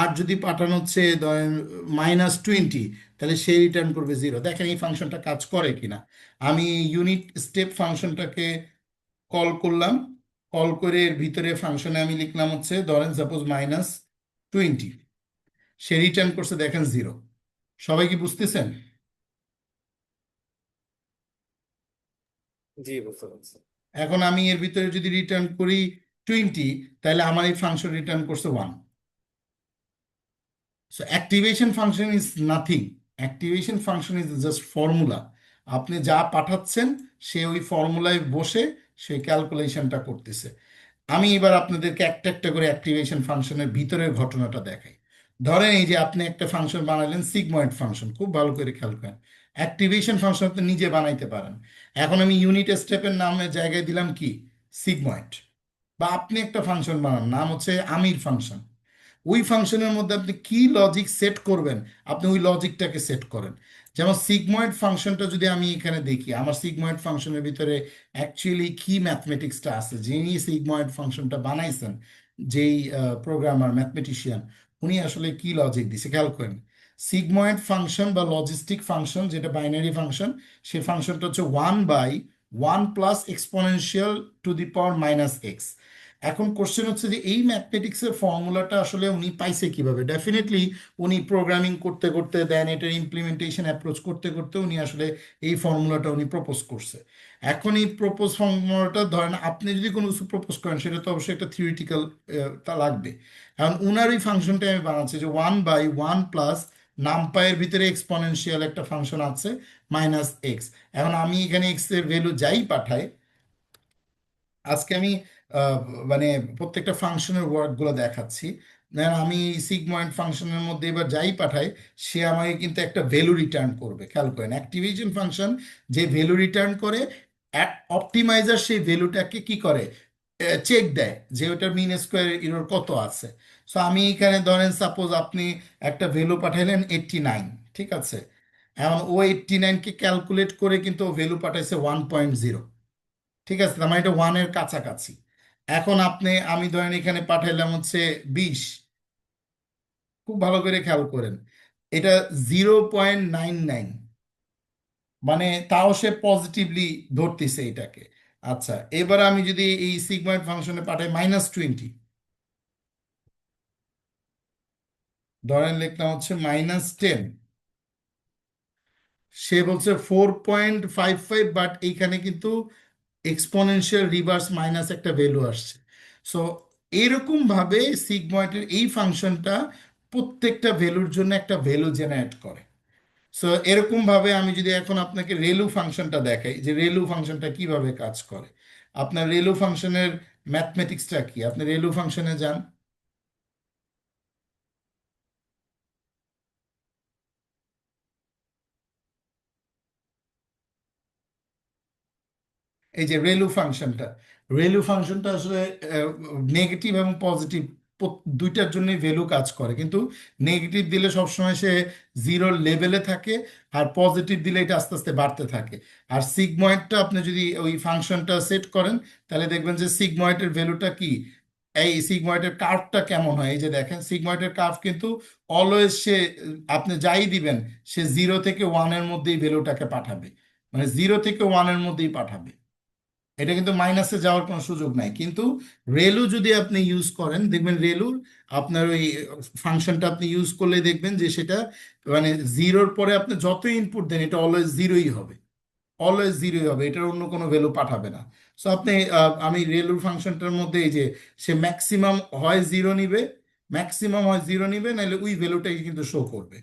S2: আর যদি পাঠানো হচ্ছে ধরেন -20, তাহলে সে রিটার্ন করবে 0। দেখেন এই ফাংশনটা কাজ করে কিনা। আমি ইউনিট স্টেপ ফাংশনটাকে কল করলাম, কল করে এর ভিতরে ফাংশনে আমি লিখলাম হচ্ছে ধরেন সাপোজ -20, সে রিটার্ন করছে দেখেন 0। সবাই কি বুঝতেছেন?
S1: জি, বুঝতে পারছি।
S2: এখন আমি এর ভিতরে যদি রিটার্ন করি 20, তাহলে আমার এই ফাংশন রিটার্ন করছে 1। So activation function is nothing, activation function is just formula. আপনি যা পাঠাচ্ছেন সে ওই ফর্মুলায় বসে সে ক্যালকুলেশনটা করতেছে। আমি এবার আপনাদেরকে একটা একটা করে অ্যাক্টিভেশন ফাংশনের ভিতরের ঘটনাটা দেখাই। ধরেন এই যে আপনি একটা ফাংশন বানালেন সিগময়েড ফাংশন, খুব ভালো করে খেয়াল করেন, অ্যাক্টিভেশন ফাংশন আপনি নিজে বানাইতে পারেন। এখন আমি ইউনিট স্টেপের নামের জায়গায় দিলাম কি সিগময়েড, বা আপনি একটা ফাংশন বানান, নাম হচ্ছে আমির ফাংশন। ওই ফাংশনের মধ্যে আপনি কি লজিক সেট করবেন, আপনি ওই লজিকটাকে সেট করেন। যেমন সিগময়েড ফাংশনটা যদি আমি এখানে দেখি, আমার সিগময়েড ফাংশনের ভিতরে অ্যাকচুয়ালি কি ম্যাথমেটিক্সটা আছে, যিনি সিগময়েড ফাংশনটা বানাইছেন, যেই প্রোগ্রামার ম্যাথমেটিশিয়ান, উনি আসলে কি লজিক দিছে খেয়াল করেন। সিগময়েড ফাংশন বা লজিস্টিক ফাংশন, যেটা বাইনারি ফাংশন, সেই ফাংশনটা হচ্ছে 1/1 + exponential to the power -x। এখন কোশ্চেন হচ্ছে যে এই ম্যাথমেটিক্সের ফর্মুলাটা আসলে উনি পাইছে কিভাবে? ডেফিনেটলি উনি প্রোগ্রামিং করতে করতে দেন এটার ইমপ্লিমেন্টেশন অ্যাপ্রোচ করতে করতে উনি আসলে এই ফর্মুলাটা উনি প্রপোজ করছে। এখন এই প্রপোজ ফর্মুলাটা ধরেন আপনি যদি কোনো কিছু প্রপোজ করেন, সেটা তো অবশ্যই একটা থিওরিটিক্যাল তা লাগবে। এখন উনার এই ফাংশনটা আমি বানাচ্ছি যে 1/1 + নামপায়ের ভিতরে এক্সপোনেনশিয়াল একটা ফাংশন আছে -x। এখন আমি এখানে x এর ভ্যালু যাই পাঠাই, আজকে আমি আহ, মানে প্রত্যেকটা ফাংশনের ওয়ার্ডগুলো দেখাচ্ছি। ধরেন আমি সিগময়েড ফাংশনের মধ্যে এবার যাই পাঠাই, সে আমাকে কিন্তু একটা ভ্যালু রিটার্ন করবে। খেয়াল করেন, অ্যাক্টিভেশন ফাংশন যে ভ্যালু রিটার্ন করে, অপটিমাইজার সেই ভ্যালুটাকে কি করে, চেক দেয় যে ওটার মিন স্কোয়ার এরর কত আছে। সো আমি এখানে ধরেন সাপোজ আপনি একটা ভ্যালু পাঠাইলেন 89, ঠিক আছে। এখন ও 89কে ক্যালকুলেট করে কিন্তু ভ্যালু পাঠাইছে 1.0, ঠিক আছে, তার মানে এটা ওয়ানের কাছাকাছি। এখন আমি ধরেন এখানে পাঠাইলাম হচ্ছে 20। খুব ভালো করে খেয়াল করেন, এটা 0.99, মানে তাও সে পজিটিভলি ধরতেছে এটাকে। আচ্ছা, এবার আমি যদি এই সিগময়েড ফাংশনে পাঠাই -20, ধরেন লিখলাম হচ্ছে -10, সে বলছে 4.55, বাট এইখানে কিন্তু এক্সপোনেনশিয়াল রিভার্স মাইনাস একটা ভ্যালু আসছে। সো এরকম ভাবে সিগময়েডের এই ফাংশনটা প্রত্যেকটা ভ্যালুর জন্য একটা ভ্যালু জেনারেট করে। সো এরকম ভাবে আমি যদি এখন আপনাকে রেলু ফাংশনটা দেখাই যে রেলু ফাংশনটা কিভাবে কাজ করে। আপনার রেলু ফাংশনের ম্যাথমেটিক্সটা কি, আপনি রেলু ফাংশনে যান। এই যে রেলু ফাংশনটা আসলে নেগেটিভ এবং পজিটিভ দুইটার জন্যই ভ্যালু কাজ করে, কিন্তু নেগেটিভ দিলে সবসময় সে জিরোর লেভেলে থাকে, আর পজিটিভ দিলে এটা আস্তে আস্তে বাড়তে থাকে। আর সিগময়েডটা আপনি যদি ওই ফাংশনটা সেট করেন, তাহলে দেখবেন যে সিগময়েডের ভ্যালুটা কি, এই সিগময়েডের কার্ভটা কেমন হয়। এই যে দেখেন, সিগময়েডের কার্ভ কিন্তু অলওয়েজ সে, আপনি যাই দিবেন, সে 0 থেকে 1-এর মধ্যেই ভ্যালুটাকে পাঠাবে, মানে 0 থেকে 1-এর মধ্যেই পাঠাবে। এটা কিন্তু মাইনাসে যাওয়ার কোনো সুযোগ নাই। কিন্তু রেলু যদি আপনি ইউজ করেন, দেখবেন রেলুর আপনার ওই ফাংশনটা আপনি ইউজ করলে দেখবেন যে সেটা মানে জিরোর পরে আপনি যত ইনপুট দেন এটা অলওয়েজ জিরোই হবে, অলওয়েজ জিরোই হবে, এটার অন্য কোনো ভ্যালু পাঠাবে না। সো আমি রেলুর ফাংশনটার মধ্যে এই যে সে ম্যাক্সিমাম হয় জিরো নিবে, নাহলে ওই ভ্যালুটাই কিন্তু শো করবে।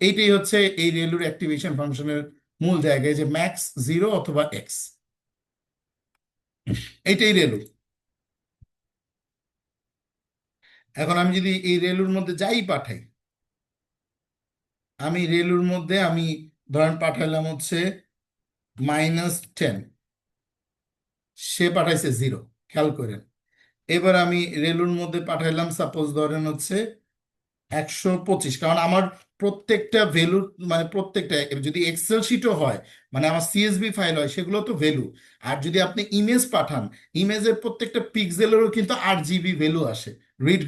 S2: এইটাই হচ্ছে এই রেলুর অ্যাক্টিভেশন ফাংশনের মূল জায়গায়, যে ম্যাক্স 0 অথবা x। এইটাই রেলু। এখন আমি যদি এই রেলুর মধ্যে যাই পাঠাই, আমি রেলুর মধ্যে ধরেন পাঠাইলাম হচ্ছে -10, সে পাঠাইছে 0। খেয়াল করেন, এবার আমি রেলুর মধ্যে পাঠাইলাম সাপোজ ধরেন হচ্ছে 125, কারণ আমার প্রত্যেকটা ভ্যালু, মানে প্রত্যেকটা যদি এক্সেল শিটও হয়, মানে আমার সিএসভি ফাইল হয়, সেগুলো তো ভ্যালু। আর যদি আপনি ইমেজ পাঠান, ইমেজের প্রত্যেকটা পিক্সেলেরও কিন্তু 8 GB ভ্যালু আসে। রিড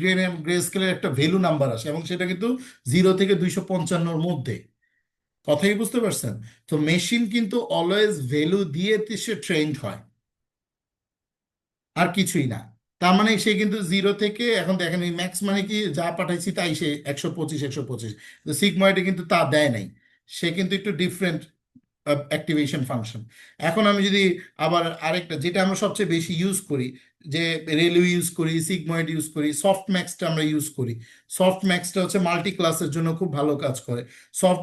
S2: গ্রে স্কেলের একটা ভ্যালু নাম্বার আসে, এবং সেটা কিন্তু 0 থেকে 255-র মধ্যে। কথাই বুঝতে পারছেন? তো মেশিন কিন্তু অলওয়েজ ভ্যালু দিয়ে সে ট্রেন্ড হয়, আর কিছুই না। তার মানে সে কিন্তু 0 থেকে, এখন দেখেন এই ম্যাক্স মানে কি, যা পাঠাইছি তাই সে 125 তো সিগময়েডে কিন্তু তা দেয় নাই, সে কিন্তু একটু ডিফারেন্ট অ্যাক্টিভেশন ফাংশন। এখন আমি যদি আবার আরেকটা, যেটা আমরা সবচেয়ে বেশি ইউজ করি, যে রেলু ইউজ করি, সিগময়েড ইউজ করি, সফট ম্যাক্সটা আমরা ইউজ করি। সফট ম্যাক্সটা হচ্ছে মাল্টি ক্লাসের জন্য খুব ভালো কাজ করে। সফট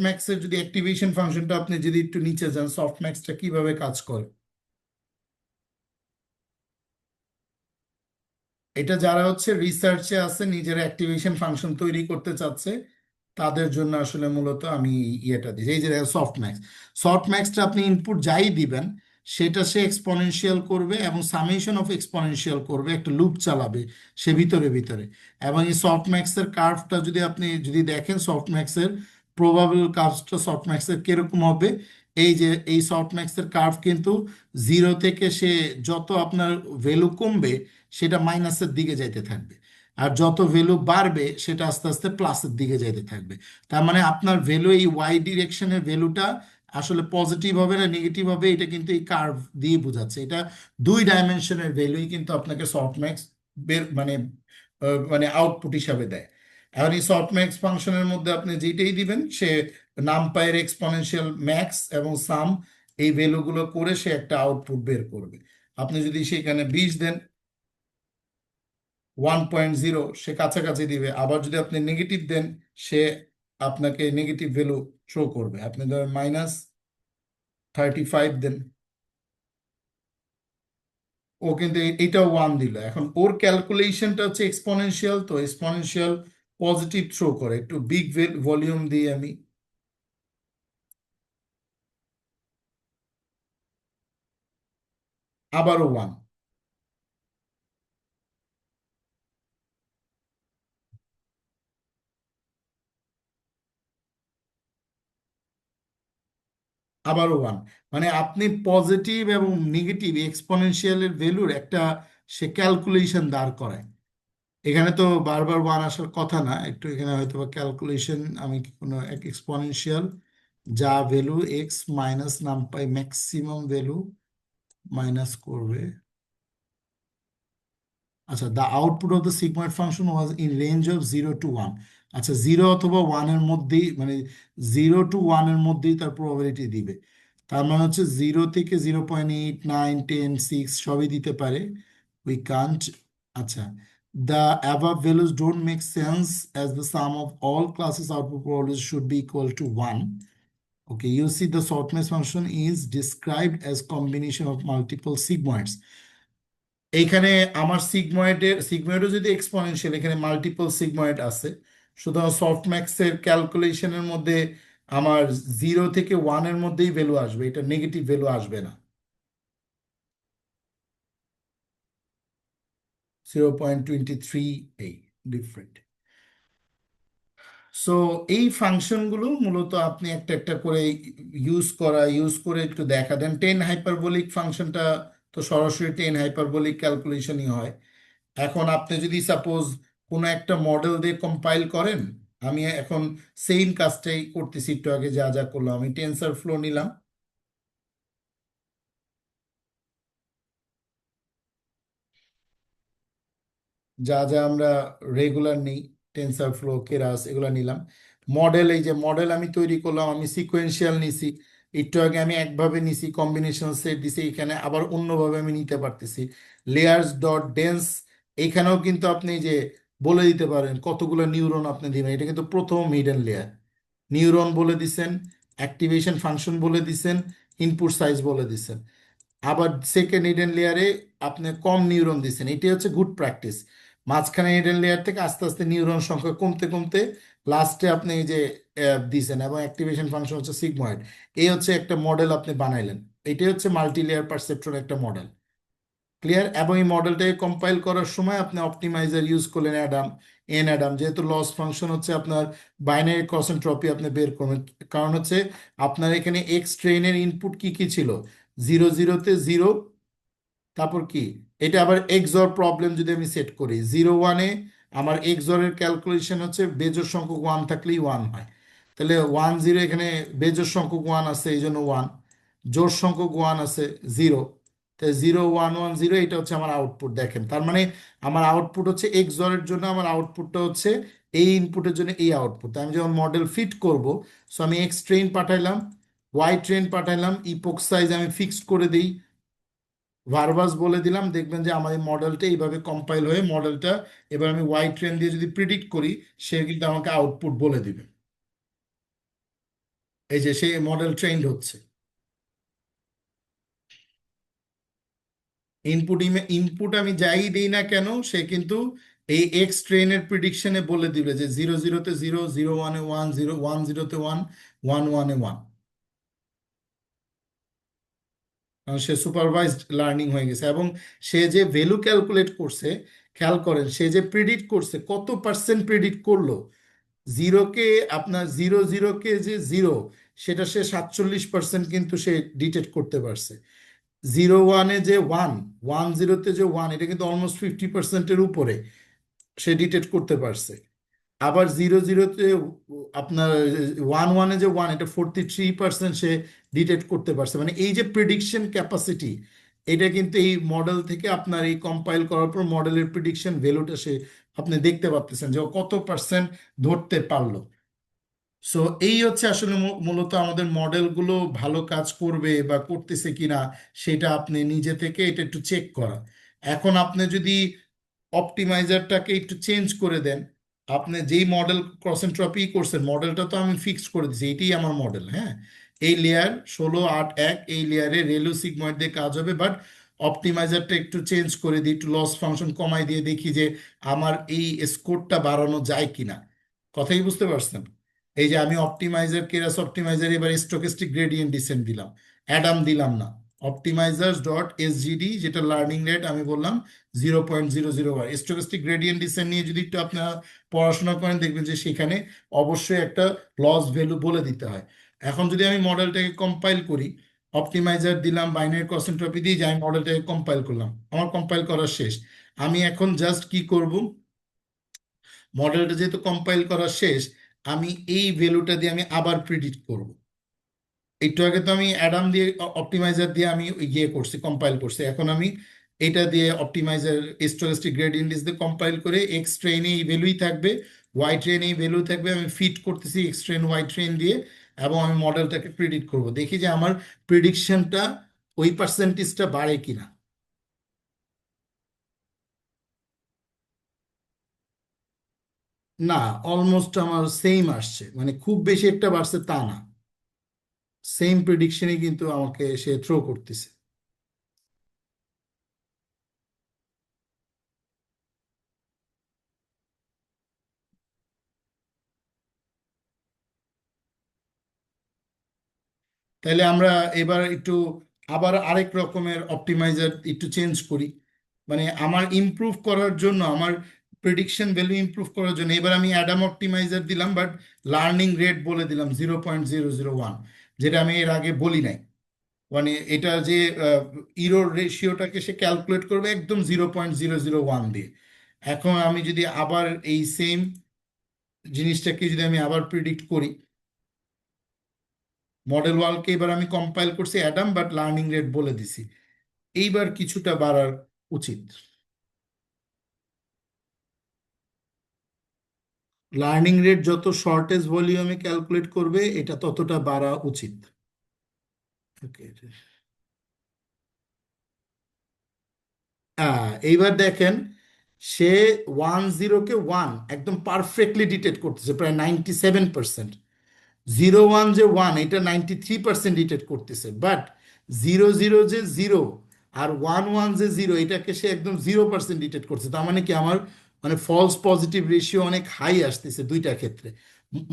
S2: ম্যাক্সের যদি অ্যাক্টিভেশন ফাংশনটা আপনি যদি একটু নিচে যান, সফট ম্যাক্সটা কিভাবে কাজ করে, এটা যারা হচ্ছে রিসার্চে আছে, নিজের অ্যাক্টিভেশন ফাংশন তৈরি করতে চাচ্ছে, তাদের জন্য আসলে মূলত আমি ইয়েটা দিই। এই যে সফট ম্যাক্সটা আপনি ইনপুট যাই দিবেন, সেটা সে এক্সপোনেনশিয়াল করবে এবং সামেশন অফ এক্সপোনেনশিয়াল করবে, একটা লুপ চালাবে সে ভিতরে ভিতরে। এবং এই সফটম্যাক্সের কার্ভটা যদি আপনি যদি দেখেন, সফটম্যাক্সের প্রবাবল কার্ভটা সফটম্যাক্সের কিরকম হবে, এই যে এই সফটম্যাক্সের কার্ভ কিন্তু 0 থেকে সে যত আপনার ভ্যালু কমবে, সেটা মাইনাসের দিকে যাইতে থাকবে। আর যত ভ্যালু বাড়বে সেটা আস্তে আস্তে প্লাসের দিকে যেতে থাকবে। তার মানে আপনার ভ্যালু এই ওয়াই ডিরেকশনের ভ্যালুটা আসলে পজিটিভ হবে না নেগেটিভ হবে, এটা কিন্তু এই কার্ভ দিয়ে বোঝাচ্ছে। এটা 2 ডাইমেনশনের ভ্যালুই কিন্তু আপনাকে সফটম্যাক্স বের মানে আউটপুট হিসাবে দেয়। এখন এই সফটম্যাক্স ফাংশনের মধ্যে আপনি যেটাই দিবেন সে নামপাইয়ের এক্সপোনেনশিয়াল ম্যাক্স এবং সাম এই ভ্যালুগুলো করে সে একটা আউটপুট বের করবে। আপনি যদি সেখানে 20 দেন 1.0 সে কাছাকাছি দিবে, আবার যদি আপনি নেগেটিভ দেন সে আপনাকে নেগেটিভ ভ্যালু শো করবে। আপনি ধরেন -35 দেন, ও কিন্তু এটাও 1 দিল। এখন ওর ক্যালকুলেশনটা হচ্ছে এক্সপোনেনশিয়াল, তো এক্সপোনেনশিয়াল পজিটিভ থ্রো করে। একটু বিগ ভলিউম দিই আমি, আবারও 1, আবারও 1। মানে আপনি পজিটিভ এবং নেগেটিভ এক্সপোনেনশিয়ালের ভ্যালুর একটা সে ক্যালকুলেশন দাঁড় করায়। এখানে তো বারবার 1 আসার কথা না, একটু এখানে হয়তো বা ক্যালকুলেশন আমি কি কোনো এক এক্সপোনেনশিয়াল যা value x minus NumPy maximum value minus করবে। আচ্ছা, the output of the sigmoid function was in range of 0 to 1। আচ্ছা, 0 অথবা 1-এর মধ্যেই, মানে 0 to 1-এর মধ্যেই তার প্রবাবিলিটি দিবে। তার মানে হচ্ছে 0 থেকে 0.8, 9, 10, 6 সবই দিতে পারে। We can't. আচ্ছা, the above values don't make sense as the sum of all classes output probability should be equal to 1। Okay, you see the shortness function is described as combination of multiple sigmoids. এইখানে আমার সিগময়েডও যদি exponential, এখানে multiple sigmoid আছে। সুতরাং সফটম্যাক্সের ক্যালকুলেশনের মধ্যে আমার 0 থেকে 1-এর মধ্যেই ভ্যালু আসবে, এটা নেগেটিভ ভ্যালু আসবে না। 0.23 এই ডিফারেন্ট। সো এই ফাংশনগুলো মূলত আপনি একটা একটা করে ইউজ করে একটু দেখা দেন। 10 হাইপারবোলিক ফাংশনটা তো সরাসরি 10 হাইপারবোলিক ক্যালকুলেশনই হয়। এখন আপনি যদি সাপোজ কোনো একটা মডেল দিয়ে কম্পাইল করেন, আমি এখন সেম কাজটাই করতেছি, একটু আগে যা যা করলাম। আমি টেনসার ফ্লো নিলাম, যা যা আমরা রেগুলার নেই, টেনসার ফ্লো, কেরাস, এগুলো নিলাম। মডেল, এই যে মডেল আমি তৈরি করলাম, আমি সিকোয়েন্সিয়াল নিছি। একটু আগে আমি একভাবে নিছি, কম্বিনেশন সেট দিছি, এখানে আবার অন্যভাবে আমি নিতে পারতেছি। লেয়ার্স ডট ডেন্স, এখানেও কিন্তু আপনি যে বলে দিতে পারেন কতগুলো নিউরন আপনি দিবেন। এটা কিন্তু প্রথম হিডেন লেয়ার, নিউরন বলে দিছেন, অ্যাক্টিভেশন ফাংশন বলে দিছেন, ইনপুট সাইজ বলে দিছেন। আবার সেকেন্ড হিডেন লেয়ারে আপনি কম নিউরন দিচ্ছেন, এটি হচ্ছে গুড প্র্যাকটিস। মাঝখানে হিডেন লেয়ার থেকে আস্তে আস্তে নিউরন সংখ্যা কমতে কমতে লাস্টে আপনি এই যে দিছেন, এবং অ্যাক্টিভেশন ফাংশন হচ্ছে সিগময়েড। এই হচ্ছে একটা মডেল আপনি বানাইলেন। এটাই হচ্ছে মাল্টি লেয়ার পারসেপ্ট্রন একটা মডেল। ক্লিয়ার? এবং এই মডেলটাকে কম্পাইল করার সময় আপনি অপটিমাইজার ইউজ করলেন, অ্যাডাম, যেহেতু লস ফাংশন হচ্ছে আপনার বাইনারি ক্রস এনট্রপি আপনি বের করবেন। কারণ হচ্ছে আপনার এখানে এক্স ট্রেনের ইনপুট কি কি ছিল, 0 0-তে 0, তারপর কি, এটা আবার এক্সঅর প্রবলেম যদি আমি সেট করি 0 1-এ, আমার এক্সঅরের ক্যালকুলেশন হচ্ছে বেজোড় সংখ্যক 1 থাকলেই 1 হয়। তাহলে 1 0, এখানে বেজোড় সংখ্যক 1 আছে এই জন্য 1, জোড় সংখ্যক 1 আছে 0। তাই 0 1 1 0, এটা হচ্ছে আমার আউটপুট। দেখেন, তার মানে আমার আউটপুট হচ্ছে এক্সঅরের জন্য আমার আউটপুটটা হচ্ছে এই ইনপুটের জন্য এই আউটপুট। আমি যখন মডেল ফিট করব, সো আমি এক্স ট্রেন পাঠাইলাম, ওয়াই ট্রেন পাঠাইলাম, ইপোক সাইজ আমি ফিক্সড করে দিই, ভার্বাস বলে দিলাম, দেখবেন যে আমার এই মডেলটা এইভাবে কম্পাইল হয়ে মডেলটা এবার আমি ওয়াই ট্রেন দিয়ে যদি প্রিডিক্ট করি, সে কিন্তু আমাকে আউটপুট বলে দিবে। এই যে সেই মডেল ট্রেন্ড হচ্ছে। ইনপুট আমি যাই দিই না কেন, সে কিন্তু এই এক্স ট্রেনের প্রিডিকশনে বলে দিবে যে 0 0-তে 0, 0 1-এ 1, 0 1 0-তে 1, 1 1-এ 1। কারণ সে সুপারভাইজড লার্নিং হয়ে গেছে, এবং সে যে ভ্যালু ক্যালকুলেট করছে, খেয়াল করেন সে যে প্রিডিক্ট করছে কত পার্সেন্ট প্রিডিক্ট করলো। জিরোকে, আপনার 0 0-কে যে 0, সেটা সে 47% কিন্তু সে ডিটেক্ট করতে পারছে। 0 1-এ যে 1, 1 0-তে যে 1, এটা কিন্তু অলমোস্ট 50%-এর উপরে। সে ডিটেক্ট করতে পারছে। আবার 0-0-তে আপনার 1-1-এ যে 1, এটা 43% সে ডিটেক্ট করতে পারছে। মানে এই যে প্রিডিকশন ক্যাপাসিটি, এটা কিন্তু এই মডেল থেকে আপনার এই কম্পাইল করার পর মডেলের প্রিডিকশন ভ্যালুটা সে আপনি দেখতে পাচ্ছেন যে ও কত পার্সেন্ট ধরতে পারলো। সো এই হচ্ছে আসলে মূলত আমাদের মডেলগুলো ভালো কাজ করবে বা করতেছে কিনা সেটা আপনি নিজে থেকে এটা একটু চেক করা। এখন আপনি যদি অপটিমাইজারটাকে একটু চেঞ্জ করে দেন, আপনি যেই মডেল কনসেন্ট্রপি করছেন, মডেলটা তো আমি ফিক্স করে দিয়েছি, এটাই আমার মডেল, হ্যাঁ। এই লেয়ার 16-8-1 এই লেয়ারে রেলু সিগময়েড দিয়ে কাজ হবে, বাট অপটিমাইজারটা একটু চেঞ্জ করে দিই, একটু লস ফাংশন কমাই দিয়ে দেখি যে আমার এই স্কোরটা বাড়ানো যায় কিনা। কথাই বুঝতে পারছেন? এই যে আমি অপটিমাইজার, কেরাস অপটিমাইজার, এবার স্টকেস্টিক গ্রেডিয়েন্ট ডিসেন্ট দিলাম, অ্যাডাম দিলাম না। অপটিমাইজার ডট এসজিডি, যেটা লার্নিং রেট আমি বললাম 0.001। স্টকেস্টিক গ্রেডিয়েন্ট ডিসেন্ট নিয়ে যদি একটু আপনারা পড়াশোনা করেন, দেখবেন যে সেখানে অবশ্যই একটা লস ভ্যালু বলে দিতে হয়। এখন যদি আমি মডেলটাকে কম্পাইল করি, অপটিমাইজার দিলাম, বাইনারি কসেন্ট্রপি দিয়ে যে আমি মডেলটাকে কম্পাইল করলাম, আমার কম্পাইল করা শেষ। আমি এখন জাস্ট কি করব, মডেলটা যেহেতু কম্পাইল করা শেষ, আমি এই ভ্যালুটা দিয়ে আমি আবার প্রিডিক্ট করব। একটু আগে তো আমি অ্যাডাম দিয়ে অপটিমাইজার দিয়ে আমি ইয়ে করছি, কম্পাইল করছি। এখন আমি এটা দিয়ে অপটিমাইজার স্টোরেস্টিক গ্রেডিয়েন্ট দিয়ে কম্পাইল করে এক্স ট্রেনে এই ভ্যালুই থাকবে, ওয়াই ট্রেনে এই ভ্যালু থাকবে, আমি ফিট করতেছি এক্স ট্রেন ওয়াই ট্রেন দিয়ে, এবং আমি মডেলটাকে প্রিডিক্ট করব, দেখি যে আমার প্রিডিকশনটা ওই পার্সেন্টেজটা বাড়ে কিনা। না, অলমোস্ট আমার সেম আসছে, মানে খুব বেশি একটা বাড়ছে তা না, সেম প্রিডিকশনই কিন্তু আমাকে সে থ্রো করতেছে। তাহলে আমরা এবার একটু আবার আরেক রকমের অপটিমাইজার একটু চেঞ্জ করি, মানে আমার ইমপ্রুভ করার জন্য, আমার প্রেডিকশন ভ্যালু ইমপ্রুভ করার জন্য এবার আমি অ্যাডাম অপটিমাইজার দিলাম, বাট লার্নিং রেট বলে দিলাম 0.001, যেটা আমি এর আগে বলি নাই। মানে এটা যে ইরোর রেশিওটাকে সে ক্যালকুলেট করবে একদম 0.001 দিয়ে। এখন আমি যদি আবার এই সেম জিনিসটাকে যদি আমি আবার প্রিডিক্ট করি, মডেল ওয়ালকে এবার আমি কম্পাইল করছি অ্যাডাম, বাট লার্নিং রেট বলে দিছি, এইবার কিছুটা বাড়ার উচিত। লার্নিং রেট যত শর্টেজ ভলিউমে ক্যালকুলেট করবে, এটা ততটা বাড়া উচিত। ওকে, এইবার দেখেন, সে 10-কে 1 একদম পারফেক্টলি ডিটেক্ট করতেছে, প্রায় 97%। 0-1 যে 1, এটা 93% ডিটেক্ট করতেছে, বাট 0-0 যে 0 আর 1-1 যে 0, এটাকে সে একদম 0% ডিটেক্ট করছে। তার মানে কি, আমার মানে ফলস পজিটিভ রেশিও অনেক হাই আসতেছে দুইটা ক্ষেত্রে।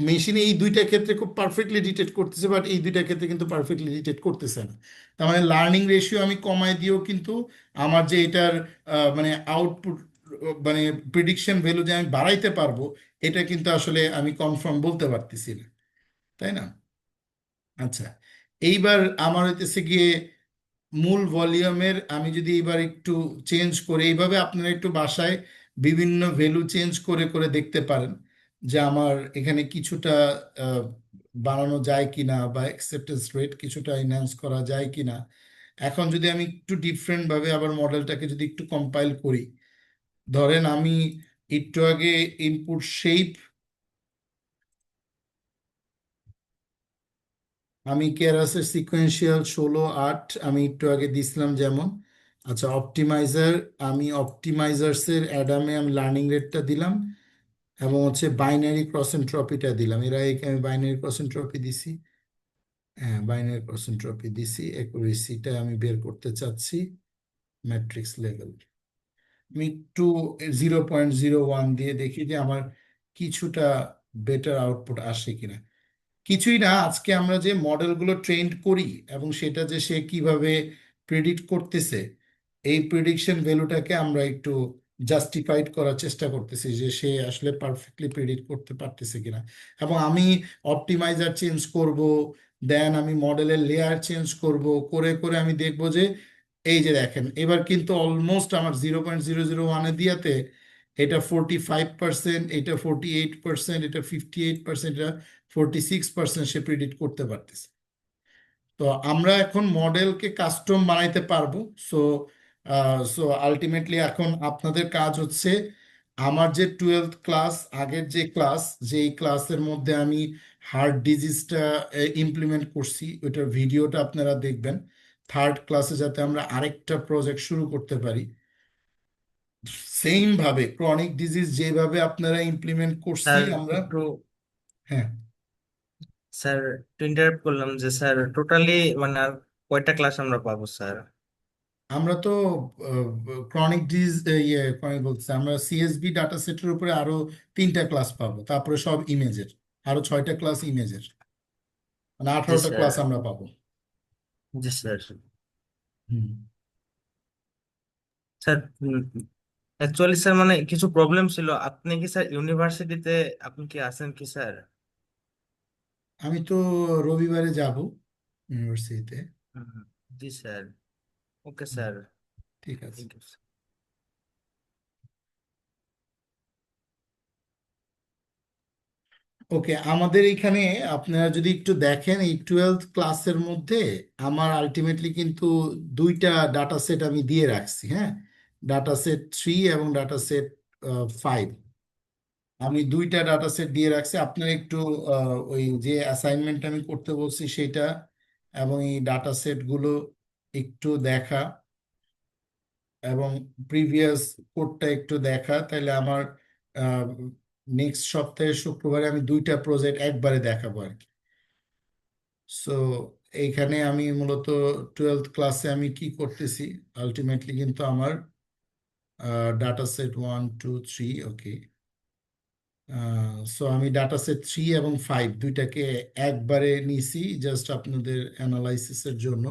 S2: মেশিনে এই দুইটা ক্ষেত্রে খুব পারফেক্টলি ডিটেক্ট করতেছে, বাট এই দুইটা ক্ষেত্রে কিন্তু পারফেক্টলি ডিটেক্ট করতেছে না। তার মানে লার্নিং রেশিও আমি কমায় দিয়েও কিন্তু আমার যে এটার মানে আউটপুট, মানে প্রিডিকশন ভ্যালু যে আমি বাড়াইতে পারবো, এটা কিন্তু আসলে আমি কনফার্ম বলতে পারতেছি না, তাই না? আচ্ছা, এইবার আমার হইতেছে গিয়ে মূল ভলিউমের আমি যদি এবার একটু চেঞ্জ করে, এইভাবে আপনারা একটু বাসায় বিভিন্ন ভ্যালু চেঞ্জ করে করে দেখতে পারেন যে আমার এখানে কিছুটা আহ, বাড়ানো যায় কিনা, বা অ্যাকসেপ্টেন্স রেট কিছুটা এনহ্যান্স করা যায় কিনা। এখন যদি আমি একটু ডিফারেন্ট ভাবে আবার মডেলটাকে যদি একটু কম্পাইল করি, ধরেন আমি একটু আগে ইনপুট শেপ, আমি কেরাসের সিকোয়েন্সিয়াল 16-8 আমি একটু আগে দিছিলাম যেমন। আচ্ছা, অপটিমাইজার, আমি অপটিমাইজার্সের অ্যাডামে আমি লার্নিং রেটটা দিলাম, এবং হচ্ছে বাইনারি ক্রস এনট্রপিটা দিলাম। এর আগে আমি বাইনারি ক্রস এনট্রপি দিছি, হ্যাঁ বাইনারি ক্রস এনট্রপি দিছি। অ্যাকুরেসিটা আমি বের করতে চাচ্ছি, ম্যাট্রিক্স লেভেল। আমি একটু 0.01 দিয়ে দেখি যে আমার কিছুটা বেটার আউটপুট আসে কিনা। কিছুই না, আজকে আমরা যে মডেলগুলো ট্রেন্ড করি এবং সেটা যে সে কিভাবে প্রেডিক্ট করতেছে, এই প্রেডিকশন ভ্যালুটাকে আমরা একটু জাস্টিফাইড করার চেষ্টা করতেছি যে সে আসলে পারফেক্টলি প্রেডিক্ট করতে পারতেছে কিনা। এবং আমি অপটিমাইজার চেঞ্জ করব, দেন আমি মডেলের লেয়ার চেঞ্জ করব, করে করে আমি দেখব যে এই যে দেখেন, এবার কিন্তু অলমোস্ট আমার 0.001-এ দিয়াতে এটা 45%, এটা 48%, এটা 58%, এটা 46% সে প্রিডিক্ট করতে পারতেছে। তো আমরা এখন মডেলকে কাস্টম বানাইতে পারবো। সো সো আলটিমেটলি এখন আপনাদের কাজ হচ্ছে আমার যে 12th ক্লাস, আগের যে ক্লাস, যেই ক্লাসের মধ্যে আমি হার্ট ডিজিজটা ইমপ্লিমেন্ট করছি, ওইটার ভিডিওটা আপনারা দেখবেন। থার্ড ক্লাসে যাতে আমরা আরেকটা প্রজেক্ট শুরু করতে পারি, সেম ভাবে ক্রনিক ডিজিজ যেভাবে আপনারা ইমপ্লিমেন্ট করছি
S4: স্যার
S2: আমরা।
S4: একটু
S2: হ্যাঁ,
S4: স্যার একটু ইন্টারাপ্ট করলাম যে স্যার টোটালি মানে আর কয়টা ক্লাস আমরা পাবো স্যার?
S2: আমরা তো ক্রনিক ডিজিজ, ইয়ে ক্রনিক বলতে আমরা সিএসবি ডাটা সেটের উপরে আরো 3টা ক্লাস পাবো, তারপরে সব ইমেজের আরো 6টা ক্লাস ইমেজের, মানে
S4: জি
S2: 18টা
S4: স্যার।
S2: ক্লাস আমরা পাবো।
S4: জি স্যার।
S2: হুম।
S4: স্যার অ্যাকচুয়ালি স্যার মানে কিছু প্রবলেম ছিল। আপনি কি স্যার ইউনিভার্সিটিতে আপনি কি আছেন কি স্যার?
S2: আমি তো রবিবারে যাব ইউনিভার্সিটিতে।
S4: হুম, জি স্যার। ওকে
S2: হুম,
S4: স্যার।
S2: ঠিক আছে।
S4: Thank you.
S2: ওকে, আমাদের এখানে আপনারা যদি একটু দেখেন, এই 12th ক্লাসের মধ্যে আমার আলটিমেটলি কিন্তু 2টা ডাটা সেট আমি দিয়ে রাখছি। হ্যাঁ, ডাটা সেট 3 এবং ডাটা সেট 5, আমি 2টা ডাটা সেট দিয়ে রাখছি। আপনার একটু ওই যে অ্যাসাইনমেন্ট আমি করতে বলছি সেটা এবং এই ডাটা সেটগুলো একটু দেখা এবং প্রিভিয়াস কোডটা একটু দেখা, তাহলে আমার নেক্সট সপ্তাহে শুক্রবারে আমি 2টা প্রজেক্ট একবারে দেখাবো আর কি। সো এইখানে আমি মূলত 12th ক্লাসে আমি কি করতেছি, আলটিমেটলি কিন্তু আমার ডাটা সেট 1 2 3, ওকে। সো আমি ডাটা সেট 3 এবং 5 দুইটাকে একবারে নিছি জাস্ট আপনাদের অ্যানালাইসিসের জন্য।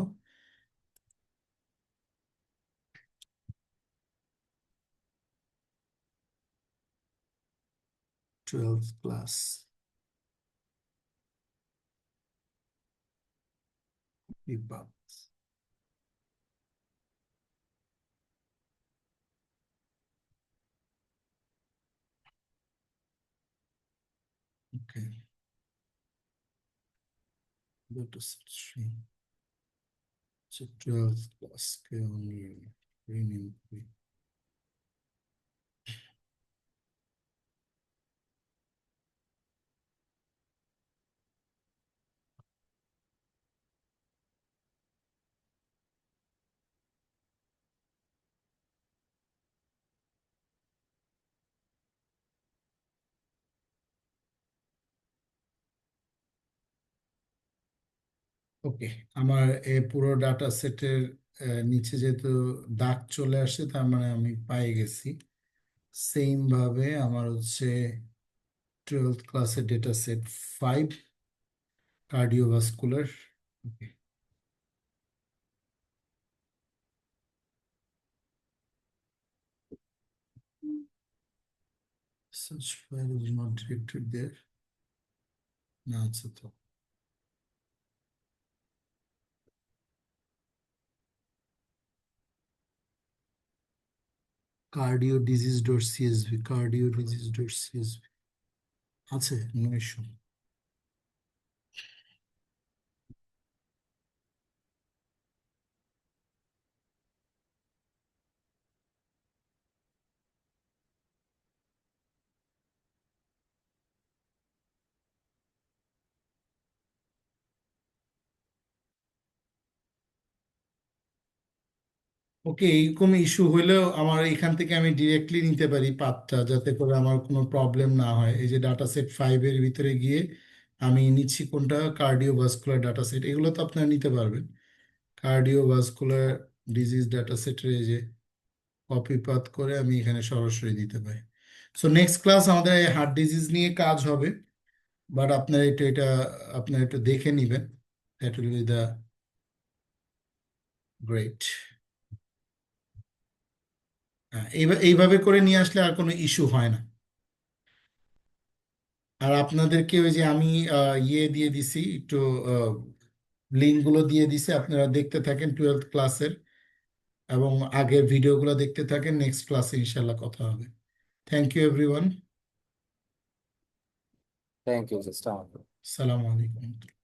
S2: টুয়েলভ ক্লাস, বিভাগ, ওকে, ডাটা সেট 3, 12th ক্লাস কে আমি রিনেম করি। ওকে, আমার এই পুরো ডাটা সেটের নিচে যেহেতু দাগ চলে আসছে, তার মানে আমি পাই গেছি। সেম ভাবে আমার হচ্ছে 12th ক্লাসের data set 5, cardiovascular. Okay, such file is not directed there. না, আচ্ছা তো cardio disease dot CSV, cardio disease dot CSV আছে, নো ইস্যু। ওকে, এইরকম ইস্যু হইলেও আমার এখান থেকে আমি ডিরেক্টলি নিতে পারি পাথটা, যাতে করে আমার কোনো প্রবলেম না হয়। এই যে ডাটা সেট 5-এর ভিতরে গিয়ে আমি নিচ্ছি কোনটা, কার্ডিওভাস্কুলার ডাটা সেট, এগুলো তো আপনারা নিতে পারবেন। কার্ডিওভাস্কুলার ডিজিজ ডাটা সেটের এই যে কপি পাত করে আমি এখানে সরাসরি দিতে পারি। সো নেক্সট ক্লাস আমাদের এই হার্ট ডিজিজ নিয়ে কাজ হবে, বাট আপনারা একটু দেখে নিবেন, that will be the great. এইভাবে করে নিয়ে আসলে আর কোনো ইস্যু হয় না। আর আপনাদেরকে ওই যে আমি ইয়ে দিয়ে দিছি, একটু লিঙ্কগুলো দিয়ে দিছি, আপনারা দেখতে থাকেন 12th ক্লাসের এবং আগের ভিডিওগুলো দেখতে থাকেন। নেক্সট ক্লাসে ইনশাল্লাহ কথা হবে। Thank you everyone.
S1: Thank you, আসসালামু আলাইকুম।
S2: আসসালামু আলাইকুম।